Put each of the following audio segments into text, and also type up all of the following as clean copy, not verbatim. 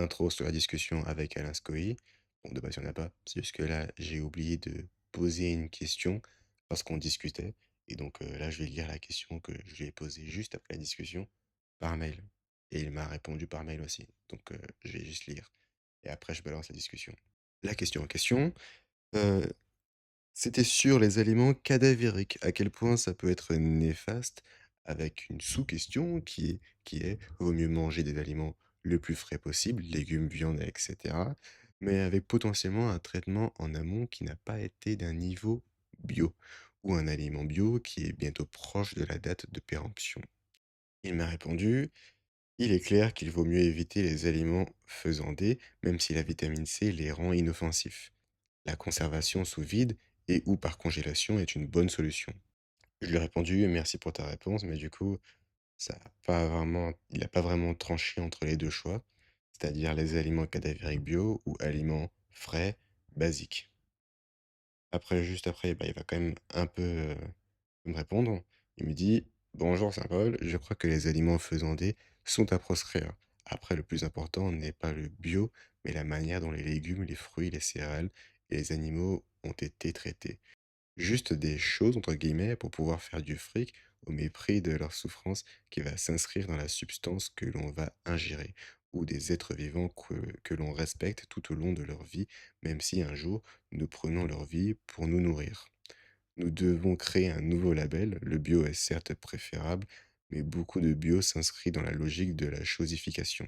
intro sur la discussion avec Alain Scoï. Bon, de base, il y en a pas. C'est juste que là, j'ai oublié de poser une question parce qu'on discutait. Et donc là, je vais lire la question que je lui ai posée juste après la discussion par mail. Et il m'a répondu par mail aussi. Donc je vais juste lire. Et après, je balance la discussion. La question en question, euh, c'était sur les aliments cadavériques. À quel point ça peut être néfaste avec une sous-question qui est vaut mieux manger des aliments le plus frais possible, légumes, viande, etc. Mais avec potentiellement un traitement en amont qui n'a pas été d'un niveau bio ou un aliment bio qui est bientôt proche de la date de péremption. Il m'a répondu, il est clair qu'il vaut mieux éviter les aliments faisandés, même si la vitamine C les rend inoffensifs. La conservation sous vide et ou par congélation est une bonne solution. Je lui ai répondu: «Merci pour ta réponse», mais du coup, il n'a pas vraiment tranché entre les 2 choix, c'est-à-dire les aliments cadavériques bio ou aliments frais, basiques. Après, juste après, bah, il va quand même un peu, me répondre. Il me dit: «Bonjour Saint-Paul, je crois que les aliments faisandés sont à proscrire. Après, le plus important n'est pas le bio, mais la manière dont les légumes, les fruits, les céréales et les animaux ont été traités. Juste des choses, entre guillemets, pour pouvoir faire du fric au mépris de leur souffrance qui va s'inscrire dans la substance que l'on va ingérer, ou des êtres vivants que l'on respecte tout au long de leur vie, même si un jour nous prenons leur vie pour nous nourrir. Nous devons créer un nouveau label. Le bio est certes préférable, mais beaucoup de bio s'inscrit dans la logique de la chosification.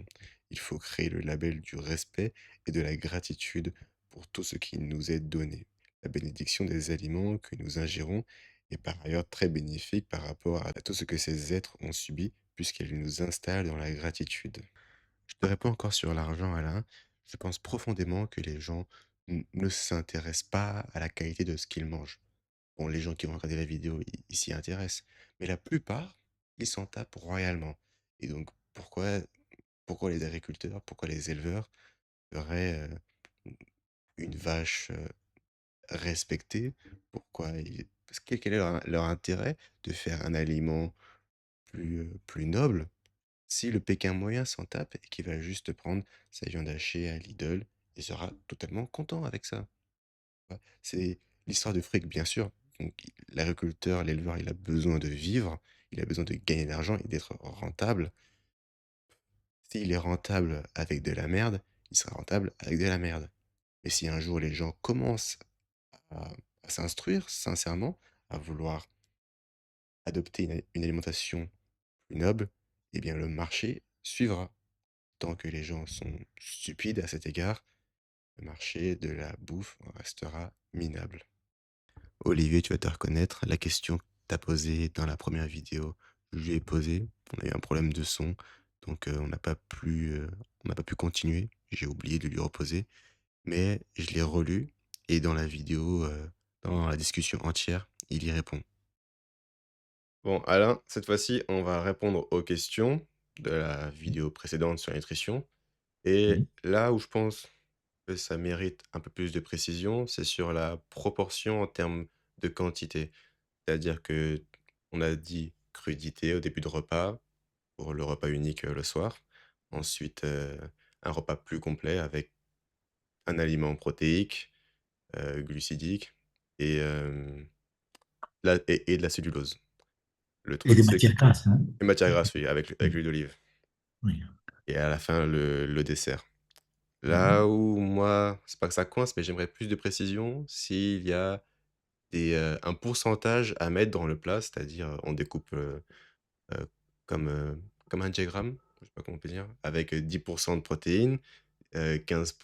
Il faut créer le label du respect et de la gratitude pour tout ce qui nous est donné. La bénédiction des aliments que nous ingérons est par ailleurs très bénéfique par rapport à tout ce que ces êtres ont subi, puisqu'elle nous installe dans la gratitude. Je te réponds encore sur l'argent, Alain. Je pense profondément que les gens ne s'intéressent pas à la qualité de ce qu'ils mangent. Bon, les gens qui vont regarder la vidéo, ils s'y intéressent. Mais la plupart, ils s'en tapent royalement. Et donc, pourquoi les agriculteurs, pourquoi les éleveurs feraient une vache respectée? Quel est leur intérêt de faire un aliment plus noble si le Pékin moyen s'en tape et qu'il va juste prendre sa viande hachée à Lidl et sera totalement content avec ça? C'est l'histoire de fric, bien sûr. Donc, l'agriculteur, l'éleveur, il a besoin de vivre, il a besoin de gagner de l'argent et d'être rentable. S'il est rentable avec de la merde, il sera rentable avec de la merde. Et si un jour les gens commencent à, à s'instruire sincèrement, à vouloir adopter une alimentation plus noble, eh bien le marché suivra. Tant que les gens sont stupides à cet égard, le marché de la bouffe restera minable. Olivier, tu vas te reconnaître, la question que tu as posée dans la première vidéo, je lui ai posée. On a eu un problème de son, donc on n'a pas pu continuer. J'ai oublié de lui reposer, mais je l'ai relu et dans la vidéo, dans la discussion entière, il y répond. Bon, Alain, cette fois-ci, on va répondre aux questions de la vidéo précédente sur la nutrition. Et Oui. là où je pense que ça mérite un peu plus de précision, c'est sur la proportion en termes de quantité. C'est-à-dire que on a dit crudité au début de repas, pour le repas unique, le soir. Ensuite, un repas plus complet avec un aliment protéique, glucidique et et de la cellulose. Le Et truc, des c'est que matières grasses, hein? les matières grasses, oui, avec Mmh. l'huile d'olive Oui. et à la fin, le dessert. Mmh. Là où moi, c'est pas que ça coince, mais j'aimerais plus de précision s'il y a un pourcentage à mettre dans le plat, c'est-à-dire, on découpe, heu, comme, comme un diagramme, je sais pas comment on peut dire, avec, 10 de protéines, 15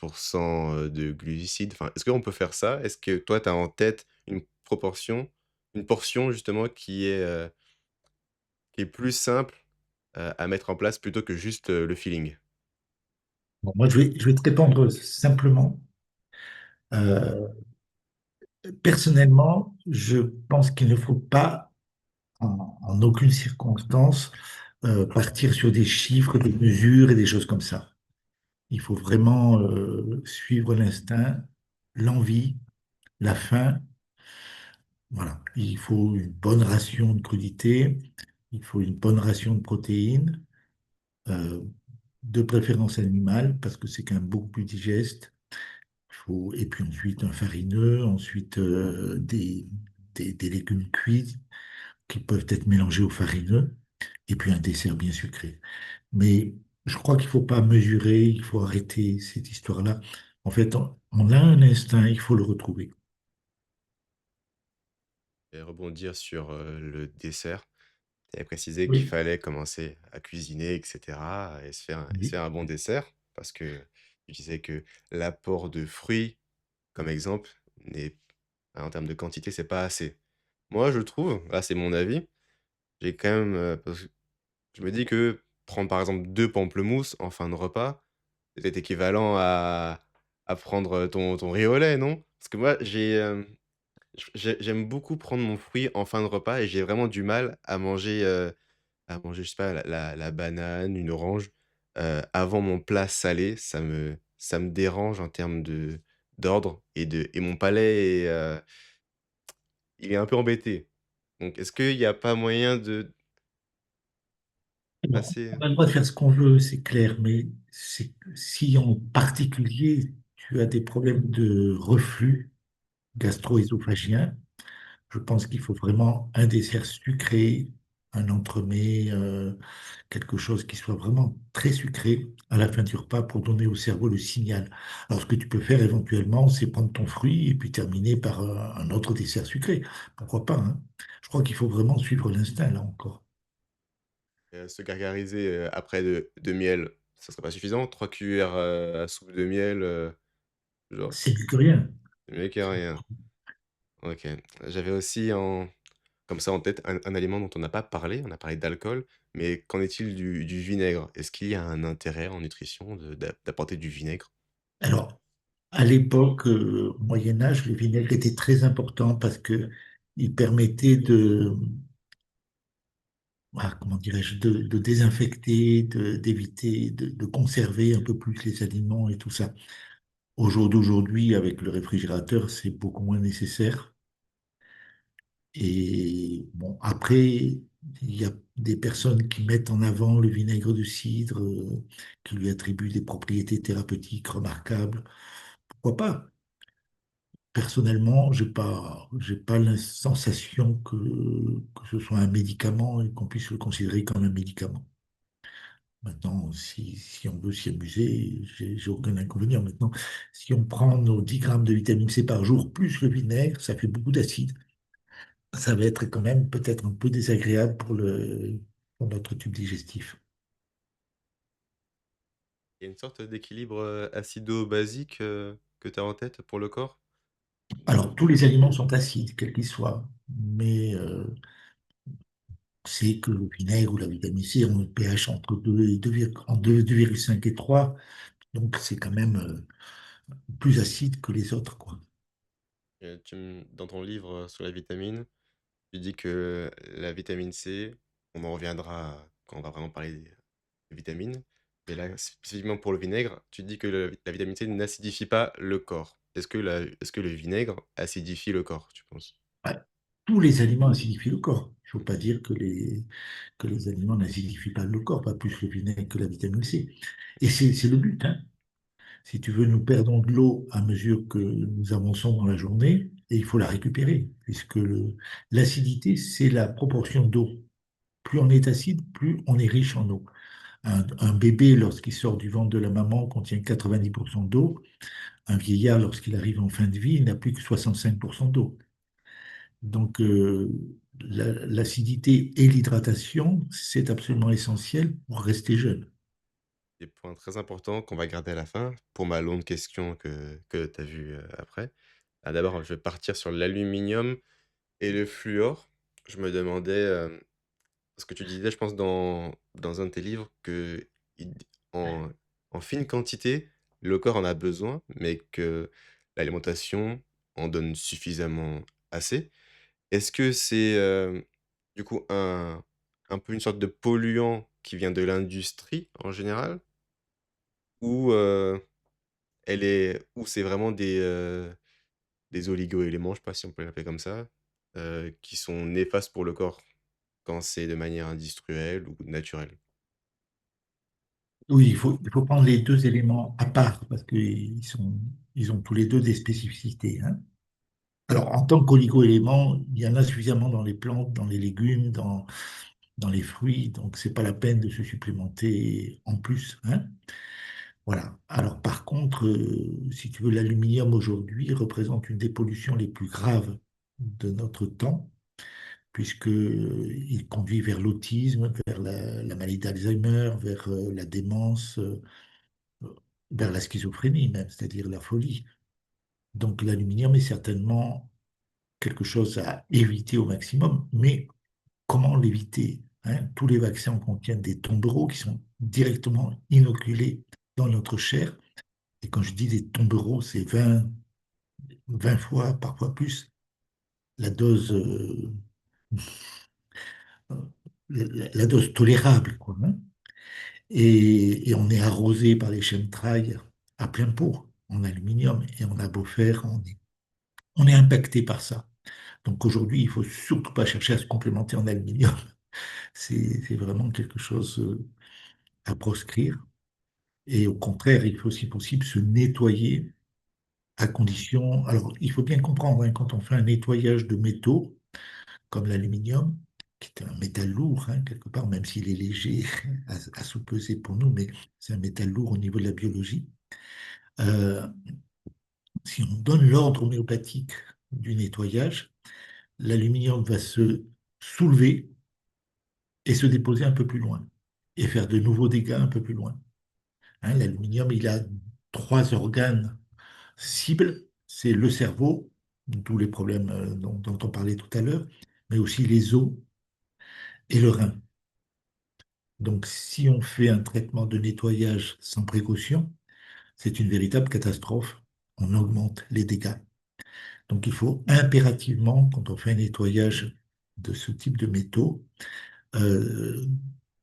de glucides. Enfin, est-ce qu'on peut faire ça? Est-ce que toi, tu as en tête une portion justement qui est plus simple, à mettre en place plutôt que juste, le feeling? Bon, moi, je vais te répondre simplement. Heu, Personnellement, je pense qu'il ne faut pas, en aucune circonstance, partir sur des chiffres, des mesures et des choses comme ça. Il faut vraiment, suivre l'instinct, l'envie, la faim. Voilà. Il faut une bonne ration de crudités, il faut une bonne ration de protéines, heu de préférence animal, parce que c'est quand même beaucoup plus digeste. Et puis ensuite un farineux, ensuite des légumes cuits qui peuvent être mélangés au farineux, et puis un dessert bien sucré. Mais je crois qu'il ne faut pas mesurer, il faut arrêter cette histoire-là. En fait, on a un instinct, il faut le retrouver. Et rebondir sur, le dessert. Tu avais précisé qu'il Oui, fallait commencer à cuisiner et cetera et se oui. faire un bon dessert parce que tu disais que l'apport de fruits, comme exemple, n'est en termes de quantité, c'est pas assez. Moi, je trouve, là, c'est mon avis, j'ai quand même, parce que je me dis que prendre, par exemple, 2 pamplemousses en fin de repas, c'est équivalent à prendre, ton riz au lait, non? Parce que moi, j'aime beaucoup prendre mon fruit en fin de repas et j'ai vraiment du mal à manger, je sais pas, la banane, une orange, avant mon plat salé. Ça me dérange en termes d'ordre et mon palais il est un peu embêté. Donc est-ce qu'il y a pas moyen de Bon, passer on a le droit de faire ce qu'on veut, c'est clair, mais si en particulier tu as des problèmes de reflux gastro-œsophagien, je pense qu'il faut vraiment un dessert sucré, un entremets, quelque chose qui soit vraiment très sucré à la fin du repas pour donner au cerveau le signal. Alors, ce que tu peux faire éventuellement, c'est prendre ton fruit et puis terminer par un autre dessert sucré. Pourquoi pas, hein? Je crois qu'il faut vraiment suivre l'instinct, là encore. se gargariser, après de miel, ça serait pas suffisant? 3 cuillères, à soupe de miel, genre, C'est plus que rien. c'est mieux que rien. OK. J'avais aussi comme ça en tête un aliment dont on n'a pas parlé, on a parlé d'alcool, mais qu'en est-il du vinaigre? Est-ce qu'il y a un intérêt en nutrition d'apporter du vinaigre? Alors, à l'époque, au Moyen Âge, le vinaigre était très important parce que il permettait comment dirais-je, de désinfecter, d'éviter, de conserver un peu plus les aliments et tout ça. Au jour d'aujourd'hui, avec le réfrigérateur, c'est beaucoup moins nécessaire. Et bon, après, il y a des personnes qui mettent en avant le vinaigre de cidre, qui lui attribuent des propriétés thérapeutiques remarquables. Pourquoi pas? Personnellement, j'ai pas la sensation que ce soit un médicament et qu'on puisse le considérer comme un médicament. Maintenant, si on veut s'y amuser, j'ai aucun inconvénient. Maintenant, si on prend nos 10 grammes de vitamine C par jour, plus le vinaigre, ça fait beaucoup d'acide. Ça va être quand même peut-être un peu désagréable pour notre tube digestif. Il y a une sorte d'équilibre, acido-basique, que tu as en tête pour le corps? Alors, tous les aliments sont acides, quels qu'ils soient, mais c'est que le vinaigre ou la vitamine C ont un pH entre 2 et 2,5 et 3, donc c'est quand même plus acide que les autres, quoi. Dans ton livre, sur la vitamine, tu dis que la vitamine C, on en reviendra quand on va vraiment parler des vitamines, mais là, spécifiquement pour le vinaigre, tu dis que la vitamine C n'acidifie pas le corps. Est-ce que le vinaigre acidifie le corps, tu penses? Ouais. Tous les aliments acidifient le corps. Il ne faut pas dire que les aliments n'acidifient pas le corps, pas plus le vinaigre que la vitamine C. Et c'est le but, hein. Si tu veux, nous perdons de l'eau à mesure que nous avançons dans la journée et il faut la récupérer, puisque l'acidité, c'est la proportion d'eau. Plus on est acide, plus on est riche en eau. Un bébé, lorsqu'il sort du ventre de la maman, contient 90% d'eau. Un vieillard, lorsqu'il arrive en fin de vie, n'a plus que 65% d'eau. Donc, l'acidité et l'hydratation, c'est absolument essentiel pour rester jeune. Des points très importants qu'on va garder à la fin pour ma longue question que tu as vue, après. Ah, d'abord, je vais partir sur l'aluminium et le fluor. Je me demandais, parce que tu disais, je pense, dans un de tes livres, que en, en fine quantité, le corps en a besoin, mais que l'alimentation en donne suffisamment assez. Est-ce que c'est du coup un peu une sorte de polluant qui vient de l'industrie en général? Ou, ou c'est vraiment des oligo-éléments, je sais pas si on peut l'appeler comme ça, qui sont néfastes pour le corps quand c'est de manière industrielle ou naturelle? Oui, il faut prendre les deux éléments à part parce ils ont tous les deux des spécificités, hein. Alors, en tant qu'oligo-éléments, il y en a suffisamment dans les plantes, dans les légumes, dans les fruits, donc c'est pas la peine de se supplémenter en plus, hein. Voilà. Alors, par contre, si tu veux, l'aluminium aujourd'hui représente une des pollutions les plus graves de notre temps, puisque il conduit vers l'autisme, vers la maladie d'Alzheimer, vers la démence, vers la schizophrénie même, c'est-à-dire la folie. Donc, l'aluminium est certainement quelque chose à éviter au maximum, mais comment l'éviter, hein? Tous les vaccins contiennent des tombereaux qui sont directement inoculés dans notre chair. Et quand je dis des tombereaux, c'est 20 fois, parfois plus, la dose, la dose tolérable, quoi, hein. Et on est arrosé par les chemtrails à plein pot en aluminium. Et on a beau faire, on est impacté par ça. Donc aujourd'hui, il faut surtout pas chercher à se complémenter en aluminium. C'est vraiment quelque chose à proscrire. Et au contraire, il faut, si possible, se nettoyer à condition. Alors, il faut bien comprendre, hein, quand on fait un nettoyage de métaux, comme l'aluminium, qui est un métal lourd, hein, quelque part, même s'il est léger à sous-peser pour nous, mais c'est un métal lourd au niveau de la biologie. Euh, Si on donne l'ordre homéopathique du nettoyage, l'aluminium va se soulever et se déposer un peu plus loin et faire de nouveaux dégâts un peu plus loin. Hein, l'aluminium, il a trois organes cibles, c'est le cerveau, d'où les problèmes dont on parlait tout à l'heure, mais aussi les os et le rein. Donc, si on fait un traitement de nettoyage sans précaution, c'est une véritable catastrophe. On augmente les dégâts. Donc, il faut impérativement, quand on fait un nettoyage de ce type de métaux, euh,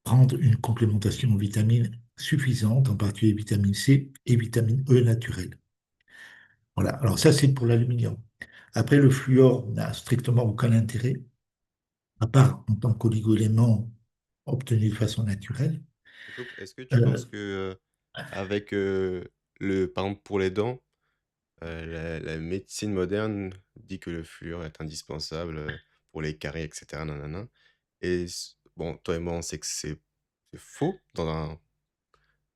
prendre une complémentation en vitamines suffisante, en particulier vitamine C et vitamine E naturelle. Voilà. Alors ça, c'est pour l'aluminium. Après, le fluor n'a strictement aucun intérêt, à part en tant qu'oligoélément obtenu de façon naturelle. Je coupe. Est-ce que tu penses Euh, que avec par exemple pour les dents, la médecine moderne dit que le fluor est indispensable pour les caries, etc. Nanana. Bon, toi et moi, on sait que c'est faux quand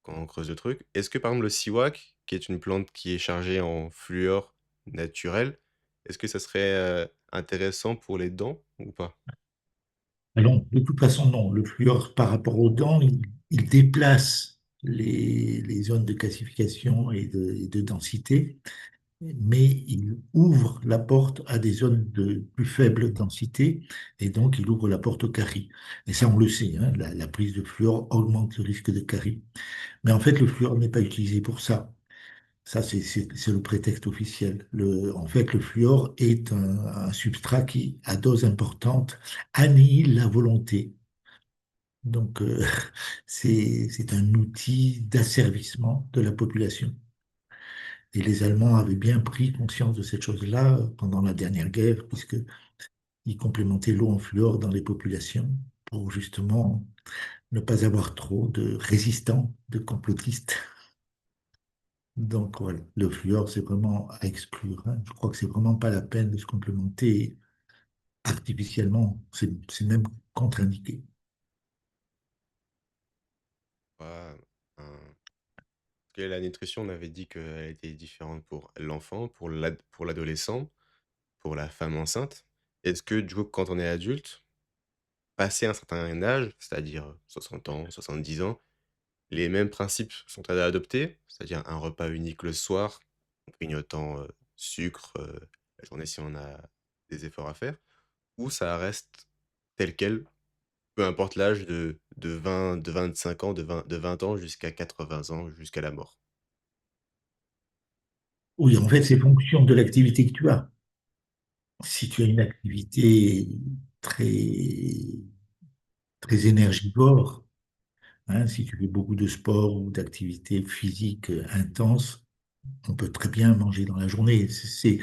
on creuse le truc. Est-ce que par exemple le siwak, qui est une plante qui est chargée en fluor naturel, est-ce que ça serait intéressant pour les dents ou pas? alors, de toute façon, non. Le fluor, par rapport aux dents, il déplace les zones de calcification et de densité, mais il ouvre la porte à des zones de plus faible densité, et donc il ouvre la porte aux caries. Et ça, on le sait, hein, la prise de fluor augmente le risque de caries. Mais en fait, le fluor n'est pas utilisé pour ça. Ça, c'est le prétexte officiel. En fait, le fluor est un substrat qui, à dose importante, annihile la volonté. Donc, c'est un outil d'asservissement de la population. Et les Allemands avaient bien pris conscience de cette chose-là pendant la dernière guerre, puisqu'ils complémentaient l'eau en fluor dans les populations pour justement ne pas avoir trop de résistants, de complotistes. Donc voilà, le fluor, c'est vraiment à exclure, hein. Je crois que c'est vraiment pas la peine de se complémenter artificiellement. C'est même contre-indiqué. Pas un- Parce que la nutrition, on avait dit qu'elle était différente pour l'enfant, pour l'adolescent, pour la femme enceinte. Est-ce que du coup, quand on est adulte, passé un certain âge, c'est-à-dire 60 ans, 70 ans, les mêmes principes sont à adopter, c'est-à-dire un repas unique le soir, en grignotant sucre la journée si on a des efforts à faire, ou ça reste tel quel, peu importe l'âge de 25 ans, de 20 ans jusqu'à 80 ans, jusqu'à la mort. Oui, en fait, c'est fonction de l'activité que tu as. Si tu as une activité très, très énergivore, hein, si tu fais beaucoup de sport ou d'activités physiques intenses, on peut très bien manger dans la journée. Si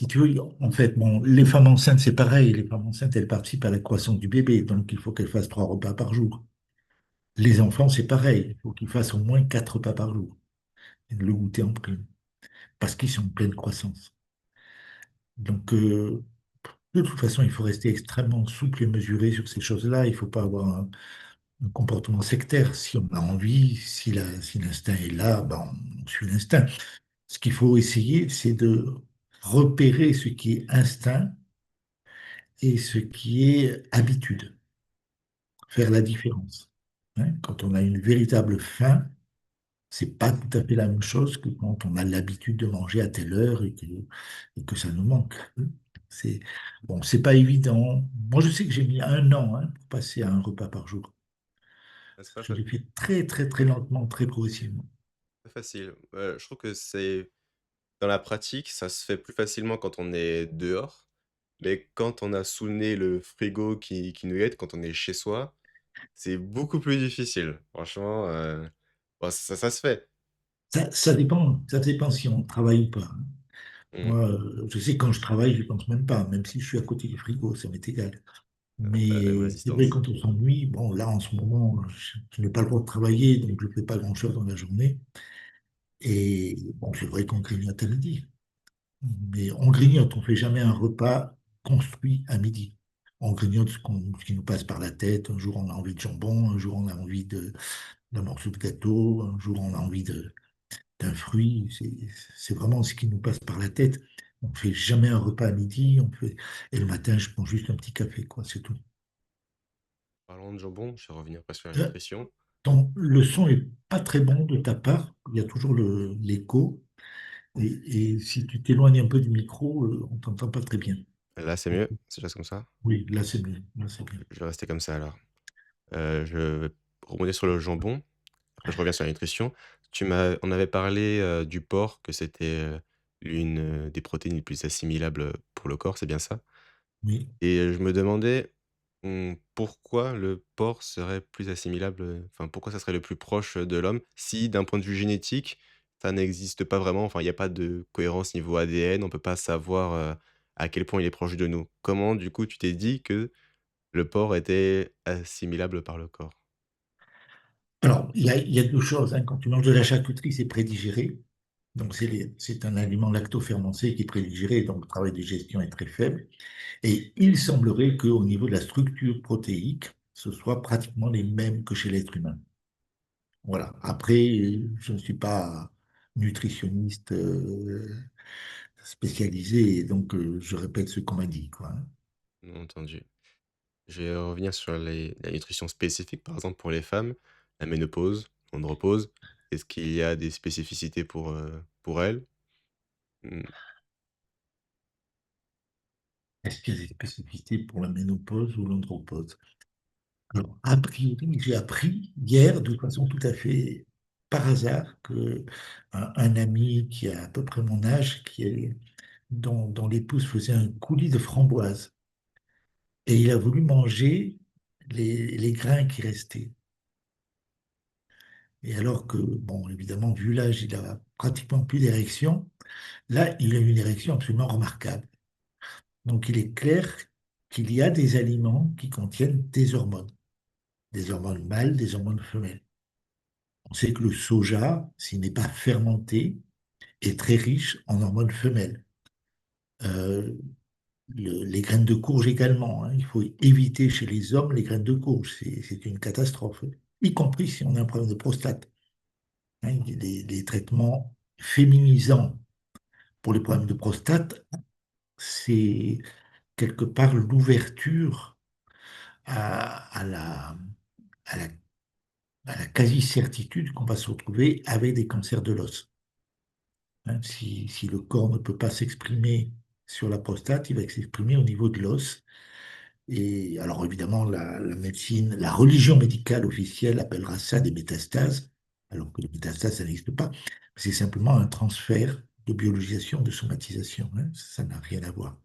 tu veux, en fait, bon, les femmes enceintes, c'est pareil. Les femmes enceintes, elles participent à la croissance du bébé, donc il faut qu'elles fassent trois repas par jour. Les enfants, c'est pareil. Il faut qu'ils fassent au moins 4 repas par jour. Et le goûter en prime. Parce qu'ils sont en pleine croissance. Donc, de toute façon, il faut rester extrêmement souple et mesuré sur ces choses-là. Il ne faut pas avoir un comportement sectaire. Si on a envie, si l'instinct est là, ben, on suit l'instinct. Ce qu'il faut essayer, c'est de repérer ce qui est instinct et ce qui est habitude. Faire la différence. Hein. Quand on a une véritable faim, c'est pas tout à fait la même chose que quand on a l'habitude de manger à telle heure et que ça nous manque. C'est bon, c'est pas évident. Moi, je sais que j'ai mis 1 an pour passer à un repas par jour. Ah, c'est Je l'ai fait très, très, très lentement, très progressivement. pas facile. Je trouve que c'est dans la pratique, ça se fait plus facilement quand on est dehors, mais quand on a sous le nez le frigo qui nous aide, quand on est chez soi, c'est beaucoup plus difficile. Franchement, bon, ça se fait. Ça dépend si on travaille ou pas. Hein. Mmh. Moi, je sais que quand je travaille, je pense même pas, même si je suis à côté du frigo, ça m'est égal. Tu la même Mais c'est vrai, résistance. quand on s'ennuie, bon, là, en ce moment, je n'ai pas le droit de travailler, donc je ne fais pas grand-chose dans la journée. Et bon, c'est vrai qu'on grignote à midi. Mais on grignote, on ne fait jamais un repas construit à midi. On grignote ce qui nous passe par la tête. Un jour, on a envie de jambon, un jour, on a envie d'un morceau de gâteau, un jour, on a envie d'un fruit. C'est vraiment ce qui nous passe par la tête. On ne fait jamais un repas à midi. Et le matin, je prends juste un petit café, quoi, c'est tout. Parlant de jambon, je vais revenir après sur la Euh, nutrition. Le son est pas très bon de ta part. Il y a toujours l'écho. Et si tu t'éloignes un peu du micro, on t'entend pas très bien. Là, c'est mieux? C'est juste comme ça? Oui, là, c'est mieux. Là, c'est bien. Je vais rester comme ça alors. Je vais rebondir sur le jambon, après je reviens sur la nutrition. On avait parlé, du porc, que c'était, l'une, des protéines les plus assimilables, pour le corps, c'est bien ça? Oui. Et je me demandais, pourquoi le porc serait plus assimilable, enfin pourquoi ça serait le plus proche, de l'homme? Si d'un point de vue génétique, ça n'existe pas vraiment, enfin il y a pas de cohérence niveau ADN, on peut pas savoir, à quel point il est proche de nous. Comment du coup tu t'es dit que le porc était assimilable par le corps? Alors, il y a 2 choses. Hein. Quand tu manges de la charcuterie, c'est prédigéré. Donc, c'est un aliment lacto-fermenté qui est prédigéré, donc le travail de digestion est très faible. Et il semblerait qu'au niveau de la structure protéique, ce soit pratiquement les mêmes que chez l'être humain. Voilà. Après, je ne suis pas nutritionniste spécialisé, et donc je répète ce qu'on m'a dit, quoi. Hein. Bien entendu. Je vais revenir sur la nutrition spécifique, par exemple pour les femmes, la ménopause, l'andropause. Est-ce qu'il y a des spécificités pour elles? Mmh, Est-ce qu'il y a des spécificités pour la ménopause ou l'andropause? Alors, a priori, j'ai appris hier, de façon tout à fait par hasard, que un ami qui a à peu près mon âge, dont l'épouse faisait un coulis de framboises, et il a voulu manger les grains qui restaient. Et alors que, bon, évidemment, vu l'âge, il a pratiquement plus d'érection. Là, il a une érection absolument remarquable. Donc, il est clair qu'il y a des aliments qui contiennent des hormones mâles, des hormones femelles. On sait que le soja, s'il n'est pas fermenté, est très riche en hormones femelles. Euh, les graines de courge également. Hein. Il faut éviter chez les hommes les graines de courge. C'est une catastrophe, y compris si on a un problème de prostate. Hein. Les traitements féminisants pour les problèmes de prostate, c'est quelque part l'ouverture à à la, à la quasi-certitude qu'on va se retrouver avec des cancers de l'os. Hein. Si le corps ne peut pas s'exprimer sur la prostate, il va s'exprimer au niveau de l'os. Et alors évidemment, la médecine, la religion médicale officielle appellera ça des métastases, alors que les métastases, ça n'existe pas. C'est simplement un transfert de biologisation, de somatisation. Hein. Ça n'a rien à voir.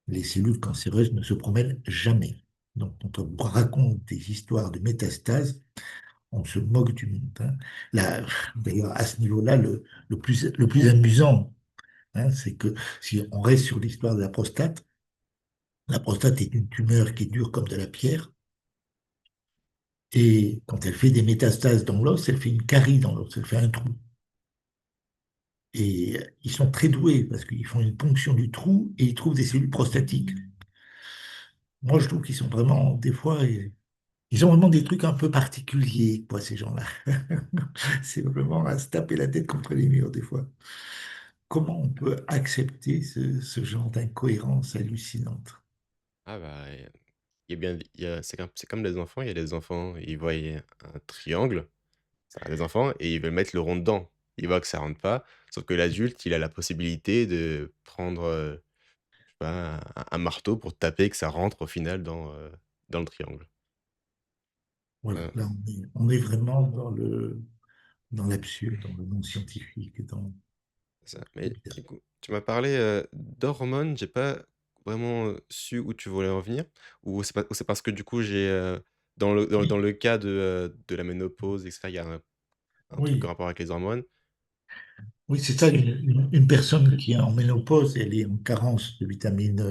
Les cellules cancéreuses ne se promènent jamais. Donc, quand on vous raconte des histoires de métastases, on se moque du monde. Hein. D'ailleurs, à ce niveau-là, le plus amusant, hein, c'est que si on reste sur l'histoire de la prostate est une tumeur qui est dure comme de la pierre, Et quand elle fait des métastases dans l'os, elle fait une carie dans l'os, elle fait un trou. Et ils sont très doués parce qu'ils font une ponction du trou et ils trouvent des cellules prostatiques. Moi, je trouve qu'ils sont vraiment, des fois, ils ont vraiment des trucs un peu particuliers, quoi, ces gens-là. C'est vraiment à se taper la tête contre les murs, des fois. Comment on peut accepter ce genre d'incohérence hallucinante? Ah bah, il y a bien c'est comme les enfants, il y a des enfants, ils voient un triangle, ça a des enfants et ils veulent mettre le rond dedans. Ils voient que ça rentre pas, sauf que l'adulte, il a la possibilité de prendre, je sais pas, un marteau pour taper que ça rentre au final dans le triangle. Voilà, Heu, là, on est vraiment dans l'absurde, dans le non scientifique, dans c'est ça. le Mais bizarre. du coup, tu m'as parlé, d'hormones, j'ai pas vraiment, su où tu voulais en venir ou c'est parce que du coup Oui, dans le cas de la ménopause et cetera, il y a un truc en oui, rapport avec les hormones? oui, c'est ça, une personne qui est en ménopause, elle est en carence de vitamines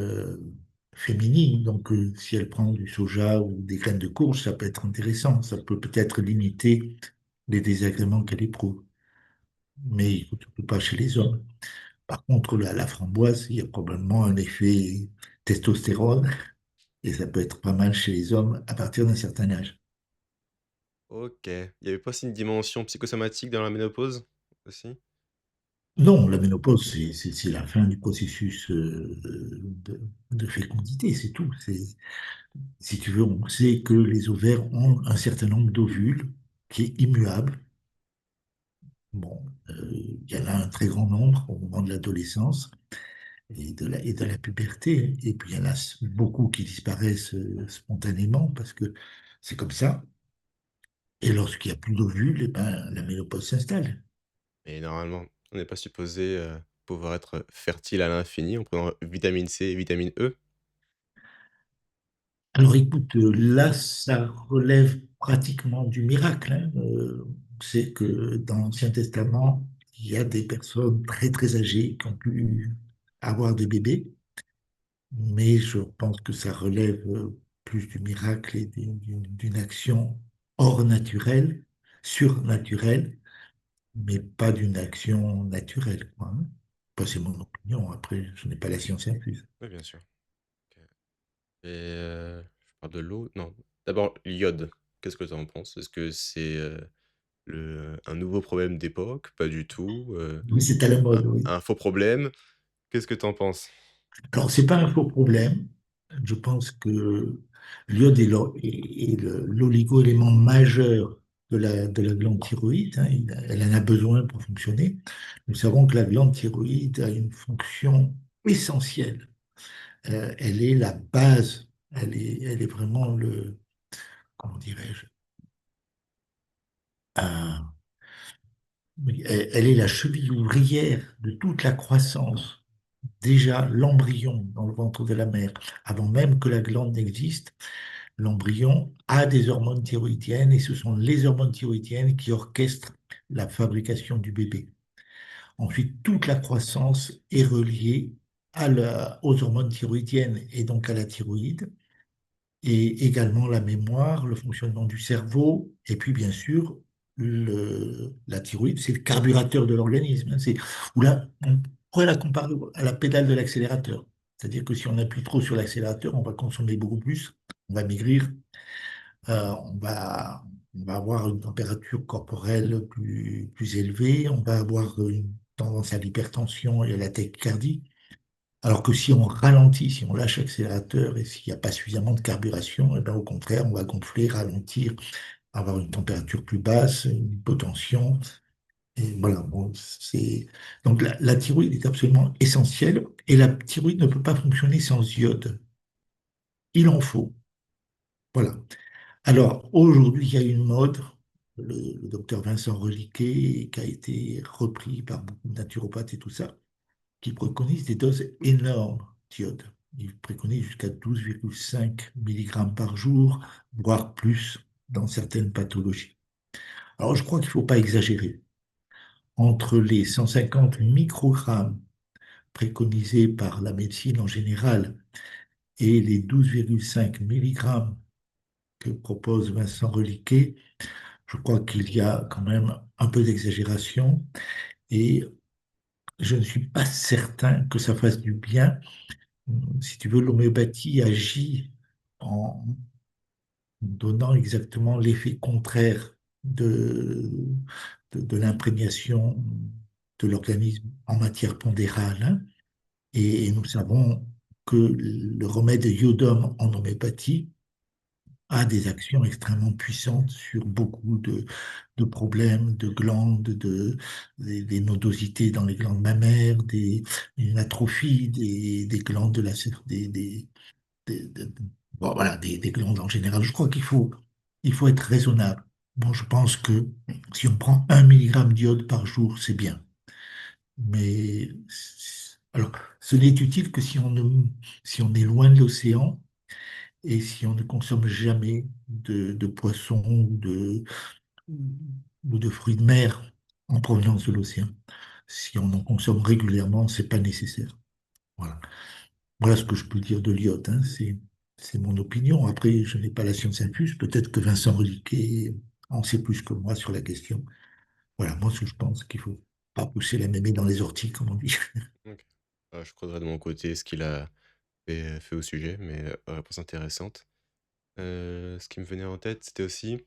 féminines, donc si elle prend du soja ou des graines de courge, ça peut être intéressant, ça peut peut-être limiter les désagréments qu'elle éprouve, mais il ne faut surtout pas chez les hommes. Par contre, la framboise, il y a probablement un effet testostérone, et ça peut être pas mal chez les hommes à partir d'un certain âge. OK. Il y avait pas aussi une dimension psychosomatique dans la ménopause, aussi? Non, la ménopause, c'est la fin du processus de fécondité, c'est tout. Si tu veux, on sait que les ovaires ont un certain nombre d'ovules qui est immuable. Bon, il y en a un très grand nombre au moment de l'adolescence et de la puberté. Et puis, il y en a beaucoup qui disparaissent spontanément parce que c'est comme ça. Et lorsqu'il n'y a plus d'ovules, eh ben, la ménopause s'installe. Et normalement, on n'est pas supposé, pouvoir être fertile à l'infini en prenant vitamine C et vitamine E? Alors écoute, là, ça relève pratiquement du miracle, hein. C'est que dans l'Ancien Testament, il y a des personnes très très âgées qui ont pu avoir des bébés, mais je pense que ça relève plus du miracle et d'une action hors naturelle, surnaturelle, mais pas d'une action naturelle, quoi, hein. Enfin, c'est mon opinion, après, je n'ai pas la science infuse. Oui, bien sûr. OK. Et je parle de l'eau? Non. D'abord, l'iode, qu'est-ce que tu en penses? Est-ce que c'est, un nouveau problème d'époque? Pas du tout, Oui, c'est à la mode, oui. un faux problème? Qu'est-ce que tu en penses? Alors, c'est pas un faux problème. Je pense que l'iode est l'oligo-élément majeur de la glande thyroïde, hein. Elle en a besoin pour fonctionner. Nous savons que la glande thyroïde a une fonction essentielle. Elle est la base. Elle est vraiment comment dirais-je, un- oui, elle est la cheville ouvrière de toute la croissance. Déjà, l'embryon dans le ventre de la mère, avant même que la glande n'existe, l'embryon a des hormones thyroïdiennes et ce sont les hormones thyroïdiennes qui orchestrent la fabrication du bébé. Ensuite, toute la croissance est reliée aux hormones thyroïdiennes et donc à la thyroïde, et également la mémoire, le fonctionnement du cerveau, et puis bien sûr, la thyroïde, c'est le carburateur de l'organisme, hein. On pourrait la comparer à la pédale de l'accélérateur. C'est-à-dire que si on appuie trop sur l'accélérateur, on va consommer beaucoup plus, on va maigrir, euh, on va, on va avoir une température corporelle plus élevée, on va avoir une tendance à l'hypertension et à la tachycardie. Alors que si on ralentit, si on lâche l'accélérateur et s'il n'y a pas suffisamment de carburation, eh ben, au contraire, on va gonfler, ralentir, avoir une température plus basse, une hypotension. Et voilà, bon, donc la thyroïde est absolument essentielle et la thyroïde ne peut pas fonctionner sans iode. Il en faut. Voilà. Alors aujourd'hui, il y a une mode, le docteur Vincent Reliquet, qui a été repris par beaucoup de naturopathes et tout ça, qui préconise des doses énormes d'iode. Il préconise jusqu'à 12,5 mg par jour, voire plus dans certaines pathologies. Alors je crois qu'il ne faut pas exagérer. Entre les 150 microgrammes préconisés par la médecine en général et les 12,5 mg que propose Vincent Reliquet, je crois qu'il y a quand même un peu d'exagération et je ne suis pas certain que ça fasse du bien. Si tu veux, l'homéopathie agit en donnant exactement l'effet contraire de l'imprégnation de l'organisme en matière pondérale, hein. Et nous savons que le remède iodome en homéopathie a des actions extrêmement puissantes sur beaucoup de problèmes de glandes, des nodosités dans les glandes mammaires, une atrophie des glandes de la, des- de- bon, voilà, des glandes en général. Je crois il faut être raisonnable. Bon, je pense que si on prend 1 milligramme d'iode par jour, c'est bien. Mais alors, ce n'est utile que si on est loin de l'océan et si on ne consomme jamais de poissons ou de fruits de mer en provenance de l'océan. Si on en consomme régulièrement, c'est pas nécessaire. Voilà. Voilà ce que je peux dire de l'iode, hein. C'est mon opinion. Après, je n'ai pas la science infuse. Peut-être que Vincent Reliquet en sait plus que moi sur la question. Voilà, moi, ce que je pense qu'il faut pas pousser la mémé dans les orties, comme on dit. OK. Je creuserai de mon côté ce qu'il a fait au sujet, mais réponse intéressante. Ce qui me venait en tête, c'était aussi,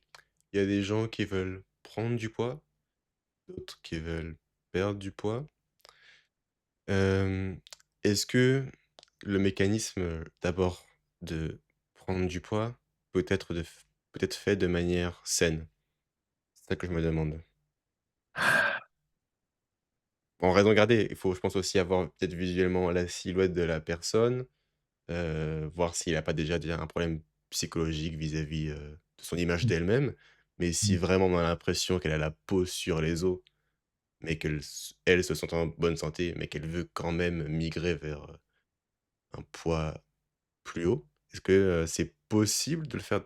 il y a des gens qui veulent prendre du poids, d'autres qui veulent perdre du poids. Hem, Est-ce que le mécanisme, d'abord de prendre du poids peut être fait de manière saine? C'est ça que je me demande. En raison gardée, il faut, je pense, aussi avoir peut-être visuellement la silhouette de la personne, voir s'il a pas déjà un problème psychologique vis-à-vis, de son image d'elle-même. Mais si vraiment on a l'impression qu'elle a la peau sur les os, mais elle se sent en bonne santé, mais qu'elle veut quand même migrer vers, un poids plus haut, est-ce que, c'est possible de le faire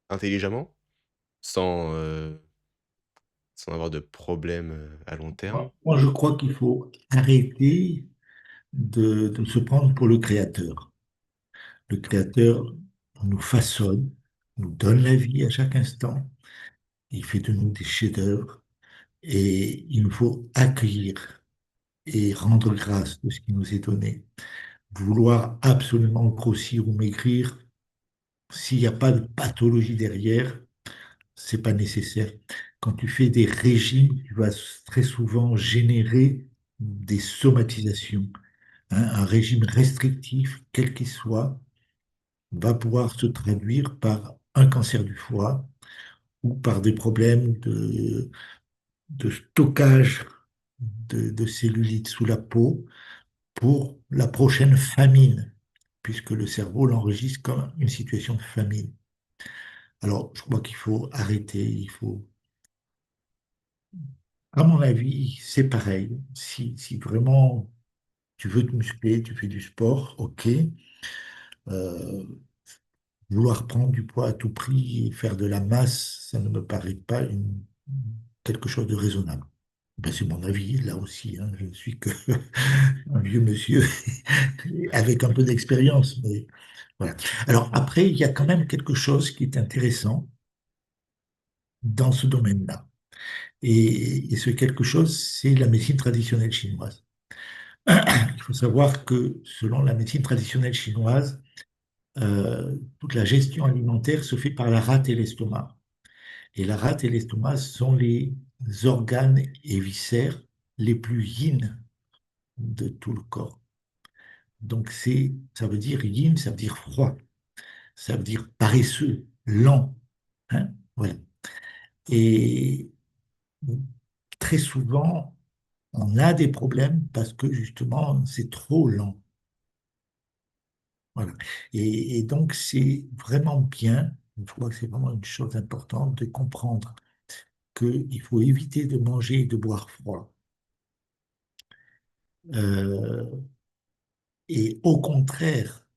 intelligemment? Sans, sans avoir de problème, à long terme? Moi, je crois qu'il faut arrêter de se prendre pour le créateur. Le créateur nous façonne, nous donne la vie à chaque instant. Il fait de nous des chefs-d'œuvre et il nous faut accueillir et rendre grâce de ce qui nous est donné. Vouloir absolument grossir ou maigrir, s'il n'y a pas de pathologie derrière, c'est pas nécessaire. Quand tu fais des régimes, tu vas très souvent générer des somatisations, hein. Un régime restrictif, quel qu'il soit, va pouvoir se traduire par un cancer du foie ou par des problèmes de stockage de cellulite sous la peau pour la prochaine famine, puisque le cerveau l'enregistre comme une situation de famine. Alors, je crois qu'il faut arrêter, à mon avis, c'est pareil. Si vraiment tu veux te muscler, tu fais du sport, ok. Euh, Vouloir prendre du poids à tout prix et faire de la masse, ça ne me paraît pas quelque chose de raisonnable. Ben, c'est mon avis, là aussi, hein. Je ne suis que un vieux monsieur avec un peu d'expérience, mais voilà. Alors après, il y a quand même quelque chose qui est intéressant dans ce domaine-là. Et ce quelque chose, c'est la médecine traditionnelle chinoise. Il faut savoir que selon la médecine traditionnelle chinoise, toute la gestion alimentaire se fait par la rate et l'estomac. Et la rate et l'estomac sont les organes et viscères les plus yin de tout le corps. Donc ça veut dire yin, ça veut dire froid, ça veut dire paresseux, lent, hein, voilà. Et très souvent, on a des problèmes parce que justement, c'est trop lent. Voilà. Et donc, c'est vraiment bien, je crois que c'est vraiment une chose importante de comprendre qu'il faut éviter de manger et de boire froid. Euh, et au contraire,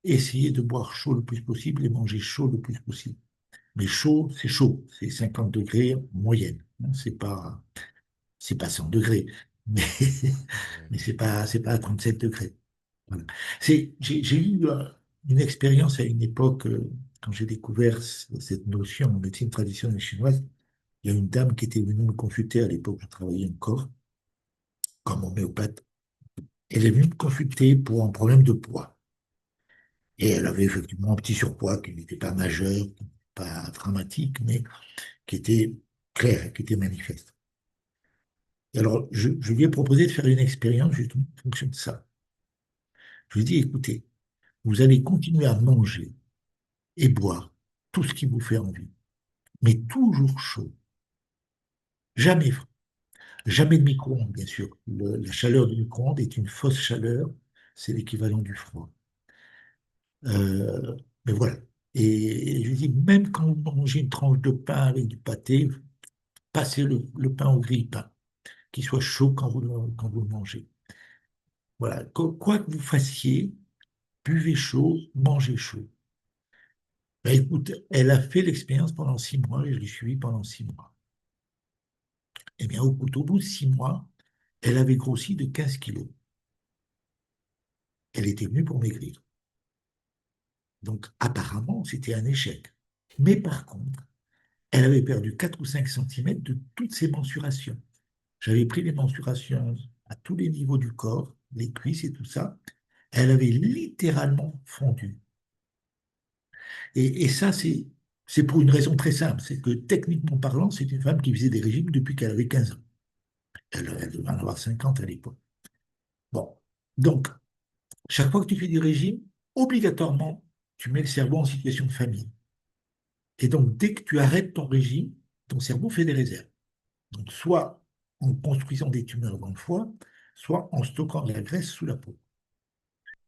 essayer de boire chaud le plus possible et manger chaud le plus possible. Mais chaud, c'est 50 degrés en moyenne, hein. C'est pas 100 degrés, mais, Ouais. mais c'est pas à 37 degrés. Voilà. J'ai eu une expérience à une époque. quand j'ai découvert cette notion en médecine traditionnelle chinoise, il y a une dame qui était venue me consulter à l'époque, je travaillais encore comme homéopathe. Elle est venue me consulter pour un problème de poids. Et elle avait effectivement un petit surpoids qui n'était pas majeur, qui n'était pas dramatique, mais qui était clair, qui était manifeste. Et alors, je lui ai proposé de faire une expérience justement en fonction de ça. Je lui ai dit, écoutez, vous allez continuer à manger et boire tout ce qui vous fait envie, mais toujours chaud, jamais froid, jamais de micro-ondes, bien sûr. La chaleur du micro-ondes est une fausse chaleur, c'est l'équivalent du froid. Mais voilà. Et je lui dis, même quand vous mangez une tranche de pain avec du pâté, passez le pain au grille-pain, qu'il soit chaud quand vous le mangez. Voilà. Quoi que vous fassiez, buvez chaud, mangez chaud. Ben, écoute, elle a fait l'expérience pendant 6 mois et je l'ai suivie pendant 6 mois. Eh bien, au bout de 6 mois, elle avait grossi de 15 kilos. Elle était venue pour maigrir. Donc, apparemment, c'était un échec. Mais par contre, elle avait perdu 4 ou 5 centimètres de toutes ses mensurations. J'avais pris les mensurations à tous les niveaux du corps, les cuisses et tout ça. Elle avait littéralement fondu. Et ça, c'est pour une raison très simple. C'est que techniquement parlant, c'est une femme qui faisait des régimes depuis qu'elle avait 15 ans. Elle devait en avoir 50 à l'époque. Bon. Donc, chaque fois que tu fais du régime, obligatoirement, tu mets le cerveau en situation de famine. Et donc, dès que tu arrêtes ton régime, ton cerveau fait des réserves. Donc, soit en construisant des tumeurs dans le foie, soit en stockant de la graisse sous la peau.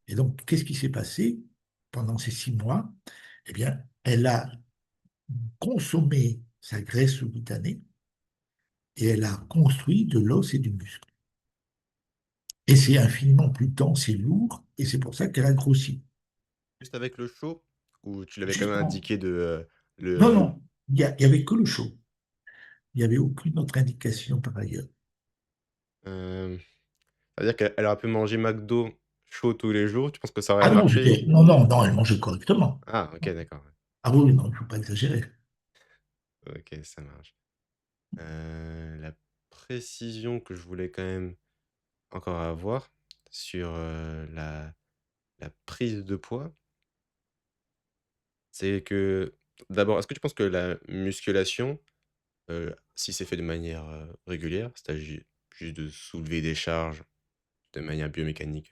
Et donc, qu'est-ce qui s'est passé pendant ces 6 mois? Eh bien, elle a consommé sa graisse sous-cutanée et elle a construit de l'os et du muscle. Et c'est infiniment plus dense, c'est lourd, et c'est pour ça qu'elle a grossi. Juste avec le chaud? Ou tu l'avais quand même Justement. indiqué de, Non, le non, il y avait que le chaud. Il n'y avait aucune autre indication par ailleurs. hem, ça veut dire qu'elle aurait pu manger McDo chaud tous les jours, tu penses que ça aurait Ah non, marché? non, non, non, elle mangeait correctement. Ah OK, d'accord, Ah oui, non, il ne faut pas exagérer. ouais. OK, ça marche. La précision que je voulais quand même encore avoir sur, la prise de poids, c'est que d'abord, est-ce que tu penses que la musculation, si c'est fait de manière, régulière, c'est-à-dire juste de soulever des charges de manière biomécanique,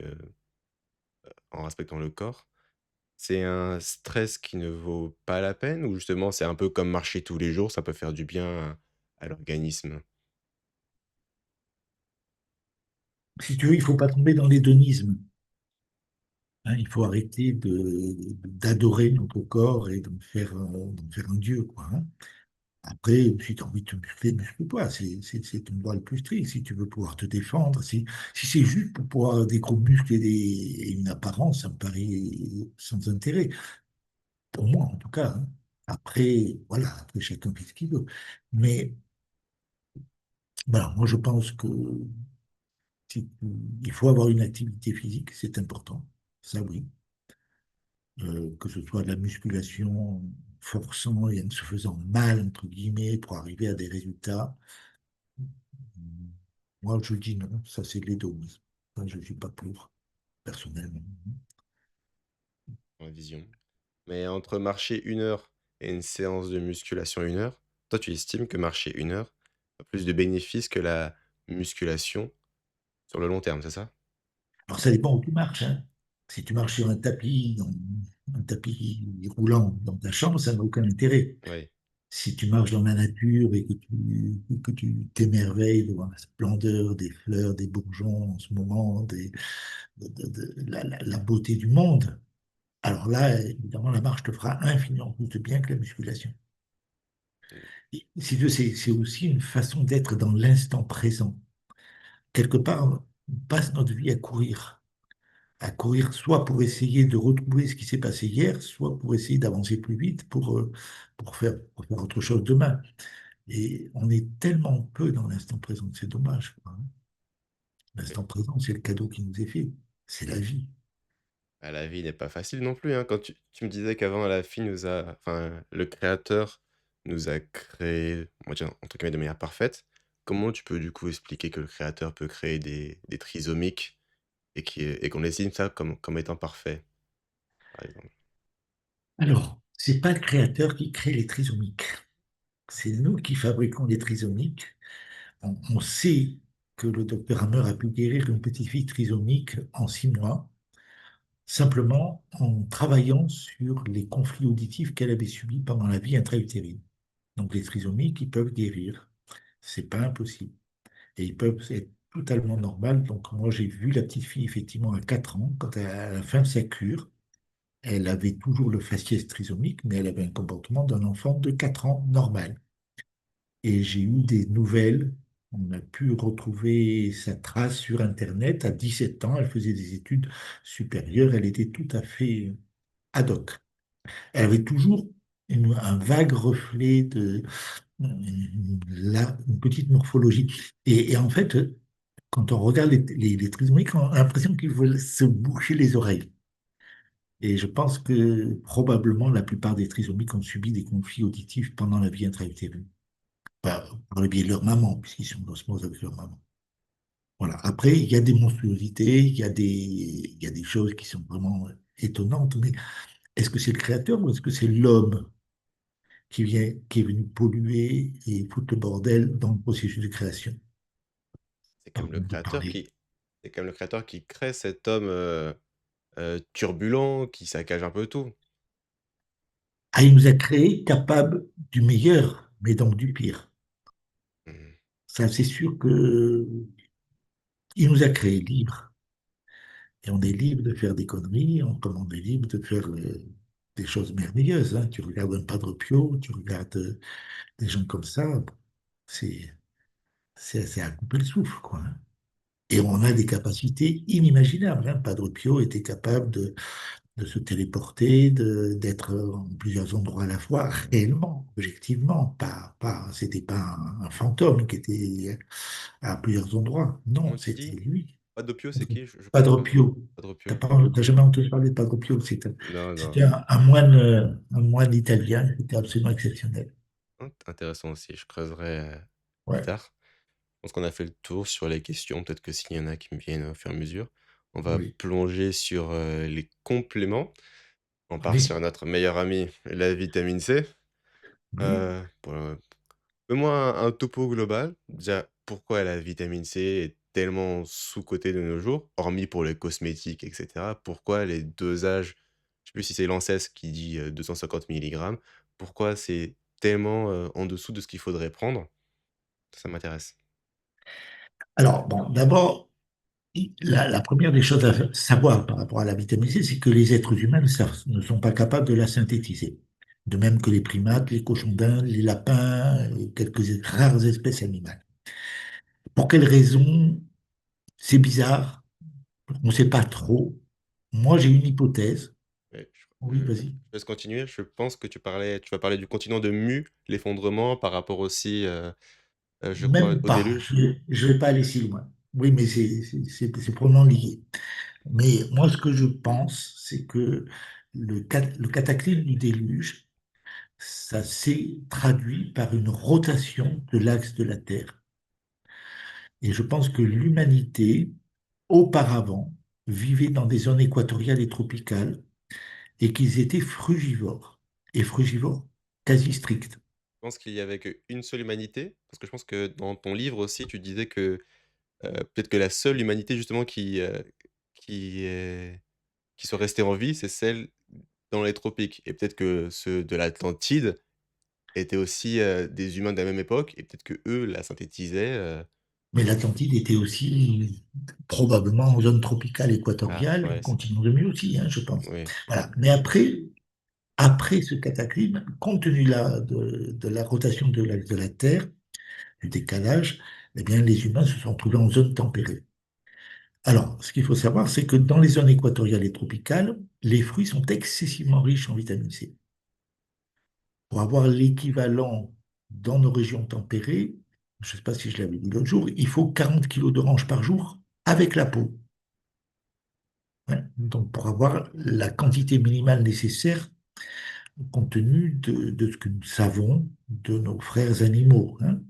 en respectant le corps, c'est un stress qui ne vaut pas la peine ou justement c'est un peu comme marcher tous les jours, ça peut faire du bien à l'organisme? Si tu veux, il ne faut pas tomber dans l'hédonisme. Hein, il faut arrêter d'adorer notre corps et d'en faire un dieu, quoi. Hein. Après, si tu as envie de te muscler, muscle-toi. C'est ton droit le plus strict. Si tu veux pouvoir te défendre, si c'est juste pour pouvoir avoir des gros muscles et une apparence, ça me paraît sans intérêt. Pour moi, en tout cas. Hein. Après, voilà, après chacun fait ce qu'il veut. Mais voilà, moi je pense que il faut avoir une activité physique, c'est important. Ça, oui. Que ce soit de la musculation forçant et en se faisant mal, entre guillemets, pour arriver à des résultats. Moi, je dis non, ça c'est de l'hédonisme. Ça, je ne suis pas pour, personnellement. En vision. Mais entre marcher 1 heure et une séance de musculation 1 heure, toi, tu estimes que marcher 1 heure a plus de bénéfices que la musculation sur le long terme, c'est ça? Alors, ça dépend où tu marches. Hein. Si tu marches sur un tapis roulant dans ta chambre, ça n'a aucun intérêt. Oui, Si tu marches dans la nature et que tu t'émerveilles devant la splendeur des fleurs, des bourgeons en ce moment, la beauté du monde, alors là, évidemment, la marche te fera infiniment plus de bien que la musculation. mmh, Et si tu veux, c'est aussi une façon d'être dans l'instant présent. Quelque part, on passe notre vie à courir soit pour essayer de retrouver ce qui s'est passé hier, soit pour essayer d'avancer plus vite pour faire autre chose demain. Et on est tellement peu dans l'instant présent, c'est dommage. Quoi, hein. OK. L'instant présent, c'est le cadeau qui nous est fait. C'est la vie. Ah, la vie n'est pas facile non plus, hein. Quand tu me disais qu'avant la fille nous a enfin, le créateur nous a créés, on va dire, entre guillemets «de manière parfaite». Comment tu peux du coup expliquer que le créateur peut créer des trisomiques et qu'on estime ça comme étant parfait, par exemple? Alors, c'est pas le créateur qui crée les trisomiques. C'est nous qui fabriquons les trisomiques. On sait que le docteur Hammer a pu guérir une petite fille trisomique en 6 mois, simplement en travaillant sur les conflits auditifs qu'elle avait subis pendant la vie intra-utérine. Donc les trisomiques, ils peuvent guérir. C'est pas impossible. Et ils peuvent être totalement normales. Donc moi, j'ai vu la petite fille effectivement à 4 ans, quand à la fin de sa cure, elle avait toujours le faciès trisomique, mais elle avait un comportement d'un enfant de 4 ans normal. Et j'ai eu des nouvelles. On a pu retrouver sa trace sur Internet. À 17 ans, elle faisait des études supérieures. Elle était tout à fait ad hoc. Elle avait toujours un vague reflet de une petite morphologie. Et en fait, quand on regarde les trisomiques, on a l'impression qu'ils veulent se boucher les oreilles. Et je pense que probablement la plupart des trisomiques ont subi des conflits auditifs pendant la vie intra-utérine, par le biais de leur maman, puisqu'ils sont en osmose avec leur maman. Voilà. Après, il y a des monstruosités, il y a des choses qui sont vraiment étonnantes, mais est-ce que c'est le créateur ou est-ce que c'est l'homme qui est venu polluer et foutre le bordel dans le processus de création? C'est quand même le Pardon de créateur parler. qui c'est quand même le créateur qui crée cet homme, turbulent, qui saccage un peu tout. Ah, il nous a créés capables du meilleur, mais donc du pire. Mmh. Ça, c'est sûr que il nous a créés libres. Et on est libre de faire des conneries, comme on est libre de faire des choses merveilleuses, hein. Tu regardes un Padre Pio, tu regardes des gens comme ça, c'est c'est à couper le souffle, quoi, hein. Et on a des capacités inimaginables, hein. Padre Pio était capable de se téléporter, d'être en plusieurs endroits à la fois, réellement, objectivement. C'était pas un fantôme qui était à plusieurs endroits. Non, Comment tu c'était dis? lui. Padopio, c'est qui? Je connais Padre pas. Pio. Padropio. T'as jamais entendu parler de Padre Pio? Non, non. C'était un moine italien qui était absolument exceptionnel. Intéressant aussi, je creuserai, plus Ouais, tard. Je pense qu'on a fait le tour sur les questions, peut-être que s'il y en a qui me viennent au fur et à mesure. On va oui, plonger sur, les compléments. On part oui, sur notre meilleur ami, la vitamine C. oui. Pour, fais-moi un topo global. Déjà, pourquoi la vitamine C est tellement sous-cotée de nos jours? Hormis pour les cosmétiques et cetera. Pourquoi les dosages, je sais plus si c'est l'ANSES qui dit, 250 milligrammes. Pourquoi c'est tellement, en dessous de ce qu'il faudrait prendre? Ça m'intéresse. Alors, bon, d'abord, la première des choses à savoir par rapport à la vitamine C, c'est que les êtres humains ne sont pas capables de la synthétiser. De même que les primates, les cochons d'Inde, les lapins, et quelques rares espèces animales. Pour quelles raisons? C'est bizarre, on ne sait pas trop. Moi, j'ai une hypothèse. Ouais, Oui, vas-y. je laisse continuer. Je pense que tu vas parler du continent de Mu, l'effondrement par rapport aussi, je crois Même au pas, déluge. je vais pas aller si loin. Oui, mais c'est probablement lié. Mais moi, ce que je pense, c'est que le cataclysme du déluge, ça s'est traduit par une rotation de l'axe de la Terre. Et je pense que l'humanité, auparavant, vivait dans des zones équatoriales et tropicales et qu'ils étaient frugivores, et frugivores quasi stricts. Je pense qu'il y avait qu'une seule humanité, parce que je pense que dans ton livre aussi, tu disais que, peut-être que la seule humanité justement qui est qui soit restée en vie, c'est celle dans les tropiques et peut-être que ceux de l'Atlantide étaient aussi, des humains de la même époque et peut-être qu'eux la synthétisaient, Mais l'Atlantide était aussi probablement en zone tropicale ah équatoriale, et on ouais, c'est continue de mieux aussi, hein, je pense. oui. Voilà. Mais après ce cataclysme, compte tenu de la rotation de la Terre, du décalage, eh bien, les humains se sont trouvés en zone tempérée. Alors, ce qu'il faut savoir, c'est que dans les zones équatoriales et tropicales, les fruits sont excessivement riches en vitamine C. Pour avoir l'équivalent dans nos régions tempérées, je ne sais pas si je l'avais dit l'autre jour, il faut 40 kilos d'oranges par jour avec la peau. hein. Donc, pour avoir la quantité minimale nécessaire compte tenu de ce que nous savons de nos frères animaux, hein.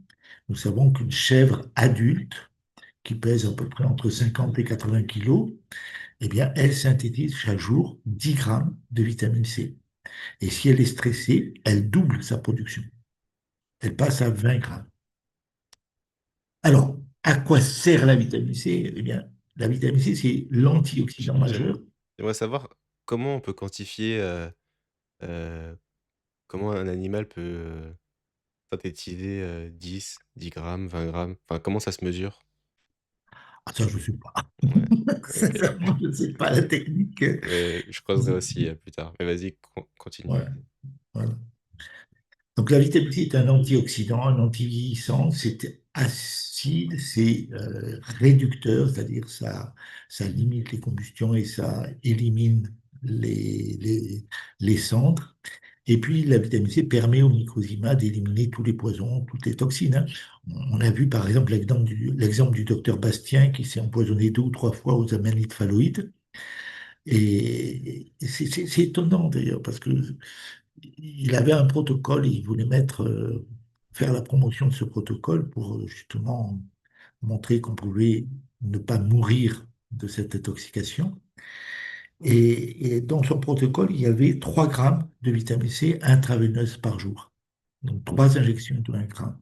Nous savons qu'une chèvre adulte, qui pèse à peu près entre 50 et 80 kilos, eh bien, elle synthétise chaque jour 10 grammes de vitamine C. Et si elle est stressée, elle double sa production. Elle passe à 20 grammes. Alors, à quoi sert la vitamine C? Eh bien, la vitamine C, c'est l'antioxydant J'aimerais majeur. j'aimerais savoir comment on peut quantifier, heu, comment un animal peut, synthétiser, 10 grammes, 20 grammes? Enfin, comment ça se mesure? Ah, ça, je ne sais pas. Ouais, OK. Sincèrement, je ne sais pas la technique. Mais je creuserai aussi, plus tard. Mais vas-y, continue. Ouais, voilà. Donc la vitamine C est un antioxydant, un anti-vieillissant, c'est acide, c'est réducteur, c'est-à-dire ça limite les combustions et ça élimine les cendres. Et puis la vitamine C permet au microsima d'éliminer tous les poisons, toutes les toxines, hein. On a vu par exemple l'exemple du docteur Bastien qui s'est empoisonné 2 ou 3 fois aux amanites phalloïdes. Et c'est étonnant d'ailleurs parce que il avait un protocole et il voulait faire la promotion de ce protocole pour justement montrer qu'on pouvait ne pas mourir de cette intoxication. Et dans son protocole, il y avait 3 grammes de vitamine C intraveineuse par jour. Donc 3 injections de 1 gramme.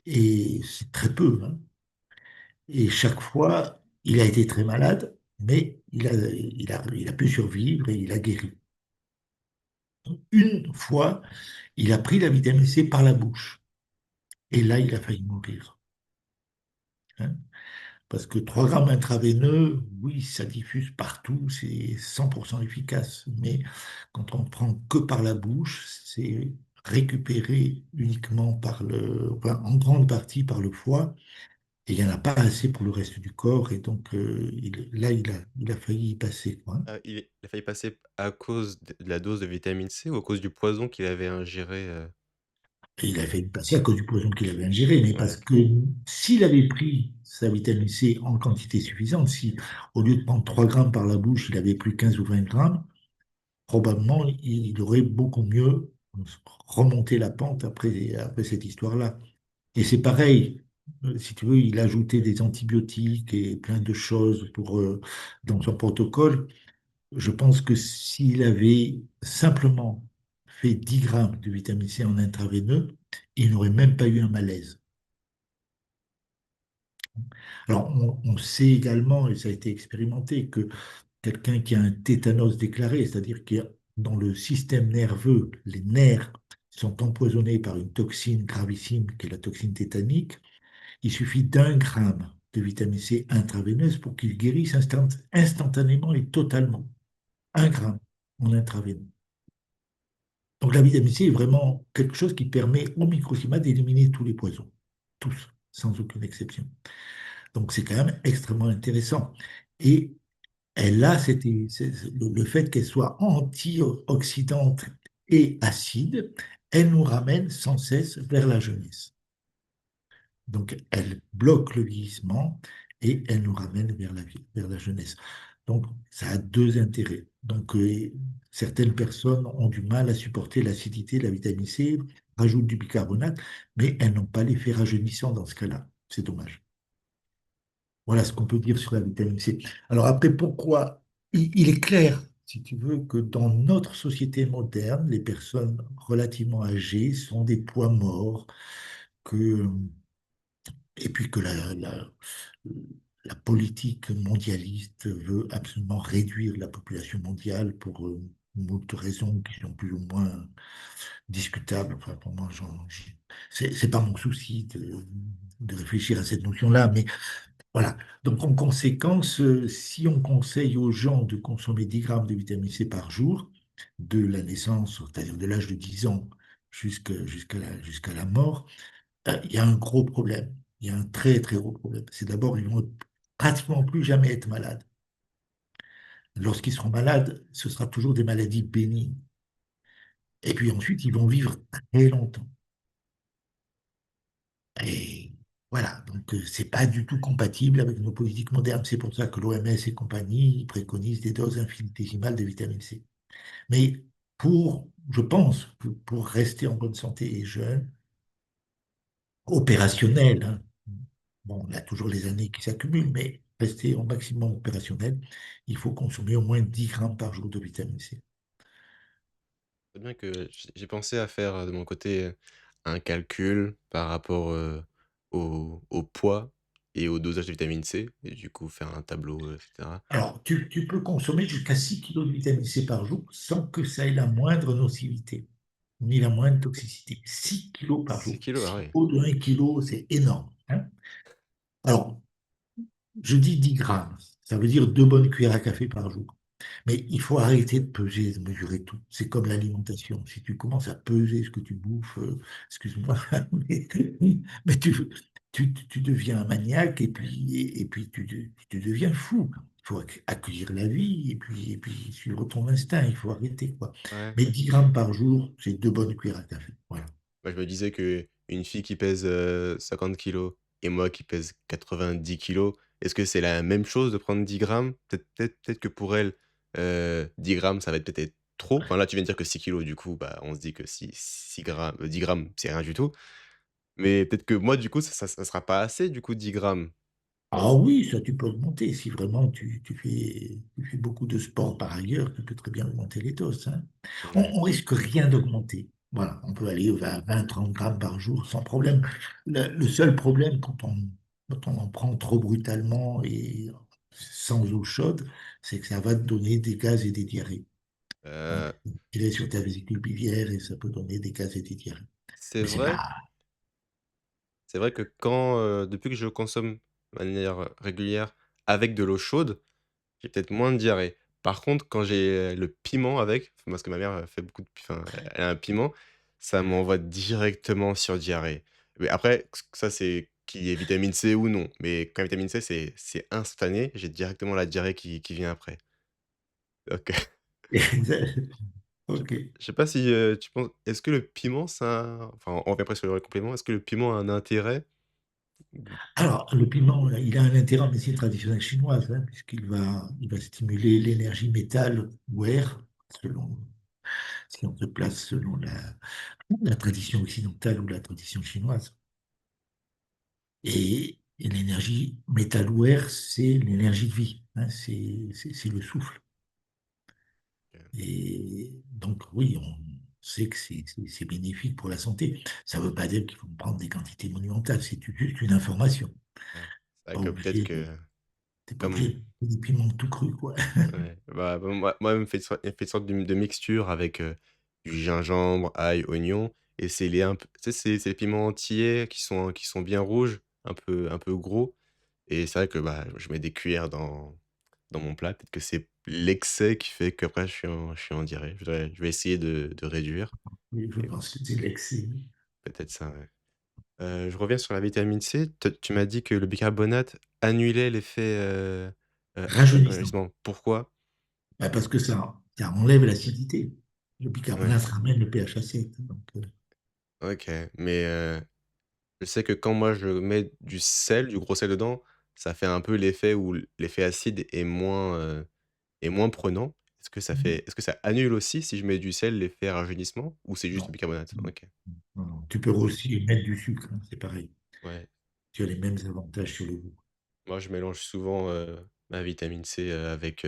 Et c'est très peu, hein. Et chaque fois, il a été très malade, mais il a pu survivre et il a guéri. Une fois, il a pris la vitamine C par la bouche. Et là, il a failli mourir, hein. Parce que 3 grammes intraveineux, oui, ça diffuse partout, c'est 100% efficace. Mais quand on prend que par la bouche, c'est récupéré uniquement enfin, en grande partie par le foie. Et il n'y en a pas assez pour le reste du corps. Et donc, là, il a failli y passer, quoi. Il a failli passer à cause de la dose de vitamine C ou à cause du poison qu'il avait ingéré, Et il a failli passer à cause du poison qu'il avait ingéré, mais parce Ouais. que s'il avait pris sa vitamine C en quantité suffisante, si au lieu de prendre 3 grammes par la bouche, il avait pris 15 ou 20 grammes, probablement il aurait beaucoup mieux remonté la pente après cette histoire-là. Et c'est pareil, si tu veux, il a ajouté des antibiotiques et plein de choses dans son protocole. Je pense que s'il avait simplement fait 10 grammes de vitamine C en intraveineux, il n'aurait même pas eu un malaise. Alors, on sait également, et ça a été expérimenté, que quelqu'un qui a un tétanos déclaré, c'est-à-dire qui a dans le système nerveux, les nerfs sont empoisonnés par une toxine gravissime qui est la toxine tétanique, il suffit d'1 gramme de vitamine C intraveineuse pour qu'il guérisse instantanément et totalement. 1 gramme en intraveineux. Donc la vitamine C est vraiment quelque chose qui permet au microclimat d'éliminer tous les poisons, tous, sans aucune exception. Donc c'est quand même extrêmement intéressant. Et elle a le fait qu'elle soit antioxydante et acide, elle nous ramène sans cesse vers la jeunesse. Donc elle bloque le vieillissement et elle nous ramène vers la jeunesse. Donc ça a 2 intérêts. Donc certaines personnes ont du mal à supporter l'acidité de la vitamine C, rajoutent du bicarbonate, mais elles n'ont pas l'effet rajeunissant dans ce cas-là. C'est dommage. Voilà ce qu'on peut dire sur la vitamine C. Alors après, pourquoi? Il est clair, si tu veux, que dans notre société moderne, les personnes relativement âgées sont des poids morts, que, et puis que la politique mondialiste veut absolument réduire la population mondiale pour moult raisons qui sont plus ou moins discutables. Enfin, pour moi, c'est pas mon souci de réfléchir à cette notion-là, mais voilà. Donc, en conséquence, si on conseille aux gens de consommer 10 grammes de vitamine C par jour, de la naissance, c'est-à-dire de l'âge de 10 ans jusqu'à la mort, il y a un gros problème. Il y a un très, très gros problème. C'est d'abord, ils vont pratiquement plus jamais être malades. Lorsqu'ils seront malades, ce sera toujours des maladies bénignes. Et puis ensuite, ils vont vivre très longtemps. Voilà, donc c'est pas du tout compatible avec nos politiques modernes. C'est pour ça que l'OMS et compagnie ils préconisent des doses infinitésimales de vitamine C. Mais je pense, pour rester en bonne santé et jeune, opérationnel, hein, bon, on a toujours les années qui s'accumulent, mais rester au maximum opérationnel, il faut consommer au moins 10 grammes par jour de vitamine C. C'est bien que j'ai pensé à faire, de mon côté, un calcul par rapport, au poids et au dosage de vitamine C et du coup faire un tableau, et cetera. Alors, tu peux consommer jusqu'à 6 kilos de vitamine C par jour sans que ça ait la moindre nocivité, ni la moindre toxicité. 6 kilos par 6 jour. kilos, ah oui. Au de 1 kilo, c'est énorme, hein. Alors, je dis 10 grammes, ça veut dire 2 bonnes cuillères à café par jour. Mais il faut arrêter de peser, de mesurer tout. C'est comme l'alimentation. Si tu commences à peser ce que tu bouffes, excuse-moi, mais, mais tu deviens un maniaque et puis tu deviens fou. Il faut accueillir la vie et puis suivre ton instinct. Il faut arrêter, quoi. Ouais. Mais 10 grammes par jour, c'est 2 bonnes cuillères à café. Voilà. Moi, je me disais que une fille qui pèse, 50 kilos et moi qui pèse 90 kilos, est-ce que c'est la même chose de prendre 10 grammes? Peut-être que pour elle, 10 grammes, ça va être peut-être trop. Enfin, là, tu viens de dire que 6 kilos, du coup, bah, on se dit que si 6 grammes 10 grammes, c'est rien du tout. Mais peut-être que moi, du coup, ça sera pas assez, du coup, 10 grammes. Ah oui, ça tu peux augmenter. Si vraiment tu fais beaucoup de sport par ailleurs, tu peux très bien augmenter les doses, hein. Ouais. On risque rien d'augmenter. Voilà, on peut aller à 20-30 grammes par jour sans problème. Le seul problème quand on en prend trop brutalement et sans eau chaude, c'est que ça va te donner des gaz et des diarrhées. Donc, Heu, il est sur ta vésicule biliaire et ça peut donner des gaz et des diarrhées. c'est Mais c'est vrai pas. c'est vrai que quand, depuis que je consomme de manière régulière avec de l'eau chaude, j'ai peut-être moins de diarrhée. Par contre, quand j'ai le piment avec, parce que ma mère, fait beaucoup de pi enfin, elle a un piment, ça m'envoie directement sur diarrhée. Mais après, ça, c'est qu'il y ait vitamine C ou non. Mais quand vitamine C, c'est instantané, j'ai directement la diarrhée qui vient après. Donc, je Ok. je sais pas si, tu penses est-ce que le piment, ça enfin, on revient presque sur le complément, est-ce que le piment a un intérêt? Mmh, Alors, le piment, il a un intérêt en médecine traditionnelle chinoise, hein, puisqu'il va stimuler l'énergie métal ou air, selon si on se place selon la tradition occidentale ou la tradition chinoise. Et l'énergie métal ou air, c'est l'énergie de vie, hein, c'est le souffle. OK, Et donc, oui, on sait que c'est bénéfique pour la santé. Ça ne veut pas dire qu'il faut prendre des quantités monumentales, c'est juste une information. ouais. C'est vrai Pas que peut-être obligé, que t'es pas obligé comme de mettre des piments tout cru, quoi. ouais, bah, moi, elle me fait une sorte de mixture avec, du gingembre, ail, oignon et c'est les un p tu sais, c'est les piments entiers qui sont bien rouges, un peu gros et c'est vrai que, bah, je mets des cuillères dans mon plat. Peut-être que c'est l'excès qui fait qu'après je suis en diarrhée. Je vais essayer de réduire Oui, je et pense que c'est l'excès. peut-être ça, ouais. Je reviens sur la vitamine C. Tu m'as dit que le bicarbonate annulait l'effet, Rajeunissant. rajeunissement. Pourquoi? Bah, parce que ça enlève l'acidité. Le Ouais, bicarbonate ramène le pH à 7. Donc, OK, mais je sais que quand moi je mets du sel, du gros sel dedans, ça fait un peu l'effet où l'effet acide est moins prenant. Est-ce que ça annule aussi si je mets du sel, l'effet rajeunissement ou c'est juste le non. bicarbonate? Non, OK. non, non. Tu peux aussi mettre du sucre, hein, c'est pareil. Ouais. Tu as les mêmes avantages sur le goût. Moi je mélange souvent, ma vitamine C, avec,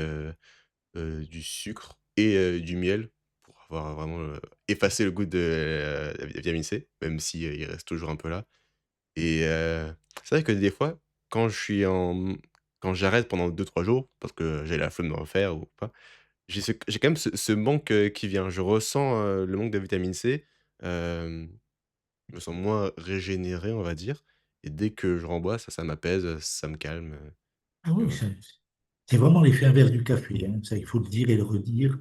du sucre et du miel pour avoir vraiment, effacé le goût de, la vitamine C, même si, il reste toujours un peu là. Et c'est vrai que des fois, quand je suis en quand j'arrête pendant 2-3 jours parce que j'ai la flemme d'en refaire ou pas, j'ai quand même ce manque, qui vient. Je ressens, le manque de vitamine C, hem, je me sens moins régénéré, on va dire et dès que je rembois, ça m'apaise, ça me calme, Ah et oui, voilà. c'est vraiment l'effet inverse du café, hein. Ça, il faut le dire et le redire.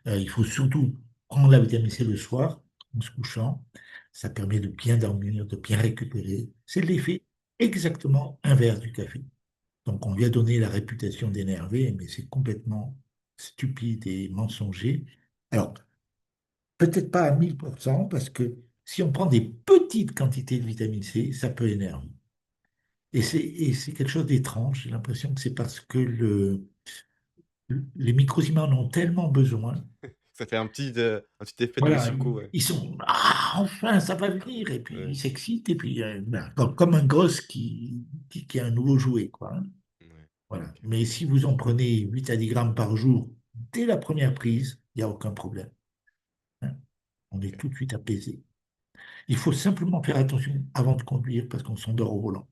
Il faut surtout prendre la vitamine C le soir, en se couchant. Ça permet de bien dormir, de bien récupérer. C'est l'effet exactement inverse du café. Donc, on lui a donné la réputation d'énervé, mais c'est complètement stupide et mensonger. Alors, peut-être pas à 1000%, parce que si on prend des petites quantités de vitamine C, ça peut énerver. Et c'est quelque chose d'étrange. J'ai l'impression que c'est parce que les microsymètres en ont tellement besoin. Ça fait un petit effet de Voilà, secouer, ouais. ils sont ah, enfin, ça va venir. Et puis Ouais, ils s'excitent. Et puis, ben, comme un gosse qui a un nouveau jouet, quoi, hein. ouais. Voilà. OK, Mais si vous en prenez 8 à 10 grammes par jour dès la première prise, il n'y a aucun problème, hein. On est OK. tout de suite apaisé. Il faut simplement faire attention avant de conduire parce qu'on s'endort au volant.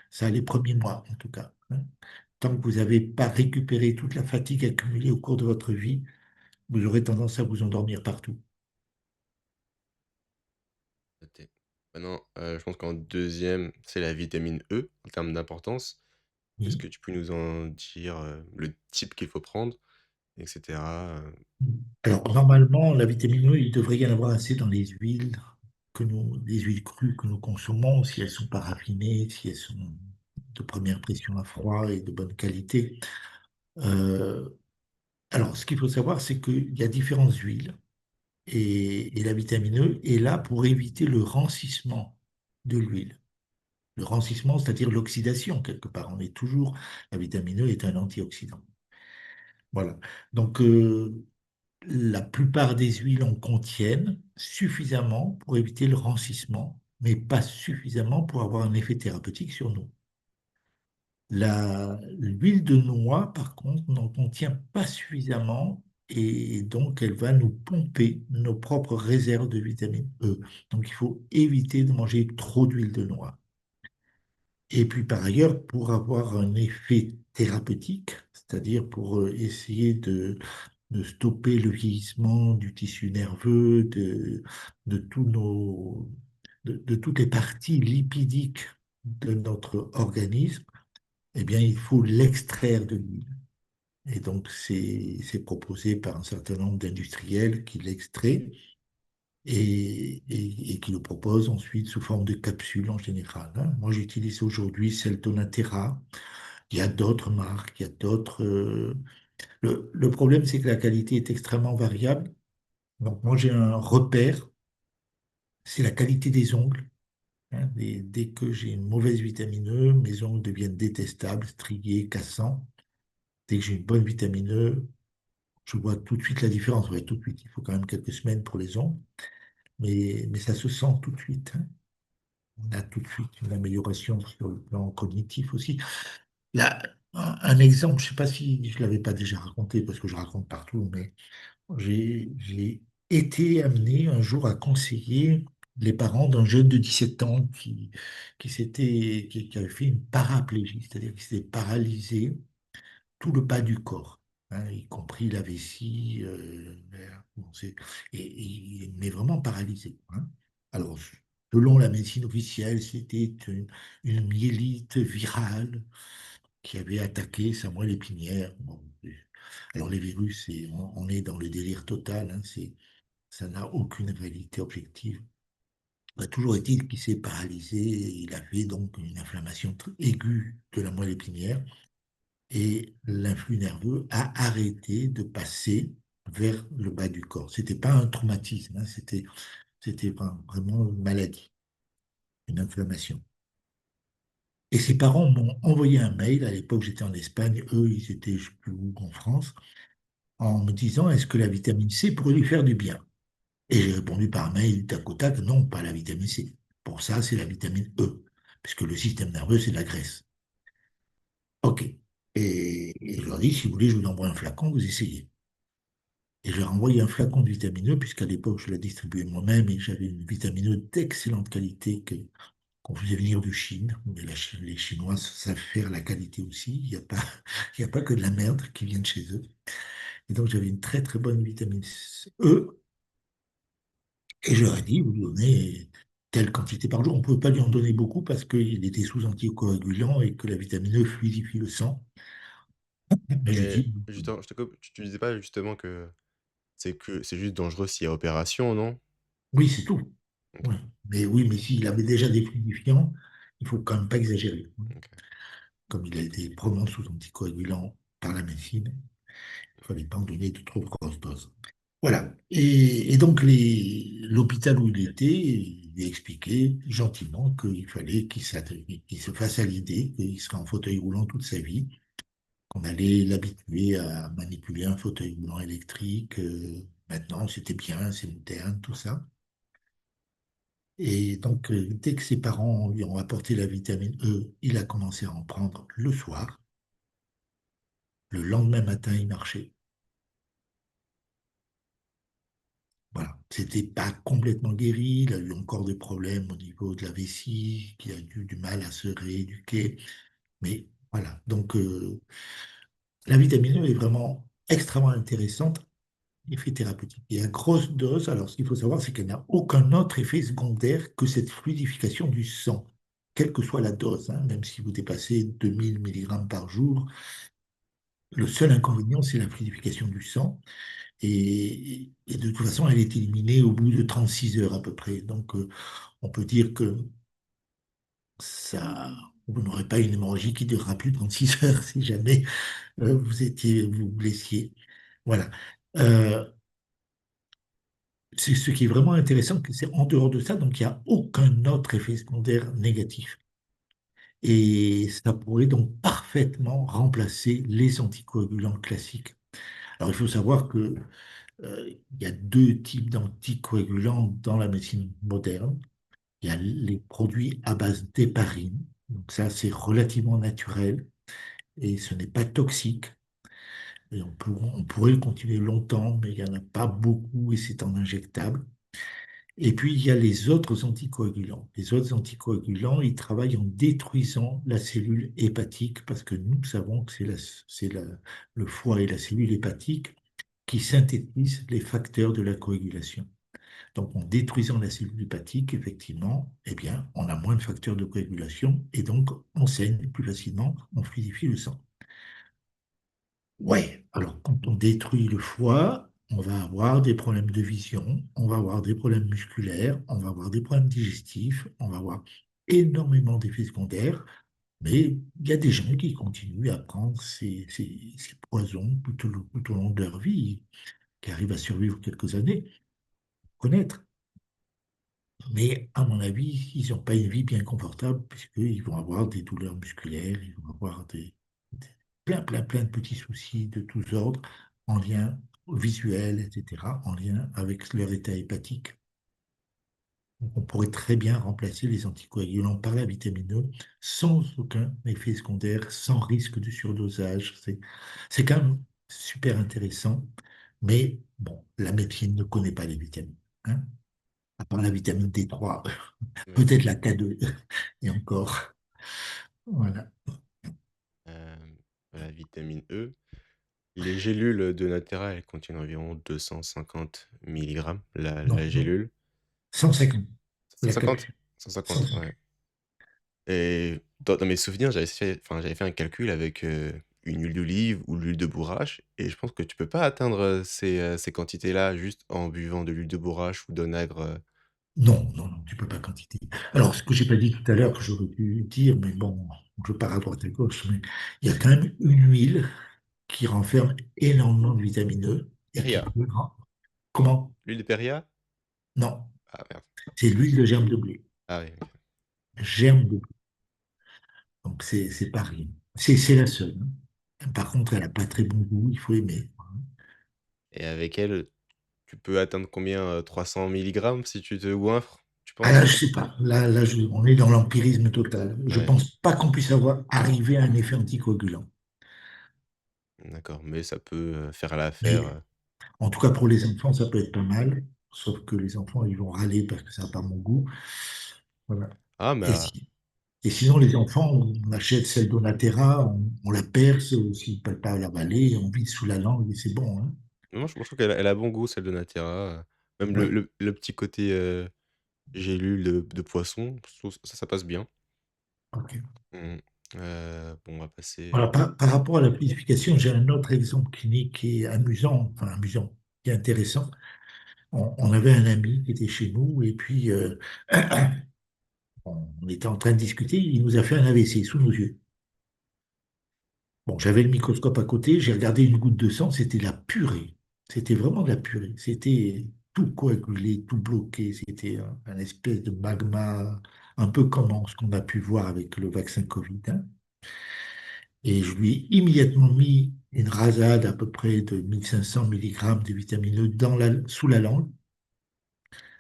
Ça, les premiers mois, en tout cas, hein. Tant que vous n'avez pas récupéré toute la fatigue accumulée au cours de votre vie, vous aurez tendance à vous endormir partout. Noté. Maintenant, je pense qu'en deuxième, c'est la vitamine E, en termes d'importance. Est-ce Oui. que tu peux nous en dire, le type qu'il faut prendre et cetera, Alors, normalement, la vitamine E, il devrait y en avoir assez dans les huiles crues que nous consommons, si elles sont pas raffinées, si elles sont de première pression à froid et de bonne qualité. Euh, alors, ce qu'il faut savoir, c'est qu'il y a différentes huiles et la vitamine E est là pour éviter le rancissement de l'huile. Le rancissement, c'est-à-dire l'oxydation, quelque part. La vitamine E est un antioxydant. Voilà. Donc, la plupart des huiles en contiennent suffisamment pour éviter le rancissement, mais pas suffisamment pour avoir un effet thérapeutique sur nous. L'huile de noix, par contre, n'en contient pas suffisamment et donc elle va nous pomper nos propres réserves de vitamine E. Donc il faut éviter de manger trop d'huile de noix. Et puis par ailleurs, pour avoir un effet thérapeutique, c'est-à-dire pour essayer de stopper le vieillissement du tissu nerveux, de, tous nos, de toutes les parties lipidiques de notre organisme, eh bien, il faut l'extraire de l'huile. Et donc, c'est proposé par un certain nombre d'industriels qui l'extraient et qui le proposent ensuite sous forme de capsules en général, hein. Moi, j'utilise aujourd'hui celle Tonatera. Il y a d'autres marques, il y a d'autres. Le problème, c'est que la qualité est extrêmement variable. Donc, moi, j'ai un repère, c'est la qualité des ongles, hein. Dès que j'ai une mauvaise vitamine E, mes ongles deviennent détestables, striés, cassants. Dès que j'ai une bonne vitamine E, je vois tout de suite la différence. Ouais, tout de suite. Il faut quand même quelques semaines pour les ongles, mais ça se sent tout de suite, hein. On a tout de suite une amélioration sur le plan cognitif aussi. Là, un exemple, je ne sais pas si je ne l'avais pas déjà raconté, parce que je raconte partout, mais j'ai été amené un jour à conseiller les parents d'un jeune de 17 ans qui avait fait une paraplégie, c'est-à-dire qu'il s'était paralysé tout le bas du corps, hein, y compris la vessie, bon, mais vraiment paralysé, hein. Alors, selon la médecine officielle, c'était une myélite virale qui avait attaqué sa moelle épinière. Bon, alors, les virus, on est dans le délire total, hein, ça n'a aucune réalité objective. Toujours est-il qu'il s'est paralysé, et il a fait donc une inflammation aiguë de la moelle épinière et l'influx nerveux a arrêté de passer vers le bas du corps. C'était pas un traumatisme, hein, c'était vraiment une maladie, une inflammation. Et ses parents m'ont envoyé un mail, à l'époque j'étais en Espagne, eux ils étaient je sais plus où en France, en me disant est-ce que la vitamine C pourrait lui faire du bien? Et j'ai répondu par mail tac au tac, non, pas la vitamine C. Pour ça, c'est la vitamine E, puisque le système nerveux, c'est de la graisse. OK. Et je leur dis, si vous voulez, je vous envoie un flacon, vous essayez. Et je leur ai envoyé un flacon de vitamine E, puisqu'à l'époque, je la distribuais moi-même et j'avais une vitamine E d'excellente qualité qu'on faisait venir de Chine. Mais les Chinois savent faire la qualité aussi. Il y a pas que de la merde qui vient de chez eux. Et donc, j'avais une très, très bonne vitamine E. Et je leur ai dit, vous donnez telle quantité par jour. On ne pouvait pas lui en donner beaucoup parce qu'il était sous anticoagulant et que la vitamine E fluidifie le sang. Mais je Mais dis, justement, je te coupe, tu disais pas justement que c'est juste dangereux s'il y a opération, non? oui, c'est tout. OK, Ouais. Mais oui, mais s'il avait déjà des fluidifiants, il faut quand même pas exagérer. OK. Comme il a été probablement sous anticoagulant par la médecine, il ne fallait pas en donner de trop grosses doses. Voilà. Et donc, l'hôpital où il était, lui ai expliqué gentiment qu'il fallait qu'il se fasse à l'idée qu'il serait en fauteuil roulant toute sa vie, qu'on allait l'habituer à manipuler un fauteuil roulant électrique. Maintenant, c'était bien, c'est moderne, tout ça. Et donc, dès que ses parents lui ont apporté la vitamine E, il a commencé à en prendre le soir. Le lendemain matin, il marchait. Voilà. C'était pas complètement guéri. Il a eu encore des problèmes au niveau de la vessie, qui a eu du mal à se rééduquer. Mais voilà. Donc, la vitamine E est vraiment extrêmement intéressante, effet thérapeutique. Et à grosse dose, alors ce qu'il faut savoir, c'est qu'elle n'a aucun autre effet secondaire que cette fluidification du sang, quelle que soit la dose, hein, même si vous dépassez 2000 mg par jour. Le seul inconvénient, c'est la fluidification du sang. Et de toute façon, elle est éliminée au bout de 36 heures à peu près. Donc, on peut dire que ça, vous n'aurez pas une hémorragie qui durera plus de 36 heures si jamais vous vous blessiez. Voilà. Euh, c'est ce qui est vraiment intéressant, c'est en dehors de ça, donc il n'y a aucun autre effet secondaire négatif. Et ça pourrait donc parfaitement remplacer les anticoagulants classiques. Alors, il faut savoir que il y a deux types d'anticoagulants dans la médecine moderne. Il y a les produits à base d'héparine. Donc ça, c'est relativement naturel et ce n'est pas toxique. Et on pourrait le continuer longtemps, mais il n'y en a pas beaucoup et c'est en injectable. Et puis, il y a les autres anticoagulants. Les autres anticoagulants, ils travaillent en détruisant la cellule hépatique parce que nous savons que le foie et la cellule hépatique qui synthétisent les facteurs de la coagulation. Donc, en détruisant la cellule hépatique, effectivement, eh bien, on a moins de facteurs de coagulation et donc on saigne plus facilement, on fluidifie le sang. Ouais, alors quand on détruit le foie, on va avoir des problèmes de vision, on va avoir des problèmes musculaires, on va avoir des problèmes digestifs, on va avoir énormément d'effets secondaires, mais il y a des gens qui continuent à prendre ces poisons tout au long de leur vie, qui arrivent à survivre quelques années, connaître. Mais à mon avis, ils n'ont pas une vie bien confortable puisqu'ils vont avoir des douleurs musculaires, ils vont avoir plein de petits soucis de tous ordres en lien visuel, etc., en lien avec leur état hépatique. Donc, on pourrait très bien remplacer les anticoagulants par la vitamine E sans aucun effet secondaire, sans risque de surdosage. C'est quand même super intéressant, mais bon, la médecine ne connaît pas les vitamines, hein, à part la vitamine D3, Oui. peut-être la K2, et encore. Voilà. Hem, la vitamine E, les gélules de Natera, elles contiennent environ 250 milligrammes, Non, la non, gélule. 150, la 150? capsule. 150, 150. ouais. Et dans mes souvenirs, j'avais fait un calcul avec, une huile d'olive ou l'huile de bourrache et je pense que tu peux pas atteindre, ces quantités-là juste en buvant de l'huile de bourrache ou d'onagre, Non, non, non, tu peux pas quantifier. Alors, ce que j'ai pas dit tout à l'heure, que j'aurais dû dire, mais bon, je pars à droite et à gauche, mais il y a quand même une huile qui renferme énormément de vitamine E et qui Péria. peut... Comment? L'huile de Péria? Non, Ah merde. c'est l'huile de germe de blé. Ah oui, OK. Germe de blé. Donc, c'est pas rien. C'est la seule, hein. Par contre, elle n'a pas très bon goût, il faut aimer. Et avec elle, tu peux atteindre combien, 300 milligrammes si tu te goinfres, tu Ah penses? là, je sais pas. Là, on est dans l'empirisme total. Je Ouais, pense pas qu'on puisse arriver à un effet anticoagulant. d'accord, mais ça peut, faire l'affaire, Mais en tout cas, pour les enfants, ça peut être pas mal. Sauf que les enfants, ils vont râler parce que ça n'a pas mon goût. Voilà. ah mais Et, et sinon, les enfants, on achète celle d'Onatera, on la perce, s'ils ne peuvent pas l'avaler, on vide sous la langue et c'est bon, hein. moi je trouve qu'elle a bon goût celle de Natera, même Ouais, le petit côté, gélule de poisson, je trouve ça passe bien. ok. Mmh. Bon, on va passer Voilà, par rapport à la purification, j'ai un autre exemple clinique qui est amusant, enfin amusant, qui est intéressant. On avait un ami qui était chez nous et puis on était en train de discuter, il nous a fait un AVC sous nos yeux. Bon, j'avais le microscope à côté, j'ai regardé une goutte de sang, c'était de la purée. C'était vraiment de la purée. C'était tout coagulé, tout bloqué. C'était un espèce de magma, un peu comme ce qu'on a pu voir avec le vaccin Covid, hein. Et je lui ai immédiatement mis une rasade à peu près de 1500 milligrammes de vitamine E sous la langue,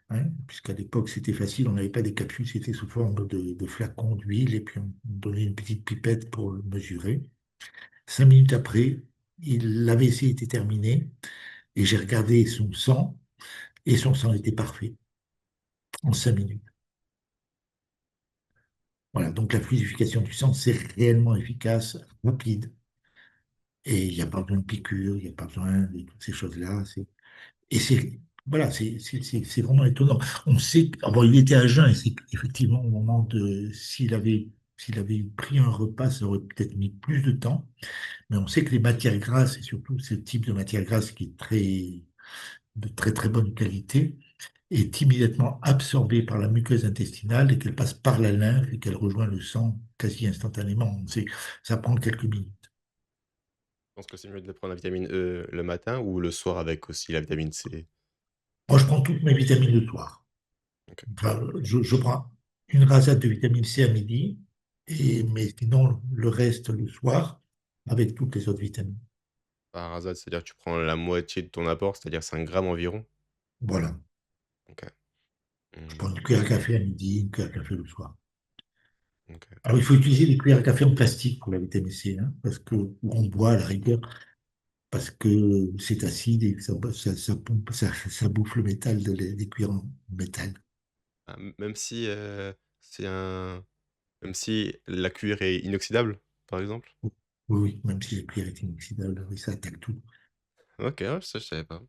hein, puisqu'à l'époque c'était facile, on n'avait pas des capsules, c'était sous forme de flacons d'huile, et puis on donnait une petite pipette pour le mesurer. 5 minutes après, l'AVC était terminé, et j'ai regardé son sang, et son sang était parfait en 5 minutes. Voilà, donc la fluidification du sang, c'est réellement efficace, rapide, et il n'y a pas besoin de piqûres, il n'y a pas besoin de toutes ces choses-là. Et c'est voilà, c'est vraiment étonnant. On sait bon, il était à jeun, et c'est effectivement au moment de s'il avait pris un repas, ça aurait peut-être mis plus de temps. Mais on sait que les matières grasses, et surtout ce type de matière grasse qui est de très très bonne qualité, est immédiatement absorbée par la muqueuse intestinale et qu'elle passe par la lymphe et qu'elle rejoint le sang quasi instantanément. On sait, ça prend quelques minutes. Je pense que c'est mieux de prendre la vitamine E le matin ou le soir avec aussi la vitamine C? Moi, je prends toutes mes vitamines le soir. OK. Enfin, je prends une rasade de vitamine C à midi, mais sinon le reste le soir avec toutes les autres vitamines. Par hasard, c'est-à-dire que tu prends la moitié de ton apport, c'est-à-dire 5 grammes environ? Voilà. OK. Je Mmh. prends une cuillère à café à midi, une cuillère à café le soir. OK. Alors, il faut utiliser des cuillères à café en plastique pour la vitamine C, hein, parce que, ou on boit à la rigueur, parce que c'est acide et que ça bouffe le métal des cuillères en métal. Ah, même si, c'est un même si la cuillère est inoxydable, par exemple? Oui, oui, même si la cuillère est inoxydable, oui, ça attaque tout. OK, ouais, ça je savais pas.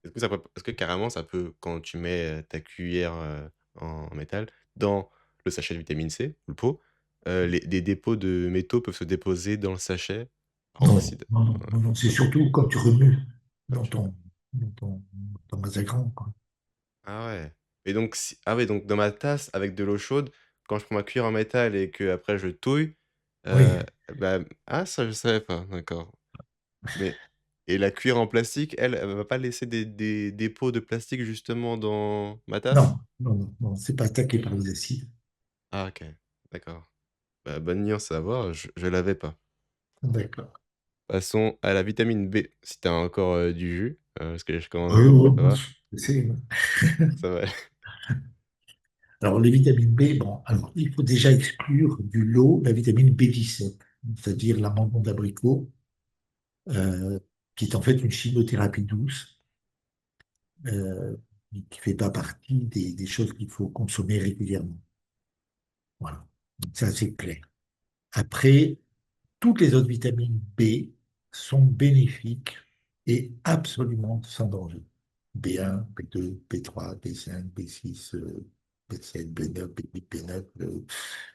D'accord. Est-ce que carrément ça peut quand tu mets, ta cuillère, en métal dans le sachet de vitamine C ou le pot, les des dépôts de métaux peuvent se déposer dans le sachet par Non, oxyda non, non, non, non, c'est surtout quand tu remues dans OK. ton mazagran, quoi. Ah ouais, et donc si ah ouais, donc dans ma tasse avec de l'eau chaude, quand je prends ma cuillère en métal et qu'après je touille, Oui, bah ah ça je savais pas, d'accord. Mais et la cuillère en plastique, elle va pas laisser des dépôts de plastique justement dans ma tasse? non, non, non, non, c'est pas attaqué par les acides. Ah OK, d'accord. Bah, bonne nuance à savoir, je l'avais pas. D'accord. Passons à la vitamine B, si tu as encore, du jus, parce que je commence Oui, oui, ça oui, va? c'est- Ça va aller. Alors, les vitamines B, bon, alors, il faut déjà exclure du lot la vitamine B17, c'est-à-dire l'amandement d'abricot, euh, qui est en fait une chimiothérapie douce, euh, qui ne fait pas partie des choses qu'il faut consommer régulièrement. Voilà. Donc, ça, c'est clair. Après, toutes les autres vitamines B sont bénéfiques et absolument sans danger. B1, B2, B3, B5, B6, B7, B9, B8, B9,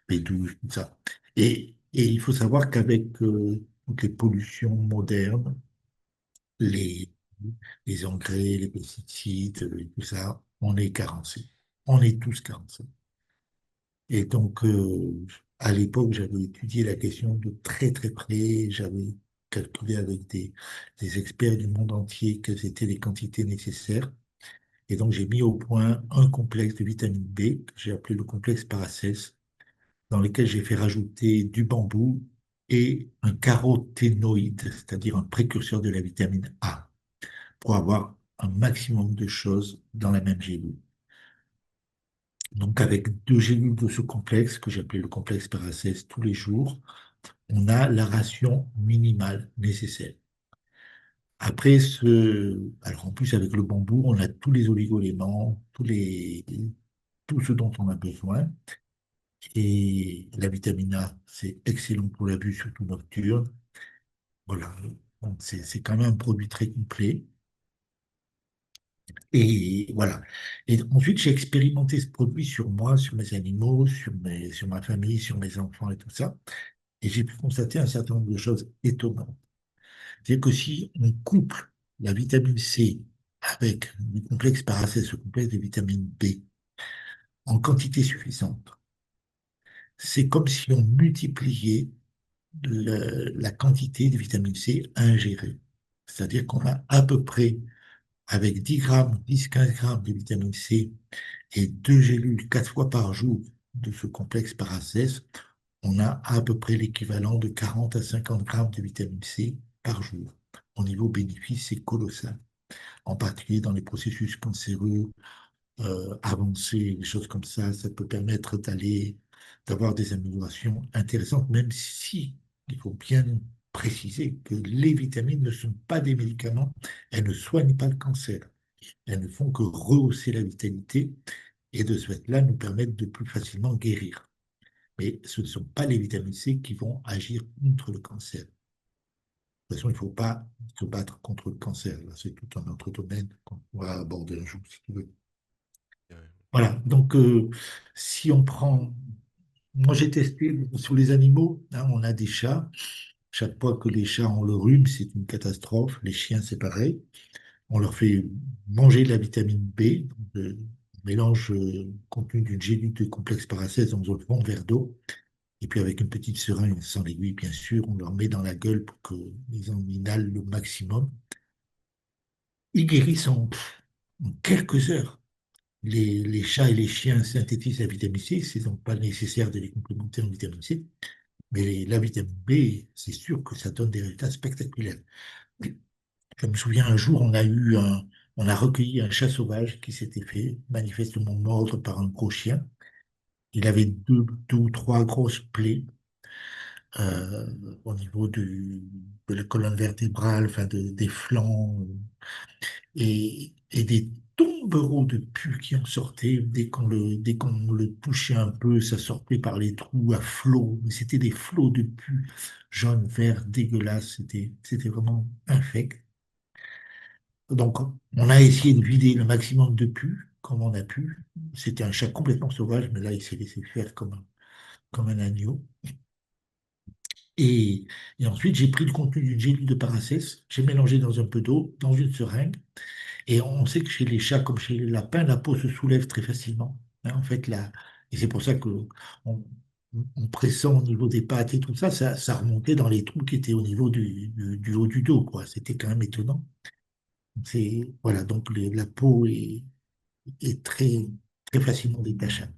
B12, tout ça. Et il faut savoir qu'avec toutes les pollutions modernes, les, les engrais, les pesticides, tout ça, on est carencé. On est tous carencés. Et donc, à l'époque, j'avais étudié la question de très très près. J'avais calculé avec des experts du monde entier quelles étaient les quantités nécessaires. Et donc, j'ai mis au point un complexe de vitamine B que j'ai appelé le complexe Paracels, dans lequel j'ai fait rajouter du bambou et un caroténoïde, c'est-à-dire un précurseur de la vitamine A, pour avoir un maximum de choses dans la même gélule. Donc, avec 2 gélules de ce complexe, que j'ai appelé le complexe Paracels, tous les jours, on a la ration minimale nécessaire. Après, alors en plus, avec le bambou, on a tous les oligo-éléments, tout ce dont on a besoin. Et la vitamine A, c'est excellent pour la vue, surtout nocturne. Voilà. Donc, c'est quand même un produit très complet. Et voilà. Et ensuite, j'ai expérimenté ce produit sur moi, sur mes animaux, sur ma famille, sur mes enfants et tout ça. Et j'ai pu constater un certain nombre de choses étonnantes. C'est-à-dire que si on couple la vitamine C avec le complexe Paracet, ce complexe de vitamine B, en quantité suffisante, c'est comme si on multipliait la quantité de vitamine C à ingérer. C'est-à-dire qu'on a à peu près avec 10 grammes, 10-15 grammes de vitamine C et 2 gélules 4 fois par jour de ce complexe paracèse, on a à peu près l'équivalent de 40 à 50 grammes de vitamine C par jour. Au niveau bénéfice, c'est colossal, en particulier dans les processus cancéreux avancés, des choses comme ça peut permettre d'avoir des améliorations intéressantes, même si il faut bien préciser que les vitamines ne sont pas des médicaments, elles ne soignent pas le cancer, elles ne font que rehausser la vitalité et de ce fait-là nous permettre de plus facilement guérir. Mais ce ne sont pas les vitamines C qui vont agir contre le cancer. De toute façon, il ne faut pas se battre contre le cancer. Là, c'est tout un autre domaine qu'on va aborder un jour, si tu veux. Ouais. Voilà, donc si on prend... Moi, j'ai testé sur les animaux, hein, on a des chats. Chaque fois que les chats ont le rhume, c'est une catastrophe. Les chiens, c'est pareil. On leur fait manger de la vitamine B, donc, mélange contenu d'une gélule de complexe paracèse dans un bon verre d'eau. Et puis avec une petite seringue sans l'aiguille, bien sûr, on leur met dans la gueule pour qu'ils en inhalent le maximum. Ils guérissent en quelques heures. Les chats et les chiens synthétisent la vitamine C, c'est donc pas nécessaire de les complémenter en vitamine C. Mais la vitamine B, c'est sûr que ça donne des résultats spectaculaires. Je me souviens un jour, on a recueilli un chat sauvage qui s'était fait manifestement mordre par un gros chien. Il avait deux ou trois grosses plaies euh, au niveau de la colonne vertébrale, enfin des flancs, et des tombereaux de pus qui en sortaient. Dès qu'on le touchait un peu, ça sortait par les trous à flots. Mais c'était des flots de pus jaunes, verts, dégueulasses. C'était vraiment infect. Donc, on a essayé de vider le maximum de pus, comme on a pu. C'était un chat complètement sauvage, mais là, il s'est laissé faire comme un agneau. Et, et ensuite, j'ai pris le contenu d'une gélule de paracèse, j'ai mélangé dans un peu d'eau, dans une seringue. Et on sait que chez les chats, comme chez les lapins, la peau se soulève très facilement, hein. En fait, et c'est pour ça que on pressant au niveau des pattes et tout ça, ça remontait dans les trous qui étaient au niveau du haut du dos, quoi. C'était quand même étonnant. Voilà, donc la peau est très, très facilement détachable.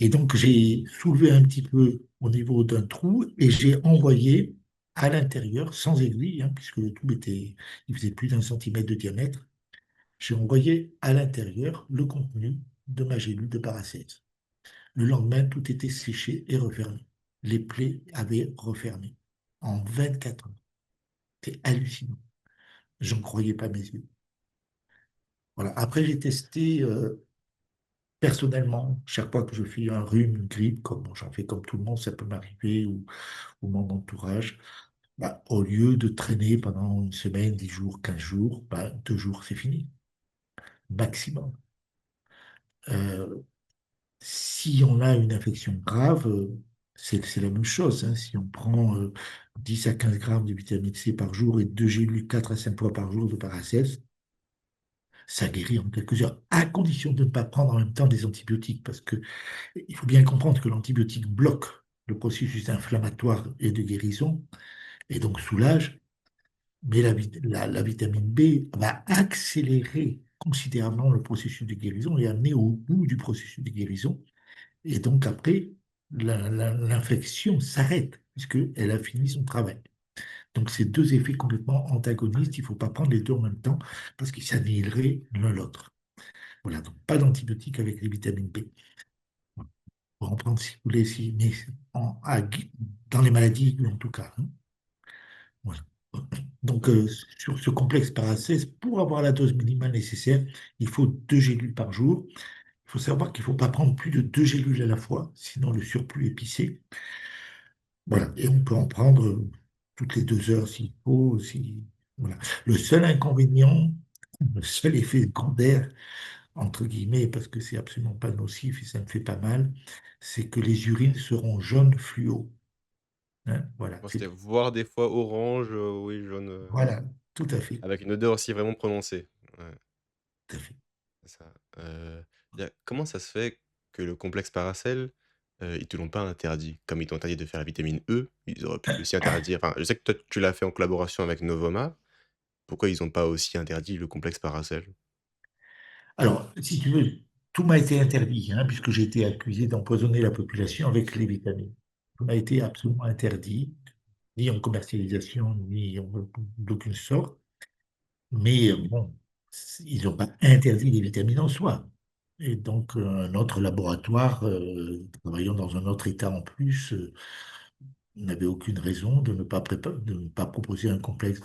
Et donc, j'ai soulevé un petit peu au niveau d'un trou et j'ai envoyé à l'intérieur, sans aiguille, hein, puisque le trou il faisait plus d'1 centimètre de diamètre, j'ai envoyé à l'intérieur le contenu de ma gélule de paracète. Le lendemain, tout était séché et refermé. Les plaies avaient refermé en 24 heures. C'est hallucinant. J'en croyais pas mes yeux. Voilà. Après, j'ai testé personnellement, chaque fois que je fais un rhume, une grippe, comme bon, j'en fais comme tout le monde, ça peut m'arriver, ou mon entourage, bah, au lieu de traîner pendant une semaine, 10 jours, 15 jours, bah, 2 jours, c'est fini, maximum. Euh, Si on a une infection grave, c'est la même chose, hein. Si on prend 10 à 15 grammes de vitamine C par jour et 2 gélules 4 à 5 fois par jour de paracète, ça guérit en quelques heures, à condition de ne pas prendre en même temps des antibiotiques, parce que il faut bien comprendre que l'antibiotique bloque le processus inflammatoire et de guérison, et donc soulage, mais la vitamine B va accélérer considérablement le processus de guérison et amener au bout du processus de guérison. Et donc après, l'infection s'arrête, puisqu'elle a fini son travail. Donc c'est deux effets complètement antagonistes, il ne faut pas prendre les deux en même temps, parce qu'ils s'annihileraient l'un l'autre. Voilà, donc pas d'antibiotiques avec les vitamines B. Voilà. Pour en prendre si vous voulez, mais dans les maladies en tout cas, hein. Voilà. Donc sur ce complexe paracèse, pour avoir la dose minimale nécessaire, il faut 2 gélules par jour. Il faut savoir qu'il ne faut pas prendre plus de 2 gélules à la fois, sinon le surplus est pissé. Voilà, et on peut en prendre toutes les 2 heures s'il faut. Voilà. Le seul inconvénient, le seul effet secondaire, entre guillemets, parce que c'est absolument pas nocif et ça ne fait pas mal, c'est que les urines seront jaunes fluo, hein. Voilà, Moi, c'est c'était tout. voire des fois orange, oui, jaune, Voilà, tout à fait, avec une odeur aussi vraiment prononcée. Ouais, tout à fait. c'est ça. Comment ça se fait que le complexe Paracel, ils te l'ont pas interdit? Comme ils t'ont interdit de faire la vitamine E, ils auraient pu aussi interdire, enfin, je sais que toi, tu l'as fait en collaboration avec Novoma. pourquoi ils ont pas aussi interdit le complexe Paracel? Alors, si tu veux, tout m'a été interdit, hein, puisque j'ai été accusé d'empoisonner la population avec les vitamines. Tout m'a été absolument interdit, ni en commercialisation, ni d'aucune sorte. Mais bon, ils n'ont pas interdit les vitamines en soi. Et donc, un autre laboratoire, travaillant dans un autre État en plus, n'avait aucune raison de ne pas, de ne pas proposer un complexe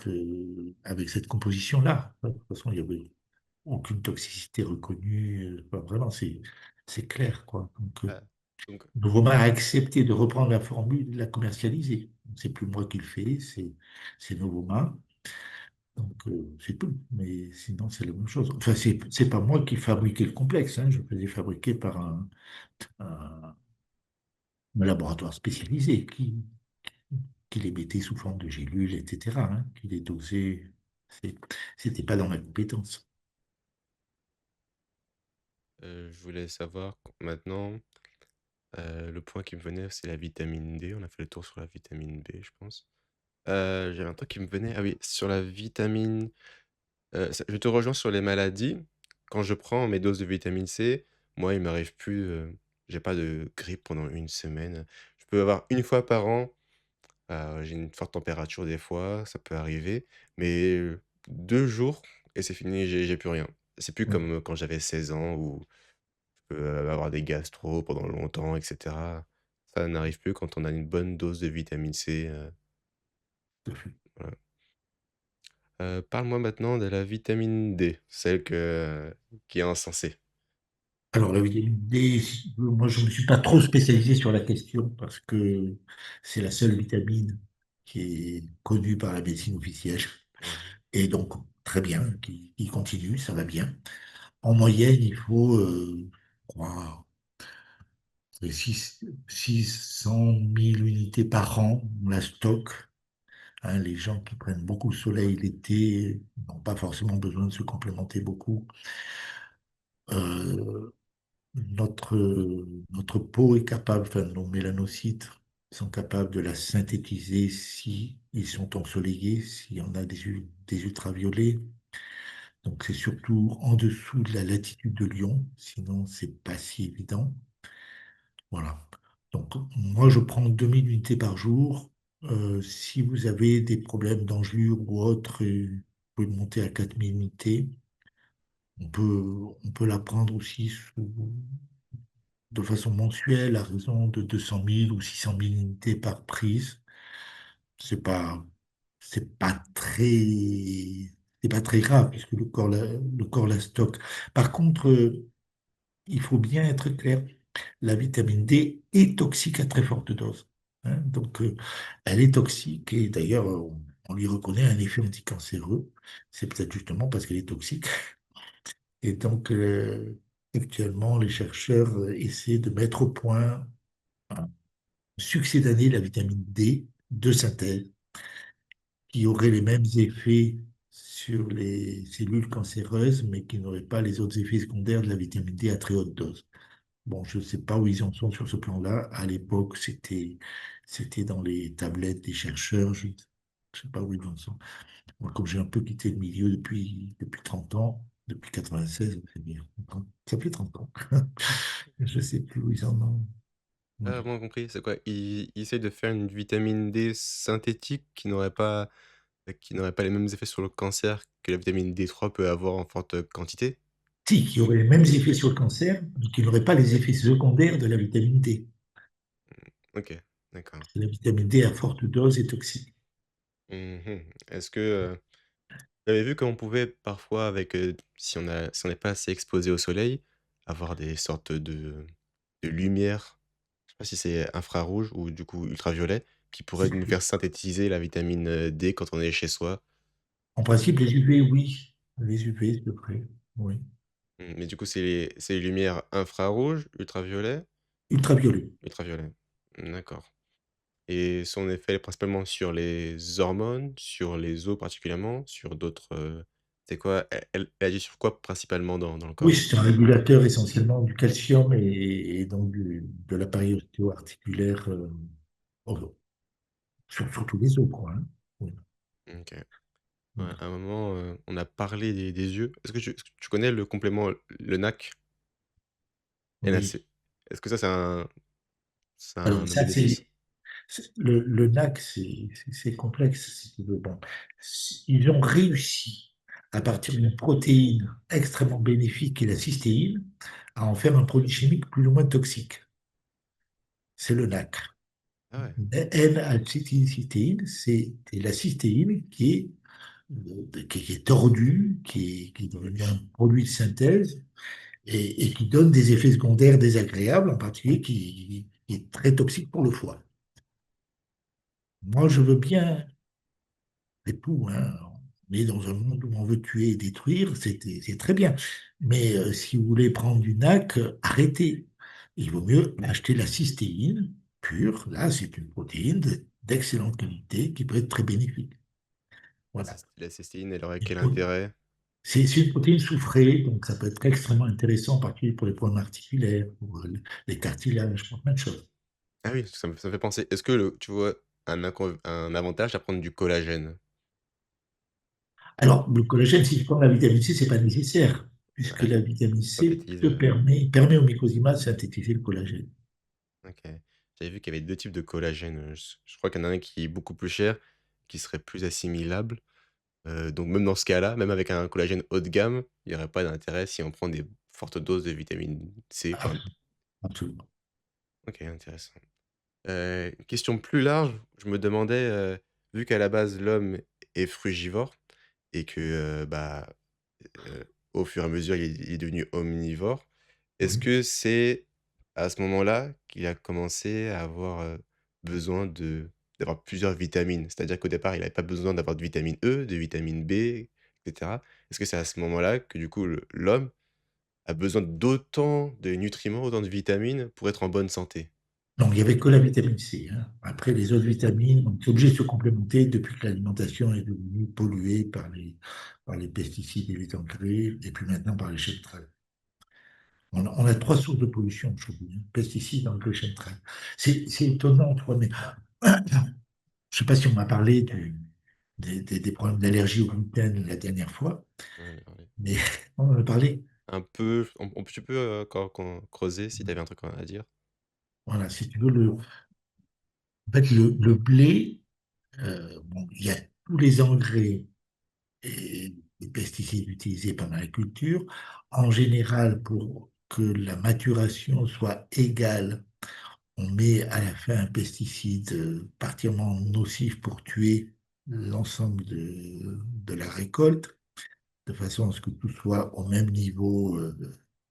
avec cette composition-là. De toute façon, il n'y avait aucune toxicité reconnue. Enfin, vraiment, c'est clair, quoi. Donc, Ah, donc Novoma a accepté de reprendre la formule, de la commercialiser. C'est plus moi qui le fais, c'est Novoma. Donc, c'est tout. Mais sinon, c'est la même chose. Enfin, c'est pas moi qui fabriquais le complexe, hein. Je le faisais fabriquer par un- un laboratoire spécialisé qui les mettait sous forme de gélules, etc., hein, qui les dosait. C'est- C'était pas dans ma compétence. je voulais savoir maintenant, le point qui me venait, c'est la vitamine D. On a fait le tour sur la vitamine B, je pense. J'avais un truc qui me venait, ah oui, sur la vitamine, je te rejoins sur les maladies. Quand je prends mes doses de vitamine C, moi, il m'arrive plus, j'ai pas de grippe pendant une semaine. Je peux avoir une fois par an, j'ai une forte température des fois, ça peut arriver, mais 2 jours et c'est fini, j'ai plus rien. C'est plus Oui, comme, quand j'avais 16 ans où je peux, avoir des gastro pendant longtemps et cetera. Ça n'arrive plus quand on a une bonne dose de vitamine C, tout à fait. voilà. Parle-moi maintenant de la vitamine D, celle qui est encensée. Alors, la vitamine D, moi, je ne me suis pas trop spécialisé sur la question parce que c'est la seule vitamine qui est connue par la médecine officielle. Mmh. Et donc, très bien, qui continue, ça va bien. En moyenne, il faut, je crois, 600 000 unités par an, on la stocke. Hein, les gens qui prennent beaucoup de soleil l'été n'ont pas forcément besoin de se complémenter beaucoup. Euh, notre peau est capable, enfin, nos mélanocytes sont capables de la synthétiser si ils sont ensoleillés, si on a des ultraviolets. Donc, c'est surtout en dessous de la latitude de Lyon, sinon, c'est pas si évident. Voilà. Donc, moi, je prends 2 000 unités par jour. Si vous avez des problèmes d'engelure ou autre, vous pouvez monter à 4 000 unités. On peut la prendre aussi de façon mensuelle à raison de 200 000 ou 600 000 unités par prise. C'est pas, c'est pas très, c'est pas très grave puisque le corps la stocke. Par contre, il faut bien être clair, la vitamine D est toxique à très forte dose. Hein. Donc, elle est toxique et d'ailleurs, on lui reconnaît un effet anticancéreux. C'est peut-être justement parce qu'elle est toxique. Et donc, actuellement, les chercheurs essaient de mettre au point un succédané de la vitamine D de synthèse qui aurait les mêmes effets sur les cellules cancéreuses, mais qui n'aurait pas les autres effets secondaires de la vitamine D à très haute dose. Bon, je ne sais pas où ils en sont sur ce plan-là. À l'époque, c'était dans les tablettes des chercheurs. Je ne sais pas où ils en sont. Moi, comme j'ai un peu quitté le milieu depuis 30 ans, depuis 96, c'est bien. Ça fait 30 ans. Je ne sais plus où ils en ont. Pas vraiment compris, c'est quoi? Ils essaient de faire une vitamine D synthétique qui n'aurait pas les mêmes effets sur le cancer que la vitamine D3 peut avoir en forte quantité? Si, qui aurait les mêmes effets sur le cancer, mais qui n'aurait pas les effets secondaires de la vitamine D. OK, d'accord. La vitamine D à forte dose est toxique. Mmh. Est-ce que, vous avez vu qu'on pouvait parfois avec, si on n'est pas assez exposé au soleil, avoir des sortes de lumière, je sais pas si c'est infrarouge ou du coup ultraviolet, qui pourraient nous faire synthétiser la vitamine, D quand on est chez soi? En principe, les UV, oui. Les UV, c'est vrai. Oui. Mais du coup, c'est les lumières infrarouges, ultraviolet? Ultraviolet. Ultraviolet. D'accord, et son effet principalement sur les hormones, sur les os particulièrement, sur d'autres, c'est quoi? Elle agit sur quoi principalement dans le Oui, corps? c'est un régulateur essentiellement du calcium et donc de l'appareil ostéo-articulaire, oh, sur tous les os, quoi. Hein. Oui. OK. Ouais, à un moment, on a parlé des yeux. Est-ce que tu connais le complément, le NAC? Oui. NAC. Est-ce que ça, c'est un Alors ça, bénéfice? le NAC, c'est complexe, si tu veux. Bon, ils ont réussi, à partir d'une protéine extrêmement bénéfique, qui est la cystéine, à en faire un produit chimique plus ou moins toxique. C'est le NAC. Ah ouais, N-acétylcystéine, c'est la cystéine qui est tordue, qui est devenue un produit de synthèse et qui donne des effets secondaires désagréables, en particulier qui est très toxique pour le foie. Moi, je veux bien c'est tout, hein. On est dans un monde où on veut tuer et détruire, c'est très bien. Mais si vous voulez prendre du NAC, arrêtez. Il vaut mieux acheter la cystéine pure. Là, c'est une protéine d'excellente qualité qui peut être très bénéfique. Voilà. la cystéine, elle aurait Et quel intérêt? c'est une protéine soufrée, donc ça peut être extrêmement intéressant, en particulier pour les problèmes articulaires, pour les cartilages, pour plein de choses. Ah oui, ça me fait penser. Est-ce que tu vois un avantage à prendre du collagène? Alors, le collagène, si tu prends la vitamine C, c'est pas nécessaire, puisque Ouais, la vitamine ça C synthétise, permet au mucosima de synthétiser le collagène. OK. J'avais vu qu'il y avait 2 types de collagène, je crois qu'il y en a un qui est beaucoup plus cher, qui serait plus assimilable, donc même dans ce cas-là, même avec un collagène haut de gamme, il y aurait pas d'intérêt si on prend des fortes doses de vitamine C, Ah, enfin absolument. OK, intéressant. Question plus large, je me demandais, vu qu'à la base l'homme est frugivore et que, heu, au fur et à mesure il est devenu omnivore, est-ce Oui. que c'est à ce moment-là qu'il a commencé à avoir, besoin d'avoir plusieurs vitamines? C'est-à-dire qu'au départ il avait pas besoin d'avoir de vitamine E, de vitamine B et cetera. Est-ce que c'est à ce moment-là que du coup l'homme a besoin d'autant de nutriments, autant de vitamines pour être en bonne santé? Donc, il n'y avait que la vitamine C, hein. Après, les autres vitamines, on est obligé de se complémenter depuis que l'alimentation est devenue polluée par les pesticides et les engrais, et puis maintenant par les chemtrails. On a trois sources de pollution aujourd'hui, hein. Pesticides, engrais, chemtrails. C'est étonnant, toi, mais je ne sais pas si on m'a parlé des problèmes d'allergie au gluten la dernière fois, Ouais, j'en ai parlé. mais on en a parlé. Un peu, tu peux, encore creuser si tu avais un truc à dire? Voilà, si tu veux, en fait, le blé, bon, il y a tous les engrais et les pesticides utilisés pendant la culture. En général, pour que la maturation soit égale, on met à la fin un pesticide particulièrement nocif pour tuer l'ensemble de la récolte, de façon à ce que tout soit au même niveau.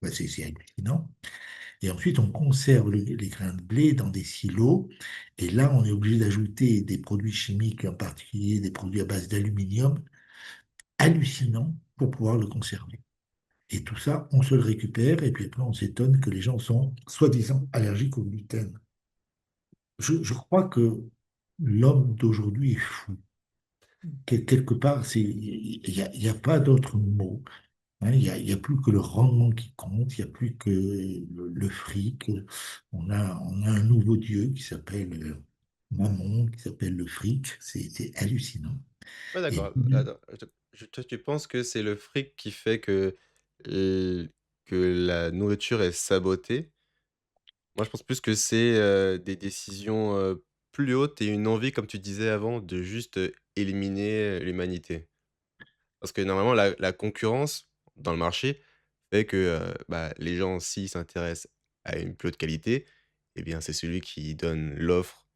Ben, c'est hallucinant. Et ensuite, on conserve les grains de blé dans des silos. Et là, on est obligé d'ajouter des produits chimiques, en particulier des produits à base d'aluminium, hallucinants pour pouvoir le conserver. Et tout ça, on se le récupère et puis après, on s'étonne que les gens sont soi-disant allergiques au gluten. Je crois que l'homme d'aujourd'hui est fou. Quelque part, il y a pas d'autre mot. Hein. Il y a plus que le rendement qui compte, il n'y a plus que le fric. On a un nouveau dieu qui s'appelle Mammon, qui s'appelle le fric. C'est hallucinant. Ouais, Et d'accord. Attends, toi, tu penses que c'est le fric qui fait l que la nourriture est sabotée? Moi, je pense plus que c'est, des décisions, plus hautes et une envie, comme tu disais avant, de juste, éliminer, l'humanité. Parce que normalement la concurrence dans le marché fait que, les gens s'ils s'intéressent à une plus haute qualité et bien, c'est celui qui donne l'offre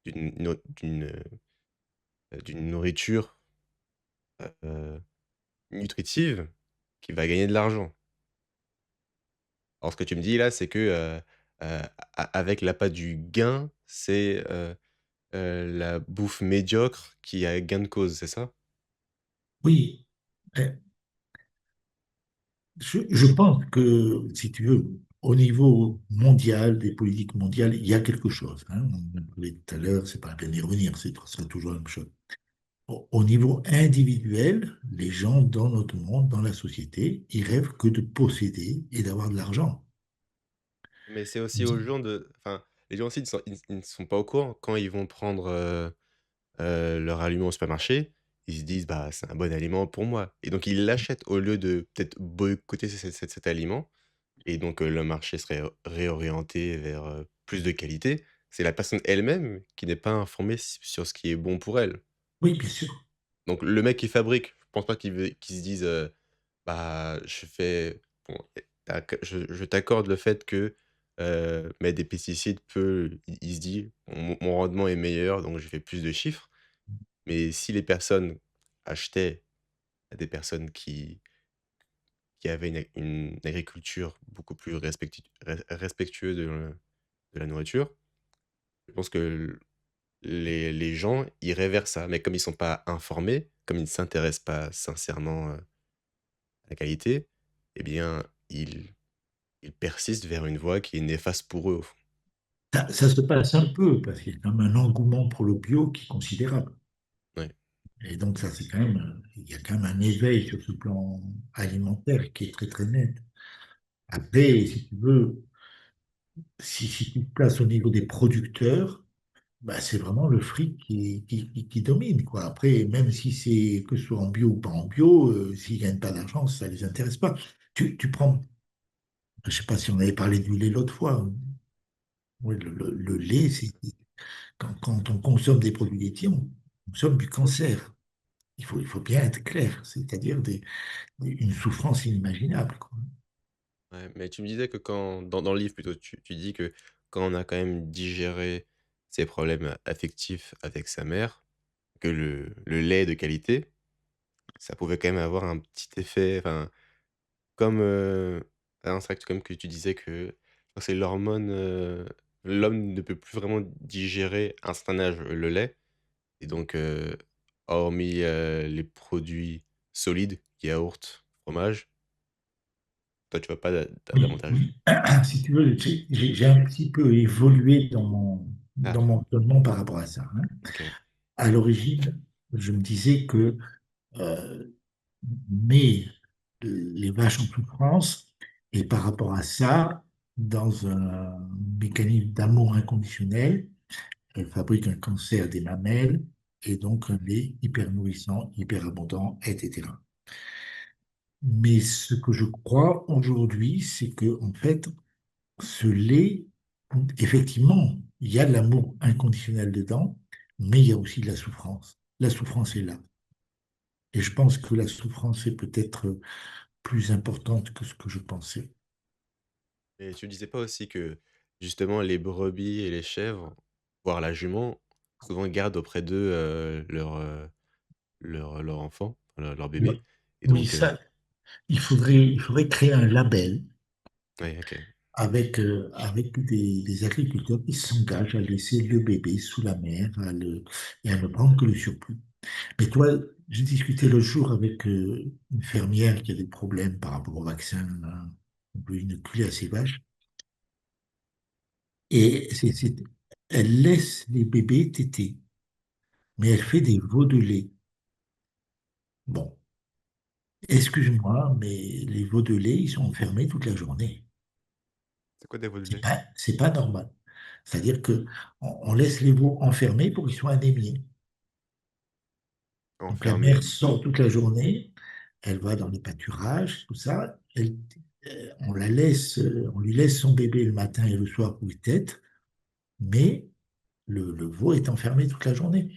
d'une nourriture, heu, nutritive qui va gagner de l'argent. Alors ce que tu me dis là, c'est que, avec l'appât du gain, c'est, la bouffe médiocre qui a gain de cause, c'est ça? oui, euh, je pense que, si tu veux, au niveau mondial, des politiques mondiales, il y a quelque chose, hein. On en parlait tout à l'heure, c'est pas la peine d'y revenir, ce sera toujours la même chose. Au niveau individuel, les gens dans notre monde, dans la société, ils rêvent que de posséder et d'avoir de l'argent. Mais c'est aussi aux gens les gens aussi ils ne sont pas au courant quand ils vont prendre, leurs aliments au supermarché, ils se disent: «Bah, c'est un bon aliment pour moi» et donc ils l'achètent au lieu de peut-être boycotter cet aliment et donc le marché serait réorienté vers, plus de qualité. C'est la personne elle-même qui n'est pas informée sur ce qui est bon pour elle. Oui, bien sûr. Donc le mec qui fabrique, je pense pas qu'il se dise, «Bah, je fais bon, je t'accorde le fait que, mettre des pesticides peut» il se dit: «Mon rendement est meilleur, donc je fais plus de chiffres». Mais si les personnes achetaient à des personnes qui avaient une agriculture beaucoup plus respectueuse de la nourriture, je pense que les gens iraient vers ça. Mais comme ils sont pas informés, comme ils ne s'intéressent pas sincèrement, à la qualité, eh bien, ils persistent vers une voie qui est néfaste pour eux, au fond. Ça se passe un peu, parce qu'il y a quand même un engouement pour le bio qui est considérable. Ouais. Et donc, ça, c'est quand même, il y a quand même un éveil sur ce plan alimentaire qui est très, très net. Après, si tu veux, si tu te places au niveau des producteurs, bah, c'est vraiment le fric qui domine, quoi. Après, même si c'est que ce soit en bio ou pas en bio, s'ils gagnent pas d'argent, ça les intéresse pas. Tu prends, je sais pas si on avait parlé du lait l'autre fois. Oui, le lait, c'est quand on consomme des produits laitiers, on consomme du cancer. Il faut bien être clair, c'est-à-dire une souffrance inimaginable, quoi. Ouais, mais tu me disais que quand dans le livre plutôt, tu dis que quand on a quand même digéré ses problèmes affectifs avec sa mère, que le lait est de qualité, ça pouvait quand même avoir un petit effet, enfin, comme, ah c'est vrai que comme que tu disais que quand c'est l'hormone, l'homme ne peut plus vraiment digérer à un certain âge le lait et donc, hormis, les produits solides, yaourt, fromage, toi tu vois pas Oui, d'avantage? oui. Si tu veux, j'ai un petit peu évolué Ah, dans mon raisonnement par rapport à ça, hein. OK. À l'origine, je me disais que euh, mais les vaches en souffrance, et par rapport à ça, dans un mécanisme d'amour inconditionnel, elles fabriquent un cancer des mamelles et donc un lait hyper nourrissant, hyper abondant, etc. Mais ce que je crois aujourd'hui, c'est que en fait, ce lait, effectivement, il y a de l'amour inconditionnel dedans, mais il y a aussi de la souffrance. La souffrance est là. Et je pense que la souffrance est peut-être plus importante que ce que je pensais. Et tu disais pas aussi que, justement, les brebis et les chèvres, voire la jument, souvent gardent auprès d'eux, leur enfant, leur Ouais. bébé et Oui, donc ça, il faudrait créer un label ouais, OK. avec des agriculteurs qui s'engagent à laisser le bébé sous la mer et à ne prendre que le surplus. Mais toi, j'ai discuté le jour avec une fermière qui a des problèmes par rapport au vaccin, hein, on peut inoculer à ses vaches. Et elle laisse les bébés téter, mais elle fait des veaux de lait. Bon, excuse-moi, mais les veaux de lait, ils sont enfermés toute la journée. C'est quoi des veaux de lait? C'est pas normal. C'est-à-dire que on laisse les veaux enfermés pour qu'ils soient anémiés. Donc la Enfermés? mère sort toute la journée, elle va dans les pâturages, tout ça. On la laisse, on lui laisse son bébé le matin et le soir pour il tète, mais le veau est enfermé toute la journée.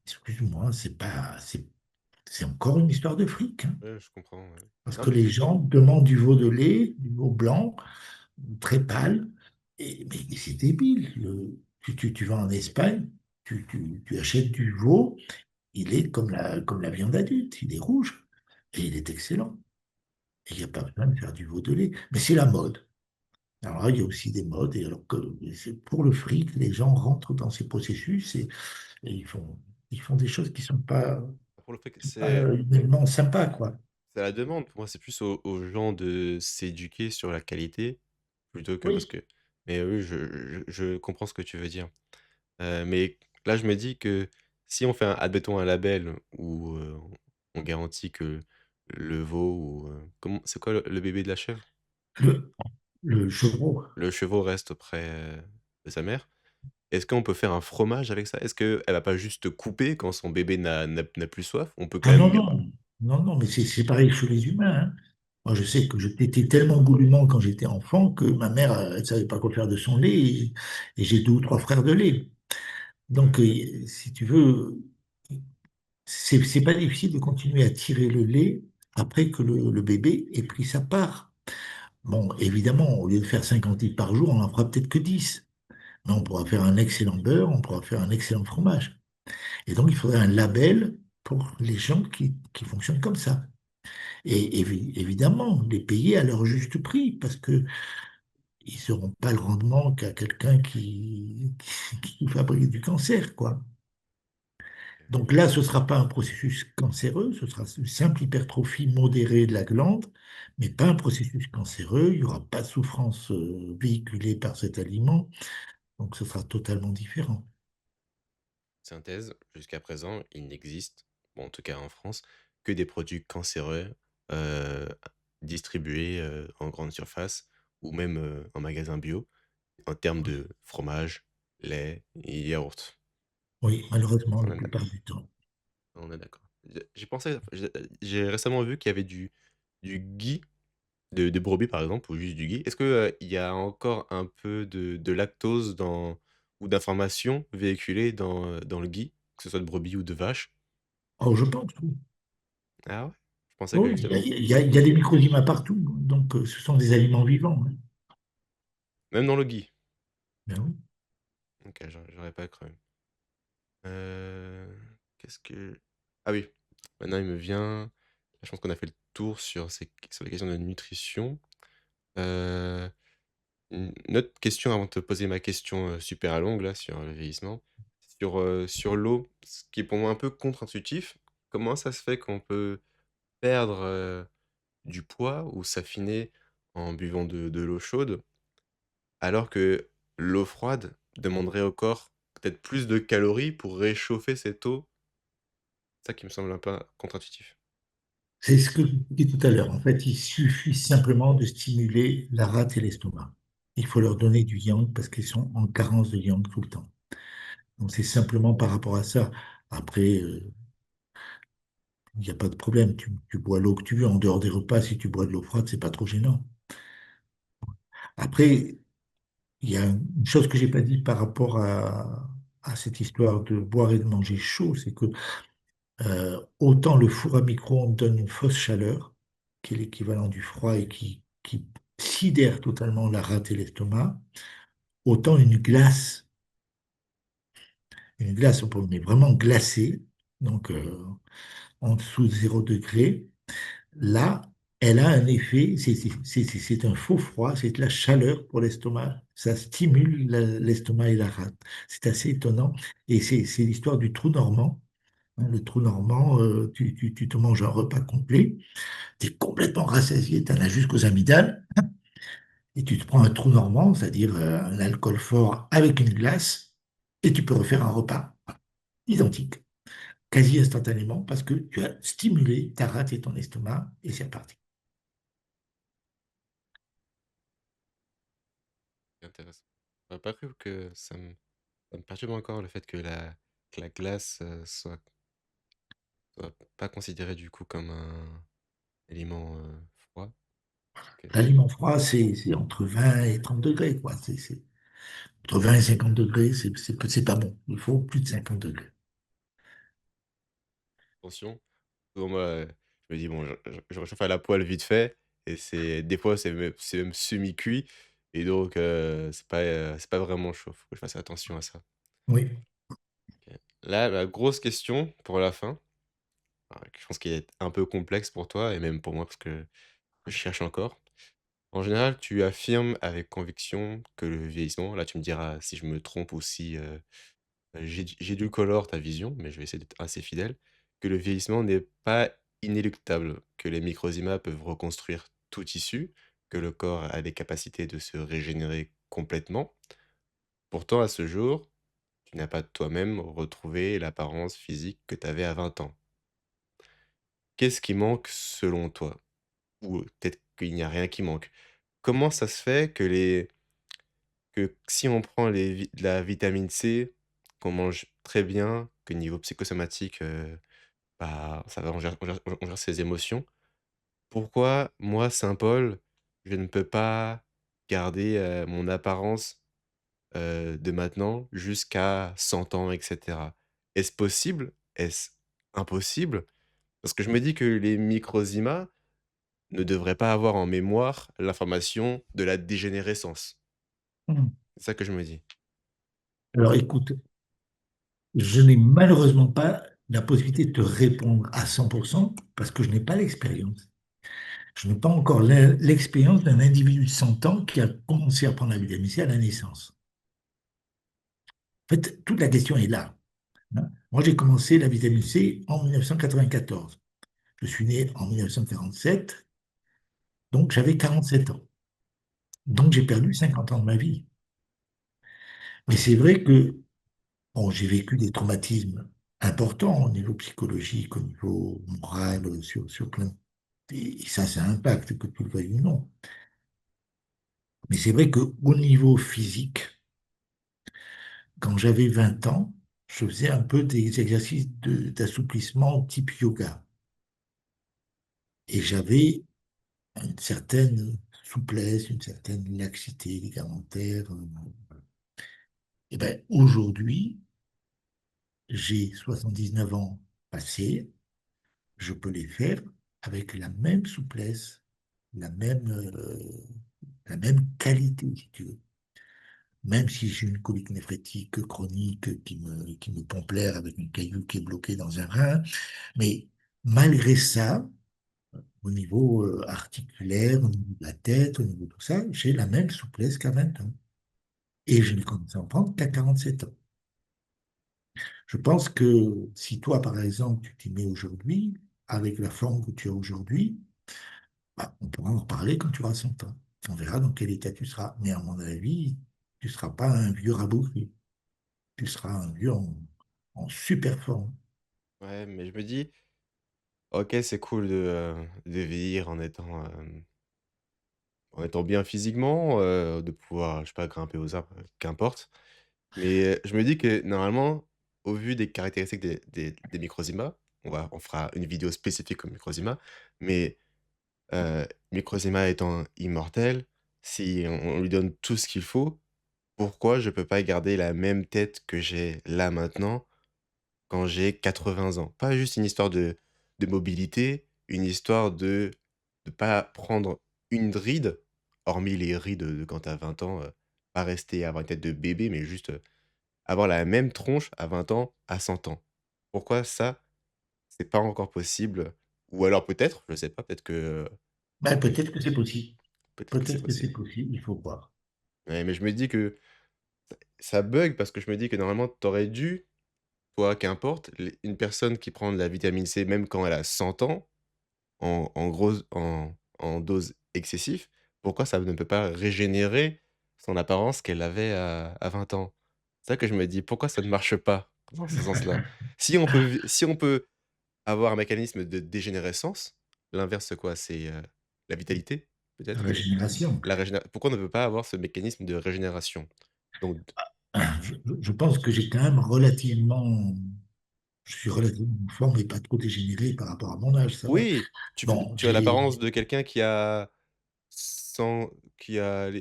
Excuse-moi, c'est encore une histoire de fric, hein. Ouais, je comprends, ouais. Parce Non, que mais les gens demandent du veau de lait, du veau blanc, très pâle, mais c'est débile. Tu vas en Espagne, tu achètes du veau, il est comme la viande adulte, il est rouge et il est excellent. Et il n'y a pas besoin de faire du veau de lait. Mais c'est la mode. Alors là, il y a aussi des modes, et alors que c'est pour le fric, les gens rentrent dans ces processus et ils font des choses qui pour le fait que sont pas humainement sympas, quoi. c'est à la demande. Pour moi, c'est plus aux gens de s'éduquer sur la qualité plutôt que parce Oui, que mais oui, je comprends ce que tu veux dire. Mais là, je me dis que si on fait admettons un label où, on garantit que le veau ou, comment c'est quoi le bébé de la chèvre? le, le chevreau. Le chevreau reste auprès, de sa mère. est-ce qu'on peut faire un fromage avec ça? Est-ce qu'elle va pas juste couper quand son bébé n'a plus soif? On peut quand Ah non, même non, non, non, mais c'est pareil chez les humains, hein. Moi, je sais que j'étais tellement gourmand quand j'étais enfant que ma mère, elle savait pas quoi faire de son lait et j'ai deux ou trois frères de lait. Donc, ouais, si tu veux, c'est pas difficile de continuer à tirer le lait après que le bébé ait pris sa part. Bon, évidemment, au lieu de faire 50 litres par jour, on en fera peut-être que 10. Mais on pourra faire un excellent beurre, on pourra faire un excellent fromage. Et donc, il faudrait un label pour les gens qui fonctionnent comme ça. Et évidemment, les payer à leur juste prix, parce que ils n'auront pas le rendement qu'à quelqu'un qui fabrique du cancer, quoi. OK. Donc là, ce ne sera pas un processus cancéreux, ce sera une simple hypertrophie modérée de la glande, mais pas un processus cancéreux. Il n'y aura pas de souffrance véhiculée par cet aliment, donc ce sera totalement différent. Synthèse, jusqu'à présent, il n'existe, bon, en tout cas en France, que des produits cancéreux, heu, distribués, en grande surface ou même, en magasin bio, en termes de fromage, lait et yaourt. Oui, malheureusement, On la est plupart du temps. on est d'accord. J'ai pensé j'ai récemment vu qu'il y avait du ghee de brebis, par exemple, ou juste du ghee. Est-ce que, il y a encore un peu de lactose dans ou d'informations véhiculées dans le ghee, que ce soit de brebis ou de vache? Oh, je pense, oui. Ah ouais? Je pensais que Oui, il y a, justement il y a- il y a des micro-climats partout, donc ce sont des aliments vivants, hein. même dans le ghee? Ben oui. OK, j'aurais pas cru. Heu, qu'est-ce que ah oui, maintenant il me vient je pense qu'on a fait le tour sur les questions de nutrition. Heu, une autre question avant de te poser ma question, super longue là sur le vieillissement. Sur l'eau, ce qui est pour moi un peu contre-intuitif, comment ça se fait qu'on peut perdre, du poids ou s'affiner en buvant de l'eau chaude? Alors que l'eau froide demanderait au corps peut-être plus de calories pour réchauffer cette eau. C'est ça qui me semble un peu contre-intuitif. C'est ce que je disais tout à l'heure. En fait, il suffit simplement de stimuler la rate et l'estomac. Il faut leur donner du yang parce qu'ils sont en carence de yang tout le temps. Donc, c'est simplement par rapport à ça. Après, il n'y a pas de problème. Tu bois l'eau que tu veux. En dehors des repas, si tu bois de l'eau froide, c'est pas trop gênant. Après, il y a une chose que j'ai pas dit par rapport à cette histoire de boire et de manger chaud, c'est que autant le four à micro-ondes donne une fausse chaleur, qui est l'équivalent du froid et qui sidère totalement la rate et l'estomac, autant une glace, on peut mais vraiment glacée, donc en dessous de 0 degré, là, elle a un effet, c'est un faux froid, c'est de la chaleur pour l'estomac. Ça stimule l'estomac et la rate. C'est assez étonnant. Et c'est l'histoire du trou normand, hein. Le trou normand, tu te manges un repas complet, tu es complètement rassasié, tu en as jusqu'aux amygdales, et tu te prends un trou normand, c'est-à-dire un alcool fort avec une glace, et tu peux refaire un repas identique, quasi instantanément, parce que tu as stimulé ta rate et ton estomac, et c'est reparti. C'est intéressant. J'aurais pas cru que ça me perturbe encore le fait que la glace, soit pas considérée du coup comme un aliment, froid. OK. L'aliment froid, c'est entre 20 et 30 degrés, quoi. Entre 20 et 50 degrés, c'est pas bon. Il faut plus de 50 degrés. Attention, souvent moi, je me dis: «Bon, je réchauffe à la poêle vite fait» et des fois c'est même semi-cuit et donc c'est pas vraiment chaud. Faut que je fasse attention à ça. Oui. OK. Là, la grosse question pour la fin, je pense qu'elle est un peu complexe pour toi et même pour moi parce que je cherche encore. En général, tu affirmes avec conviction que le vieillissement, là tu me diras si je me trompe ou si, j'édulcore ta vision, mais je vais essayer d'être assez fidèle, que le vieillissement n'est pas inéluctable, que les microzymas peuvent reconstruire tout tissu, que le corps a des capacités de se régénérer complètement. Pourtant, à ce jour, tu n'as pas toi-même retrouvé l'apparence physique que tu avais à 20 ans. Qu'est-ce qui manque selon toi? Ou peut-être qu'il n'y a rien qui manque. Comment ça se fait que que si on prend de la vitamine C, qu'on mange très bien, que niveau psychosomatique, bah, ça va on gère ses émotions. Pourquoi moi, Saint Paul, je ne peux pas garder, mon apparence, de maintenant jusqu'à 100 ans et cetera? Est-ce possible? Est-ce impossible? Parce que je me dis que les Microzima ne devraient pas avoir en mémoire l'information de la dégénérescence. Hmm. C'est ça que je me dis. Alors écoute, je n'ai malheureusement pas la possibilité de te répondre à 100% parce que je n'ai pas l'expérience. Je n'ai pas encore l'expérience d'un individu de 100 ans qui a commencé à prendre la vitamine C à la naissance. En fait, toute la question est là, hein. Moi, j'ai commencé la vitamine C en 1994. Je suis né en 1947, donc j'avais 47 ans. Donc j'ai perdu 50 ans de ma vie. Mais c'est vrai que bon, j'ai vécu des traumatismes importants au niveau psychologique, au niveau moral, sur plein. Et ça impacte, que tu le veuilles ou non. Mais c'est vrai qu'au niveau physique, quand j'avais 20 ans, je faisais un peu des exercices d'assouplissement type yoga. Et j'avais une certaine souplesse, une certaine laxité ligamentaire. Et ben aujourd'hui, j'ai 79 ans passés, je peux les faire avec la même souplesse, la même, euh, la même qualité, si tu veux. Même si j'ai une colique néphrétique chronique qui me pompe l'air avec une caillou qui est bloquée dans un rein, mais malgré ça, au niveau articulaire, au niveau de la tête, au niveau de tout ça, j'ai la même souplesse qu'à 20 ans. Et je n'ai commencé à en prendre qu'à 47 ans. Je pense que si toi, par exemple, tu t'y mets aujourd'hui, avec la forme que tu as aujourd'hui, bah, on pourra en reparler quand tu auras 100 ans. On verra dans quel état tu seras. Mais à mon avis, tu ne seras pas un vieux rabougri. Tu seras un vieux en super forme. Ouais, mais je me dis: «OK, c'est cool de vieillir en étant bien physiquement, de pouvoir, je sais pas, grimper aux arbres, qu'importe». Mais, je me dis que normalement, au vu des caractéristiques des Microzima, on fera une vidéo spécifique aux Microzima, mais, Microzima étant immortel, si on lui donne tout ce qu'il faut, pourquoi je peux pas garder la même tête que j'ai là maintenant, quand j'ai 80 ans? Pas juste une histoire de mobilité, une histoire de pas prendre une ride, hormis les rides de quand tu as 20 ans, pas rester avoir une tête de bébé, mais juste, avoir la même tronche à 20 ans, à 100 ans. Pourquoi ça, c'est pas encore possible? Ou alors peut-être, je sais pas, peut-être que, Ben, i peut-être que c'est possible. peut-être que c'est Peut-être que c'est possible. possible, il faut voir. Ouais, mais je me dis que ça bug parce que je me dis que normalement tu aurais dû, toi, qu'importe, les une personne qui prend de la vitamine C même quand elle a 100 ans, en dose excessive, pourquoi ça ne peut pas régénérer son apparence qu'elle avait à 20 ans? C'est ça que je me dis: «Pourquoi ça ne marche pas dans ce sens-là?» Si on peut avoir un mécanisme de dégénérescence, l'inverse c'est quoi? C'est, la vitalité peut-être? Régénération. La régéné Pourquoi on ne peut pas avoir ce mécanisme de régénération? Donc Je pense que j'ai quand même relativement, je suis relativement en forme et pas trop dégénéré par rapport à mon âge, ça va. oui, Bon, tu as l'apparence de quelqu'un qui a 100 qui a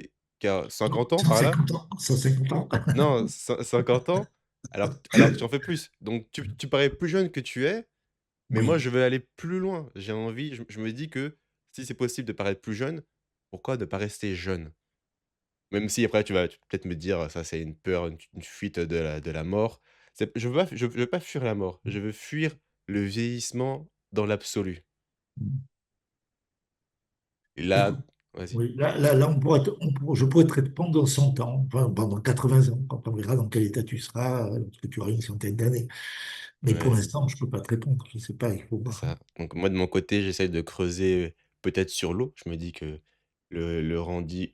50 ans par là. 150 ans, 150 ans. Non, 50 ans, alors que tu en fais plus. Donc tu parais plus jeune que tu es, mais moi Oui. je veux aller plus loin. J'ai envie je me dis que si c'est possible de paraître plus jeune, pourquoi ne pas rester jeune? Même si après tu vas peut-être me dire: «Ça c'est une peur, une fuite de la mort». C'est je veux pas fuir la mort, je veux fuir le vieillissement dans l'absolu. Et là Écoute, vas-y. oui, là, je pourrais te répondre dans 100 ans, enfin, pendant 80 ans, quand on verra dans quel état tu seras, lorsque tu auras une centaine d'années. Mais pour Ouais, l'instant, je ne peux pas te répondre. Je ne sais pas, il faut c'est voir. ça. Donc moi de mon côté, j'essaye de creuser, peut-être sur l'eau. Je me dis que le rendu,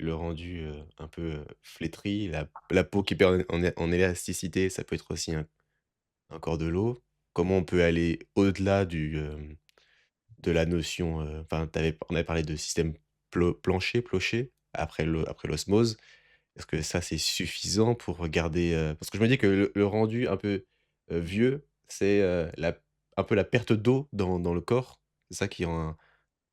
un peu, flétri, la peau qui perd en élasticité, ça peut être aussi encore de l'eau. Comment on peut aller au-delà de la notion, enfin on avait parlé de système plancher, clocher, après l'osmose. est-ce que ça, c'est suffisant pour garder, parce que je me dis que le rendu un peu, vieux, c'est, la un peu la perte d'eau dans le corps. C'est ça qui rend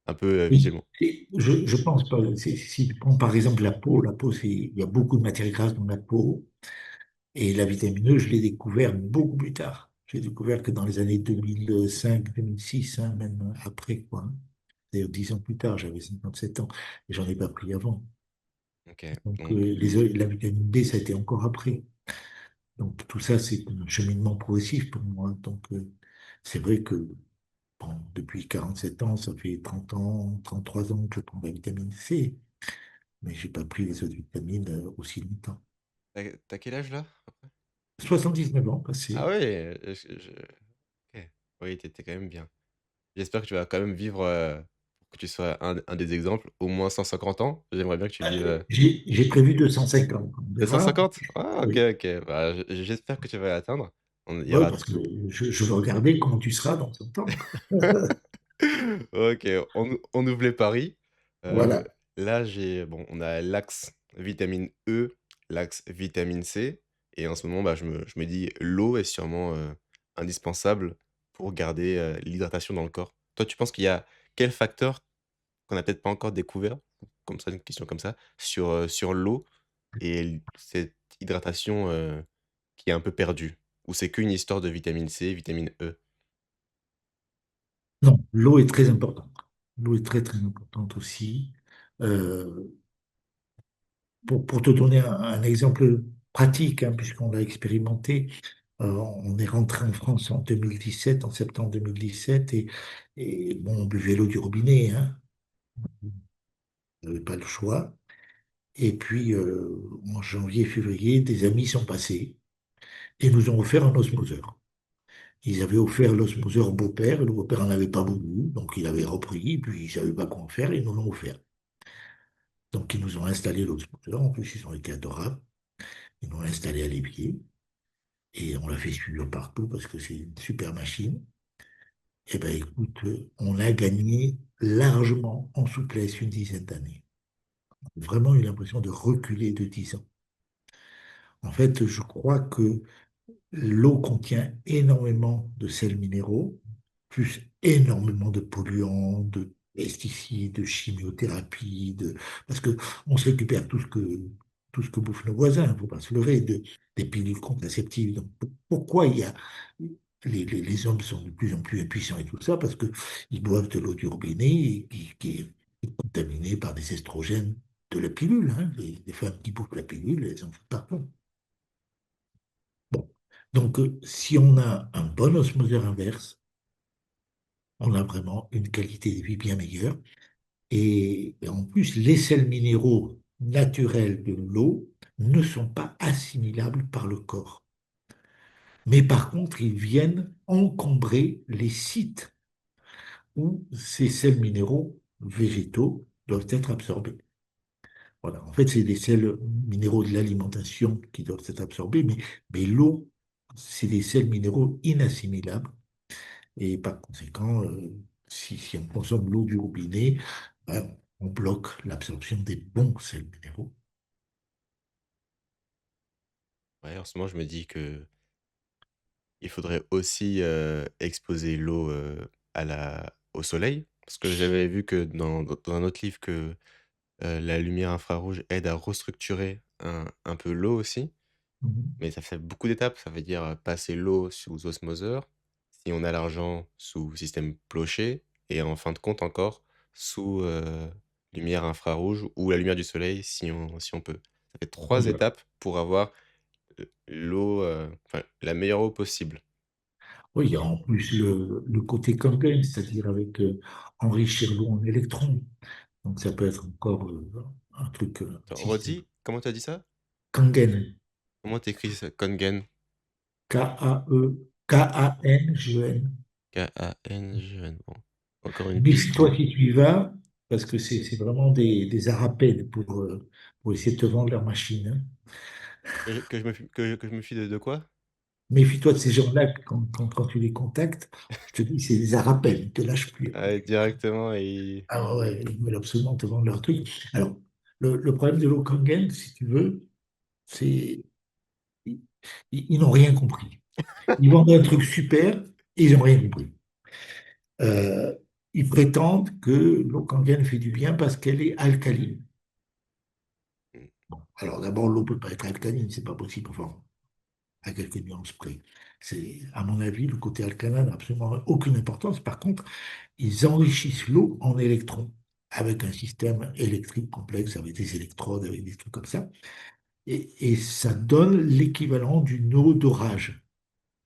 un peu, Oui, visuellement. je pense pas. Si tu prends par exemple la peau, il y a beaucoup de matière grasse dans la peau. Et la vitamine E, je l'ai découvert beaucoup plus tard. J'ai découvert que dans les années 2005, 2006, hein, même après, quoi, hein. C'est-à-dire 10 ans plus tard, j'avais 57 ans, et j'en ai pas pris avant. OK, Donc, donc la vitamine D, ça a été encore après. Donc, tout ça, c'est un cheminement progressif pour moi. Donc, c'est vrai que bon, depuis 47 ans, ça fait 30 ans, 33 ans que je prends la vitamine C, mais j'ai pas pris les autres vitamines aussi longtemps. tu as quel âge là? 79 ans Ah passés. ouais, je OK. Oui, tu étais quand même bien. J'espère que tu vas quand même vivre, pour que tu sois un des exemples, au moins 150 ans. J'aimerais bien que tu vives, J'ai prévu 250. On verra. 250? Ah OK, Oui. OK. Bah, j'espère que tu vas l'atteindre. Il y Ouais, aura parce que je veux regarder comment tu seras dans 100 ans. OK, on ouvre les paris. Heu, Voilà. là, bon, on a l'axe vitamine E, l'axe vitamine C et en ce moment, bah, je me dis l'eau est sûrement, indispensable pour garder, l'hydratation dans le corps. Toi, tu penses qu'il y a quel facteur qu'on n'a peut-être pas encore découvert, comme ça, une question comme ça, sur l'eau et cette hydratation, qui est un peu perdue? Ou c'est qu'une histoire de vitamine C, vitamine E? Non, l'eau est très importante. L'eau est très, très importante aussi. Euh, pour te donner un exemple pratique, hein, puisqu'on l'a expérimenté, on est rentré en France en 2017, en septembre 2017, et bon, on buvait l'eau du robinet, hein, on n'avait pas le choix. Et puis, en janvier, février, des amis sont passés et nous ont offert un osmoseur. Ils avaient offert l'osmoseur au beau-père, le beau-père n'en avait pas beaucoup, donc il avait repris, puis il ne savait pas quoi en faire, et ils nous l'ont offert. Donc ils nous ont installé l'osmoseur, en plus ils ont été adorables, ils nous l'ont installé à l'évier, et on l'a fait suivre partout parce que c'est une super machine. Et ben écoute, on a gagné largement en souplesse une dizaine d'années. J'ai vraiment eu l'impression de reculer de 10 ans. En fait, je crois que l'eau contient énormément de sels minéraux, plus énormément de polluants, de pesticides, de chimiothérapie, parce que on se récupère tout ce que bouffent nos voisins, il ne faut pas se leurrer, des pilules contraceptives. Donc, pourquoi les hommes sont de plus en plus impuissants et tout ça? Parce qu'ils boivent de l'eau du robinet qui est contaminée par des estrogènes de la pilule, hein. Les femmes qui bouffent la pilule, elles en foutent partout. Bon. Donc, si on a un bon osmoseur inverse, on a vraiment une qualité de vie bien meilleure. Et en plus, les sels minéraux naturels de l'eau ne sont pas assimilables par le corps. Mais par contre, ils viennent encombrer les sites où ces sels minéraux végétaux doivent être absorbés. Voilà. En fait, c'est des sels minéraux de l'alimentation qui doivent être absorbés, mais l'eau, c'est des sels minéraux inassimilables. Et par conséquent, si on consomme l'eau du robinet, ben, on bloque l'absorption des bons sels minéraux. Ouais, en ce moment, je me dis que il faudrait aussi, exposer l'eau, au soleil. Parce que j'avais vu que dans un autre livre que, la lumière infrarouge aide à restructurer un peu l'eau aussi. Mhm. Mais ça fait beaucoup d'étapes. Ça veut dire, passer l'eau sous osmoseur, si on a l'argent, sous système clocher et en fin de compte encore sous, lumière infrarouge ou la lumière du soleil si on peut. Ça fait 3 Voilà. étapes pour avoir, l'eau, enfin la meilleure eau possible. Oui, il y a en plus le côté Kangen, c'est-à-dire avec enrichir l'eau en électrons. Donc ça peut être encore un truc, un Attends, système. redis, comment tu as dit ça? Kangen, Comment tu écris ça? Kongen? Kangen. Kangen. Bon, encore une piste. Méfie-toi si tu y vas, parce que c'est vraiment des arapèdes pour essayer de te vendre leur machine, hein. Que je me fie de quoi? Méfie-toi de ces gens-là quand tu les contactes. Je te dis, c'est des arapèdes, ils ne te lâchent plus. Ah, directement Ah ouais, ils veulent absolument te vendre leur truc. Alors, le problème de l'eau Kangen, si tu veux, C'est, ils, ils n'ont rien compris. Ils vendent un truc super et ils n'ont rien compris. Euh, Ils prétendent que l'eau kangen fait du bien parce qu'elle est alcaline. Mmh. Alors d'abord, l'eau ne peut pas être alcaline, c'est pas possible, enfin, à quelques nuances près. C'est, à mon avis, le côté alcalin n'a absolument aucune importance. Par contre, ils enrichissent l'eau en électrons avec un système électrique complexe, avec des électrodes, avec des trucs comme ça. Et ça donne l'équivalent d'une eau d'orage.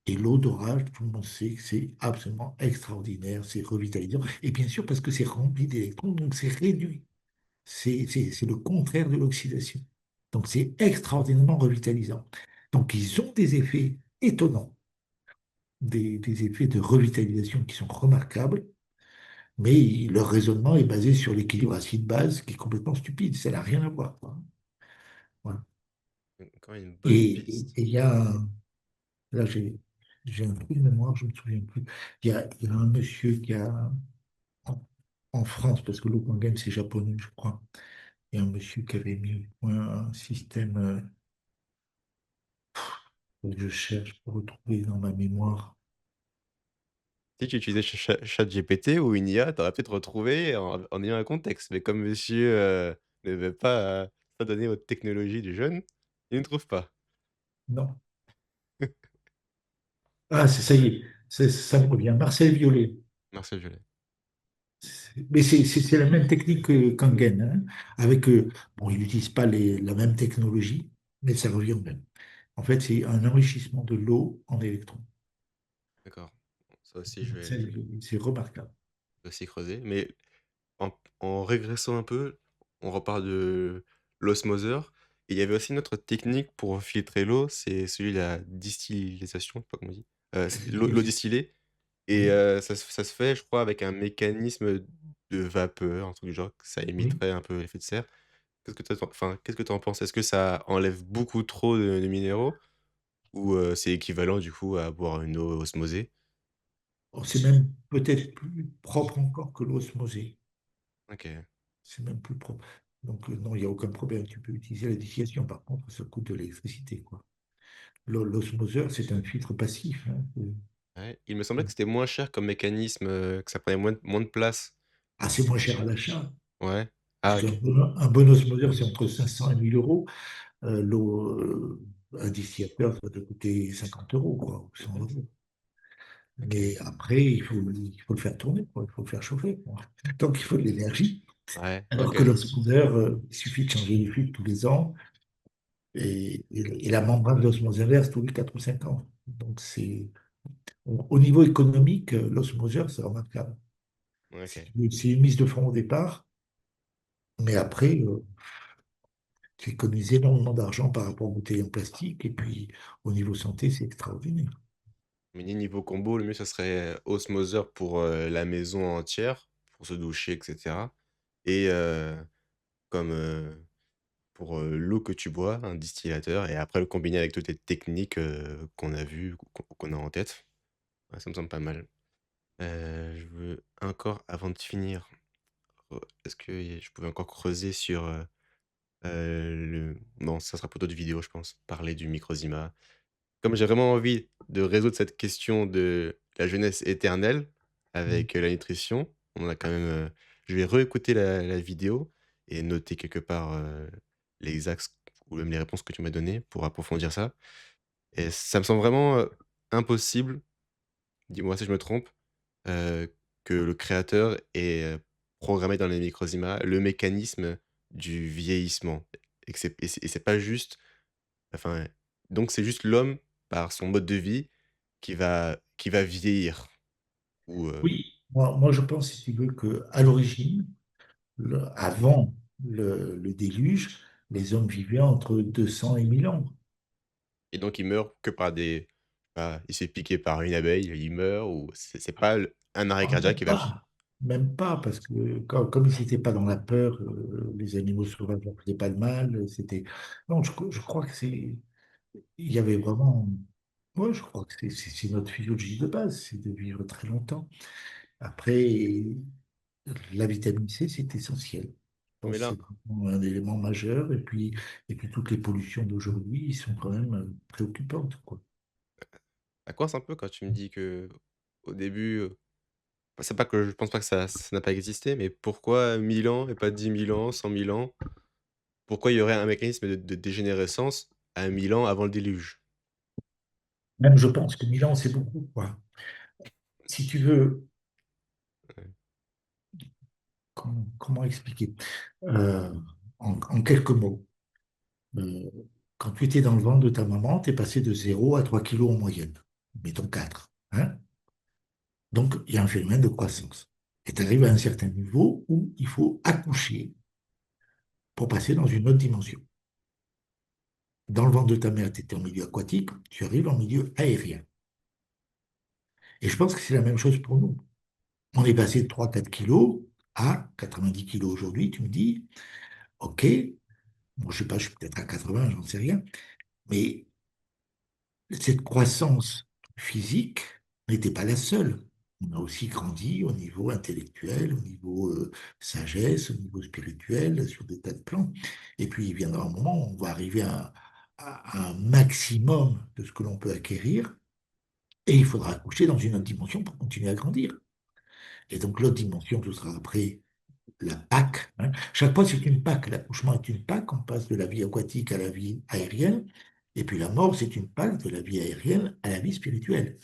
Et l'eau d'orage, tout le monde sait que c'est absolument extraordinaire, c'est revitalisant. Et bien sûr, parce que c'est rempli d'électrons, donc c'est réduit. C'est le contraire de l'oxydation. Donc c'est extraordinairement revitalisant. Donc ils ont des effets étonnants, des effets de revitalisation qui sont remarquables, mais leur raisonnement est basé sur l'équilibre acide-base qui est complètement stupide. Ça n'a rien à voir, quoi. Voilà. Encore une bonne Et piste. il y a, là j'ai un trou de mémoire, je ne me souviens plus. Il y a un monsieur qui a, en, en France, parce que l'Okanagan c'est japonais, je crois, il y a un monsieur qui avait mis au point un système, que je cherche pour retrouver dans ma mémoire. Si tu utilisais ChatGPT ou une IA, tu aurais peut-être retrouvé en ayant un contexte. Mais comme monsieur, ne veut pas, s'adonner aux technologies du jeune, il ne trouve pas. Non. Ah, c'est ça y est, ça me revient. Marcel Violet. Marcel Violet. Mais c'est la même technique que Kangen, hein, avec, bon, ils n'utilisent pas la même technologie, mais ça revient au même. En fait, c'est un enrichissement de l'eau en électrons. D'accord. Bon, ça aussi, je vais C'est remarquable. aussi creuser. Mais en régressant un peu, on reparle de l'osmoseur. Et il y avait aussi une autre technique pour filtrer l'eau, c'est celui de la distillatisation, je sais pas comment on dit. C'est l'eau distillée. Et Oui, ça se fait, je crois, avec un mécanisme de vapeur, un truc du genre, que ça oui. imiterait un peu l'effet de serre. Qu'est-ce que tu en penses? Est-ce que ça enlève beaucoup trop de minéraux ou c'est équivalent du coup à boire une eau osmosée? Oh, c'est même peut-être plus propre encore que l'osmosée. OK, C'est même plus propre. Donc, non, il n'y a aucun problème. Tu peux utiliser la distillation. Par contre, ça coûte de l'électricité, quoi. L'osmoseur, c'est un filtre passif, hein. ouais. Il me semblait que c'était moins cher comme mécanisme, que ça prenait moins de place. Ah, c'est moins cher à l'achat. Ouais. Ah Parce qu'OK, un bon osmoseur, c'est entre 500 et 1000 euros. Un distillateur, ça va te coûter 50 euros, quoi, ou 100 OK, euros. OK. Mais après, il faut le faire tourner, quoi, il faut le faire chauffer, quoi. Donc, il faut de l'énergie. Ouais, Alors que OK. l'osmoseur, il suffit de changer les filtres tous les ans et la membrane de l'osmoseur verse tous les 4 ou 5 ans. Donc, au niveau économique, l'osmoseur, c'est remarquable. OK. C'est une mise de fonds au départ, mais après, tu économises énormément d'argent par rapport aux bouteilles en plastique. Et puis, au niveau santé, c'est extraordinaire. Mais niveau combo, le mieux, ça serait osmoseur pour, la maison entière, pour se doucher et cetera et comme, pour, l'eau que tu bois, un distillateur et après le combiner avec toutes les techniques, qu'on a vues, qu'on a en tête. Ouais, ça me semble pas mal. Je veux encore avant de finir, est-ce que je pouvais encore creuser sur, le non, ça sera pour d'autres vidéos, je pense, parler du Microzima. Comme j'ai vraiment envie de résoudre cette question de la jeunesse éternelle avec, la nutrition, on a quand même, je vais réécouter la vidéo et noter quelque part, les axes ou même les réponses que tu m'as données pour approfondir ça et ça me semble vraiment, impossible, dis-moi si je me trompe, heu, que le créateur ait, programmé dans les Microzima le mécanisme du vieillissement et c'est pas juste enfin, donc c'est juste l'homme, par son mode de vie, qui va vieillir ou Oui, moi je pense, si tu veux, qu'à l'origine, avant le déluge, les hommes vivaient entre 200 et 1000 ans. et donc il meurt que par des il s'est piqué par une abeille, il meurt ou c'est pas l un arrêt Ah, cardiaque qui va f même pas, parce que comme ils n'étaient pas dans la peur, les animaux sauvages ne faisaient pas de mal. Non, je crois que il y avait vraiment. Ouais, je crois que c'est notre physiologie de base, c'est de vivre très longtemps. Après, la vitamine C, c'est essentiel. Mais pense que là, c'est vraiment un élément majeur. Et puis toutes les pollutions d'aujourd'hui sont quand même préoccupantes, quoi. ça coince un peu quand tu me dis que au début, c'est pas que je pense pas que ça n'a pas existé, mais pourquoi 1000 ans et pas 10 000 ans, 100 000 ans? Pourquoi il y aurait un mécanisme de dégénérescence à 1000 ans avant le déluge? Même je pense que Milan, c'est beaucoup, quoi. Si tu veux, Ouais. comment expliquer? Euh, en quelques mots. Euh, Quand tu étais dans le ventre de ta maman, tu es passé de 0 à 3 kilos en moyenne. Mettons 4. Hein. Donc, il y a un phénomène de croissance. Et tu arrives à un certain niveau où il faut accoucher pour passer dans une autre dimension. Dans le ventre de ta mère, tu étais en milieu aquatique, tu arrives en milieu aérien. Et je pense que c'est la même chose pour nous. On est passé de 3 4 kilos à 90 kilos aujourd'hui. Tu me dis, OK, bon, je sais pas, je suis peut-être à 80, j'en sais rien, mais cette croissance physique n'était pas la seule. On a aussi grandi au niveau intellectuel, au niveau sagesse, au niveau spirituel, sur des tas de plans. Et puis, il viendra un moment où on va arriver à un maximum de ce que l'on peut acquérir, et il faudra accoucher dans une autre dimension pour continuer à grandir. Et donc, l'autre dimension, ce sera après la PAC. Hein. Chaque fois, c'est une PAC. L'accouchement est une PAC. On passe de la vie aquatique à la vie aérienne. Et puis la mort, c'est une PAC de la vie aérienne à la vie spirituelle.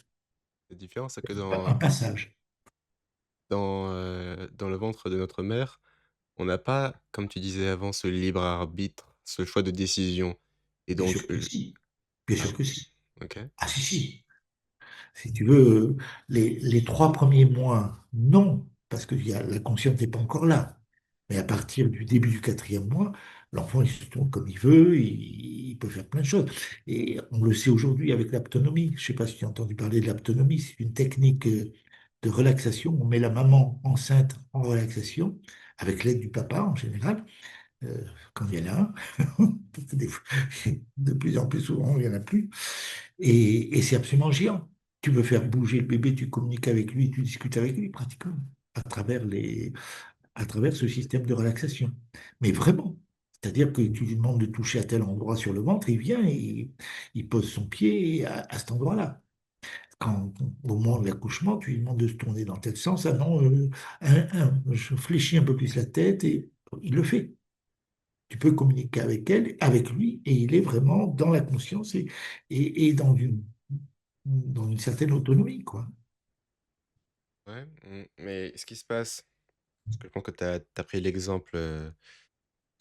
La différence, c'est que Un passage. dans le ventre de notre mère, on n'a pas, comme tu disais avant, ce libre arbitre, ce choix de décision. Et Bien donc, sûr que si. Bien ah, sûr que si. OK. Ah si, si. Si tu veux, les 3 premiers mois, non, parce que la conscience n'est pas encore là. Mais à partir du début du quatrième mois, l'enfant, il se tourne comme il veut, il peut faire plein de choses. Et on le sait aujourd'hui avec l'aptonomie. Je ne sais pas si tu as entendu parler de l'aptonomie, c'est une technique de relaxation. On met la maman enceinte en relaxation, avec l'aide du papa en général, euh, quand il y en a un. Parce que de plus en plus souvent, il n'y en a plus. Et c'est absolument géant. Tu veux faire bouger le bébé, tu communiques avec lui, tu discutes avec lui pratiquement à travers ce système de relaxation. Mais vraiment, c'est-à-dire que tu lui demandes de toucher à tel endroit sur le ventre, il vient et il pose son pied à cet endroit-là. Quand, au moment de l'accouchement, tu lui demandes de se tourner dans tel sens, ah non, je fléchis un peu plus la tête et il le fait. Tu peux communiquer avec elle, avec lui, et il est vraiment dans la conscience et dans une certaine autonomie, quoi. Ouais, mais ce qui se passe, parce que je pense que tu as pris l'exemple,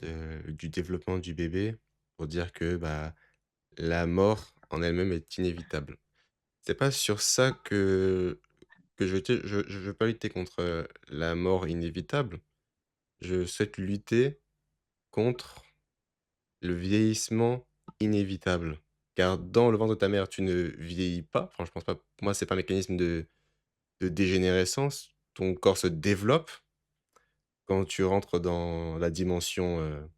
du développement du bébé pour dire que, bah, la mort en elle-même est inévitable. C'est pas sur ça que je veux pas lutter contre, la mort inévitable. Je souhaite lutter contre le vieillissement inévitable. Car dans le ventre de ta mère, tu ne vieillis pas. Enfin, je pense pas, pour moi, c'est pas un mécanisme de dégénérescence. Ton corps se développe quand tu rentres dans la dimension,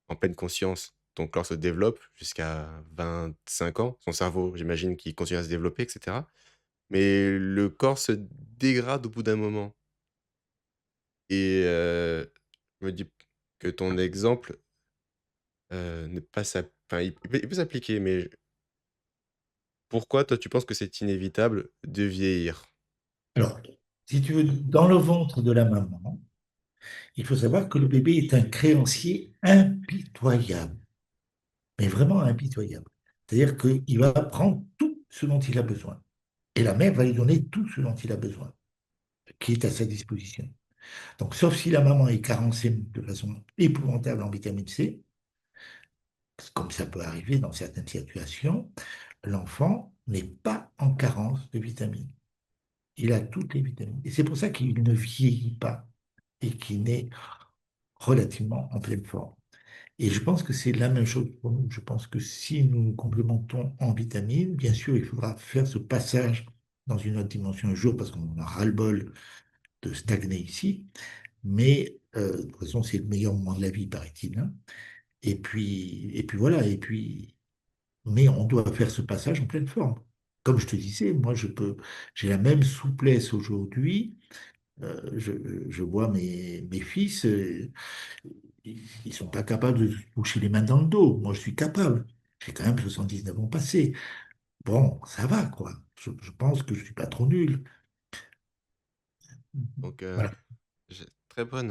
en pleine conscience. Ton corps se développe jusqu'à 25 ans. Son cerveau, j'imagine, qui continue à se développer, et cetera. Mais le corps se dégrade au bout d'un moment. Et je me dis que ton exemple, ne pas enfin, il peut s'appliquer, mais pourquoi toi tu penses que c'est inévitable de vieillir? Alors, si tu veux, dans le ventre de la maman, il faut savoir que le bébé est un créancier impitoyable, mais vraiment impitoyable. C'est-à-dire qu'il va prendre tout ce dont il a besoin. Et la mère va lui donner tout ce dont il a besoin, qui est à sa disposition. Donc, sauf si la maman est carencée de façon épouvantable en vitamine C, comme ça peut arriver dans certaines situations, l'enfant n'est pas en carence de vitamines. Il a toutes les vitamines. Et c'est pour ça qu'il ne vieillit pas et qu'il naît relativement en pleine forme. Et je pense que c'est la même chose pour nous. Je pense que si nous nous complémentons en vitamines, bien sûr, il faudra faire ce passage dans une autre dimension un jour parce qu'on a ras-le-bol de stagner ici. Mais de toute façon, c'est le meilleur moment de la vie, paraît-il. Hein. Et puis voilà. Et puis, mais on doit faire ce passage en pleine forme. Comme je te disais, moi, j'ai la même souplesse aujourd'hui Je, je vois mes fils, ils sont pas capables de se toucher les mains dans le dos. Moi, je suis capable. J'ai quand même 79 ans passés. Bon, ça va, quoi. Je pense que je suis pas trop nul. Donc, Voilà. très bonne,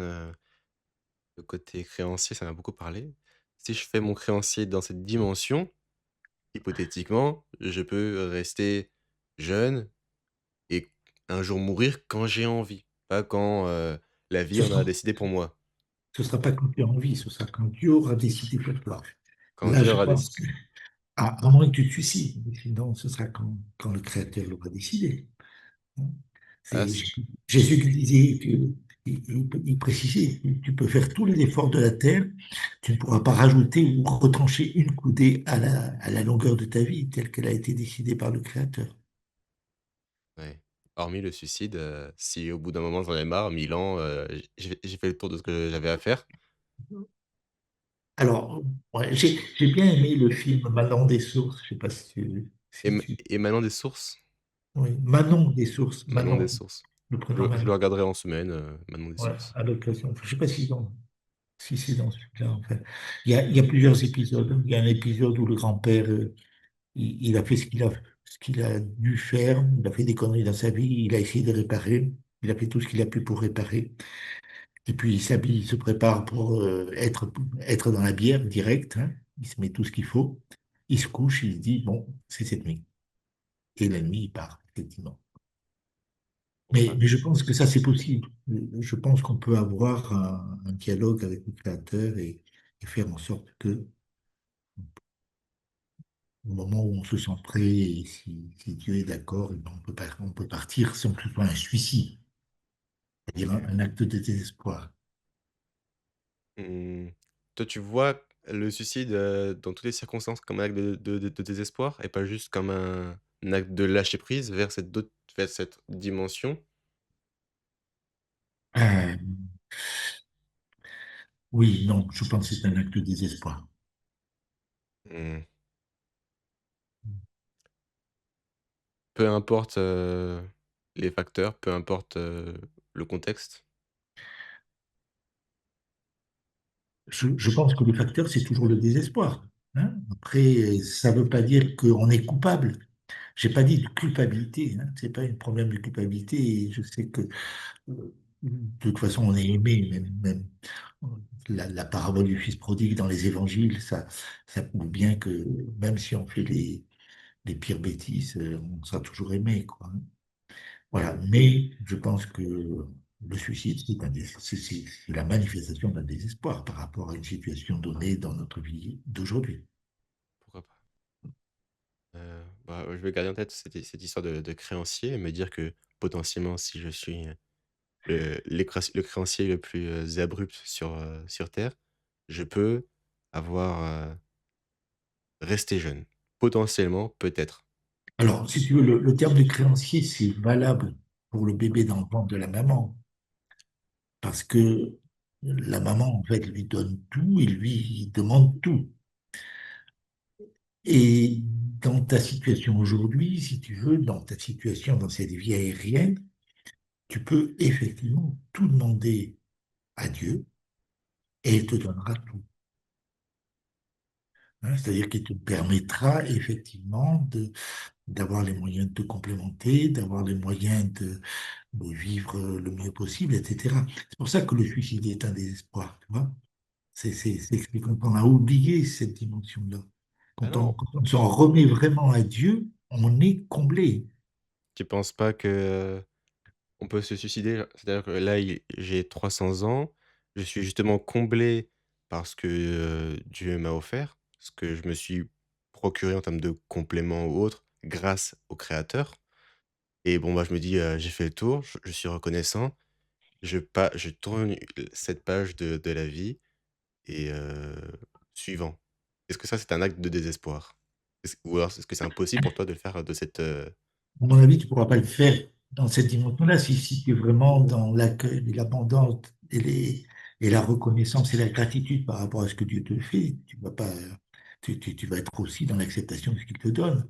le côté créancier, ça m'a beaucoup parlé. Si je fais mon créancier dans cette dimension, hypothétiquement, je peux rester jeune et un jour mourir quand j'ai envie, pas quand, la vie Ce en sera, a décidé pour moi. ce sera pas quand tu as envie, ce sera quand Dieu aura décidé pour toi. Quand Là, Dieu je aura pense décidé. que, à moins que tu te suicides, mais sinon, ce sera quand le Créateur l'aura décidé. Ah C'est c Jésus qui disait il précisait, tu peux faire tous les efforts de la terre, tu ne pourras pas rajouter ou retrancher une coudée à la longueur de ta vie, telle qu'elle a été décidée par le Créateur. Ouais. Hormis le suicide, si au bout d'un moment j'en ai marre, 1000 ans, j'ai fait le tour de ce que j'avais à faire. Alors, ouais, j'ai bien aimé le film Manon des sources, je sais pas si tu, si tu, Émanant des sources? oui, Manon des sources, Manon des Manon, sources. le prénom Je le Manon, regarderai en semaine, Manon des ouais, sources. à l'occasion. Je sais pas si c'est dans celui-là, en fait. Il y a plusieurs épisodes. Il y a un épisode où le grand-père, il a fait ce qu'il a dû faire. Il a fait des conneries dans sa vie. Il a essayé de réparer. Il a fait tout ce qu'il a pu pour réparer. Et puis il s'habille, il se prépare pour être dans la bière direct, hein. Il se met tout ce qu'il faut. Il se couche, il se dit, bon, c'est cette nuit. Et la nuit, il part, effectivement. Pourquoi? Mais je pense que ça, c'est possible. Je pense qu'on peut avoir un dialogue avec le Créateur et faire en sorte que, au moment où on se sent prêt, et si Dieu est d'accord, eh ben, on peut partir sans que ce soit un suicide, c'est-à-dire un acte de désespoir. Mmh, toi, tu vois le suicide, dans toutes les circonstances comme un acte de désespoir et pas juste comme un acte de lâcher prise vers cette dimension? Euh, oui, non, je pense que c'est un acte de désespoir. Mmh, peu importe, les facteurs, peu importe, le contexte? Je pense que le facteur, c'est toujours le désespoir, hein. Après, ça ne veut pas dire qu'on est coupable. J'ai pas dit de culpabilité, hein. C'est pas un problème de culpabilité. Je sais que de toute façon, on est aimé, même la parabole du fils prodigue dans les évangiles, ça prouve bien que même si on fait les pires bêtises, on sera toujours aimé, quoi. Voilà. Mais je pense que le suicide, c'est la manifestation d'un désespoir par rapport à une situation donnée dans notre vie d'aujourd'hui. Pourquoi pas? Bah, je vais garder en tête cette histoire de créancier et me dire que potentiellement si je suis, le créancier le plus, abrupt sur terre, je peux avoir, rester jeune. Potentiellement, peut-être. Alors, si tu veux, le terme de créancier, c'est valable pour le bébé dans le ventre de la maman, parce que la maman, en fait, lui donne tout et lui, il demande tout. Et dans ta situation aujourd'hui, si tu veux, dans ta situation dans cette vie aérienne, tu peux effectivement tout demander à Dieu et il te donnera tout, hein. C'est-à-dire qu'il te permettra effectivement d'avoir les moyens de te complémenter, d'avoir les moyens de vivre le mieux possible, etc. C'est pour ça que le suicide est un désespoir, tu vois. C'est quand on a oublié cette dimension-là. Ah non, Quand on s'en remet vraiment à Dieu, on est comblé. tu penses pas que, on peut se suicider? C'est-à-dire que là, j'ai 300 ans, je suis justement comblé par ce que, Dieu m'a offert, ce que je me suis procuré en termes de compléments ou autres grâce au créateur et bon, bah, je me dis, «J'ai fait le tour, je suis reconnaissant». Je tourne cette page de la vie et suivant. Est-ce que ça, c'est un acte de désespoir? Ou alors est-ce que c'est impossible pour toi de le faire de cette, À mon avis, tu ne pourras pas le faire dans cette dimension-là si tu es vraiment dans l'accueil et l'abondance et la reconnaissance et la gratitude par rapport à ce que Dieu te fait. Tu vas pas, tu vas être aussi dans l'acceptation de ce qu'il te donne.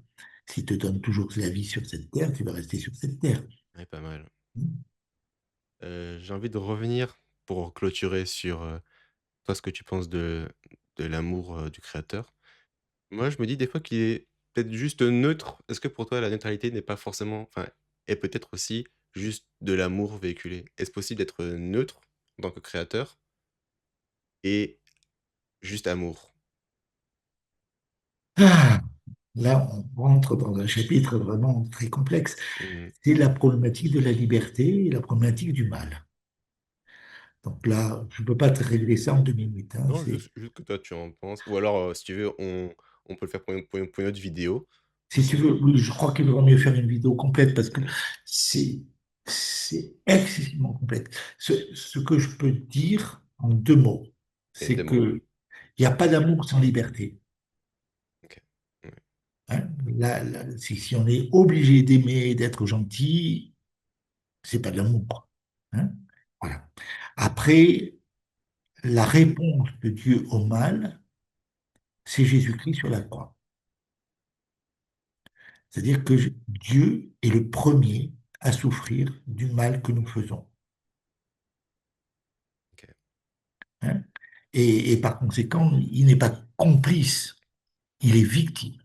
S'il te donne toujours la vie sur cette terre, tu vas rester sur cette terre. ouais, pas mal. J'ai envie de revenir pour clôturer sur, toi, ce que tu penses de l'amour, du créateur. Moi, je me dis des fois qu'il est peut-être juste neutre. Est-ce que pour toi, la neutralité n'est pas forcément enfin, est peut-être aussi juste de l'amour véhiculé? Est-ce possible d'être, neutre en tant que créateur et juste amour? Ah, là, on rentre dans un chapitre vraiment très complexe. Mmh. C'est la problématique de la liberté et la problématique du mal. Donc là, je ne peux pas te révéler ça en 2 minutes, hein. Non, juste que toi tu en penses ou alors, si tu veux, on peut le faire pour une autre vidéo Si tu aussi. veux, oui, je crois qu'il vaut mieux faire une vidéo complète parce que c'est, c'est excessivement complexe. Ce que je peux dire en 2 mots, Et c'est 2 mots. que il n'y a pas d'amour sans liberté. OK. Ouais. Hein. Là, si on est obligé d'aimer, d'être gentil, c'est pas de l'amour. Hein. Voilà. Après, la réponse de Dieu au mal, c'est Jésus-Christ sur la croix. C'est-à-dire que Dieu est le premier à souffrir du mal que nous faisons. OK. Hein. Et par conséquent, il n'est pas complice, il est victime.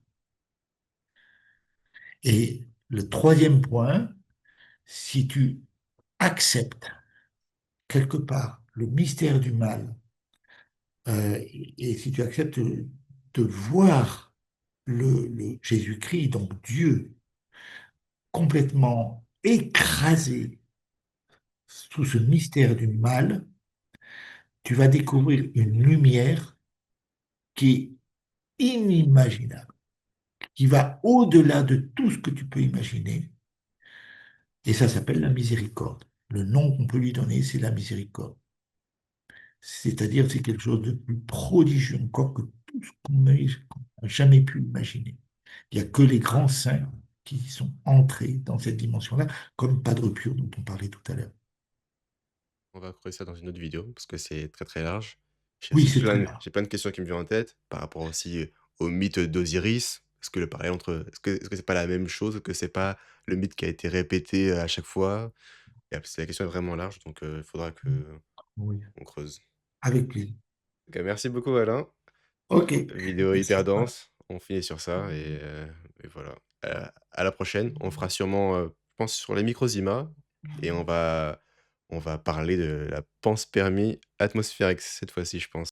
Et le troisième point, si tu acceptes quelque part le mystère du mal, et si tu acceptes de voir Jésus-Christ, donc Dieu, complètement écrasé sous ce mystère du mal, tu vas découvrir une lumière qui est inimaginable, qui va au-delà de tout ce que tu peux imaginer. Et ça s'appelle la miséricorde. Le nom qu'on peut lui donner, c'est la miséricorde. C'est-à-dire, c'est quelque chose de plus prodigieux encore que tout ce qu'on n'a jamais pu imaginer. Il n'y a que les grands saints qui sont entrés dans cette dimension-là, comme Padre Pio dont on parlait tout à l'heure. On va creuser ça dans une autre vidéo parce que c'est très, très large. J'ai Oui, aussi c'est très bien. j'ai plein de questions qui me viennent en tête par rapport aussi, au mythe d'Osiris. Est-ce que le parallèle entre est-ce que c'est pas la même chose? Que c'est pas le mythe qui a été répété, à chaque fois? Et c'est la question est vraiment large donc il faudra qu'on Oui, creuse. avec plaisir. OK, merci beaucoup Alain. OK. Vidéo Merci hyper à toi. dense. On finit sur ça et voilà. À la prochaine. On fera sûrement, je pense sur les Microzima et on va parler de la panspermie atmosphérique cette fois-ci, je pense.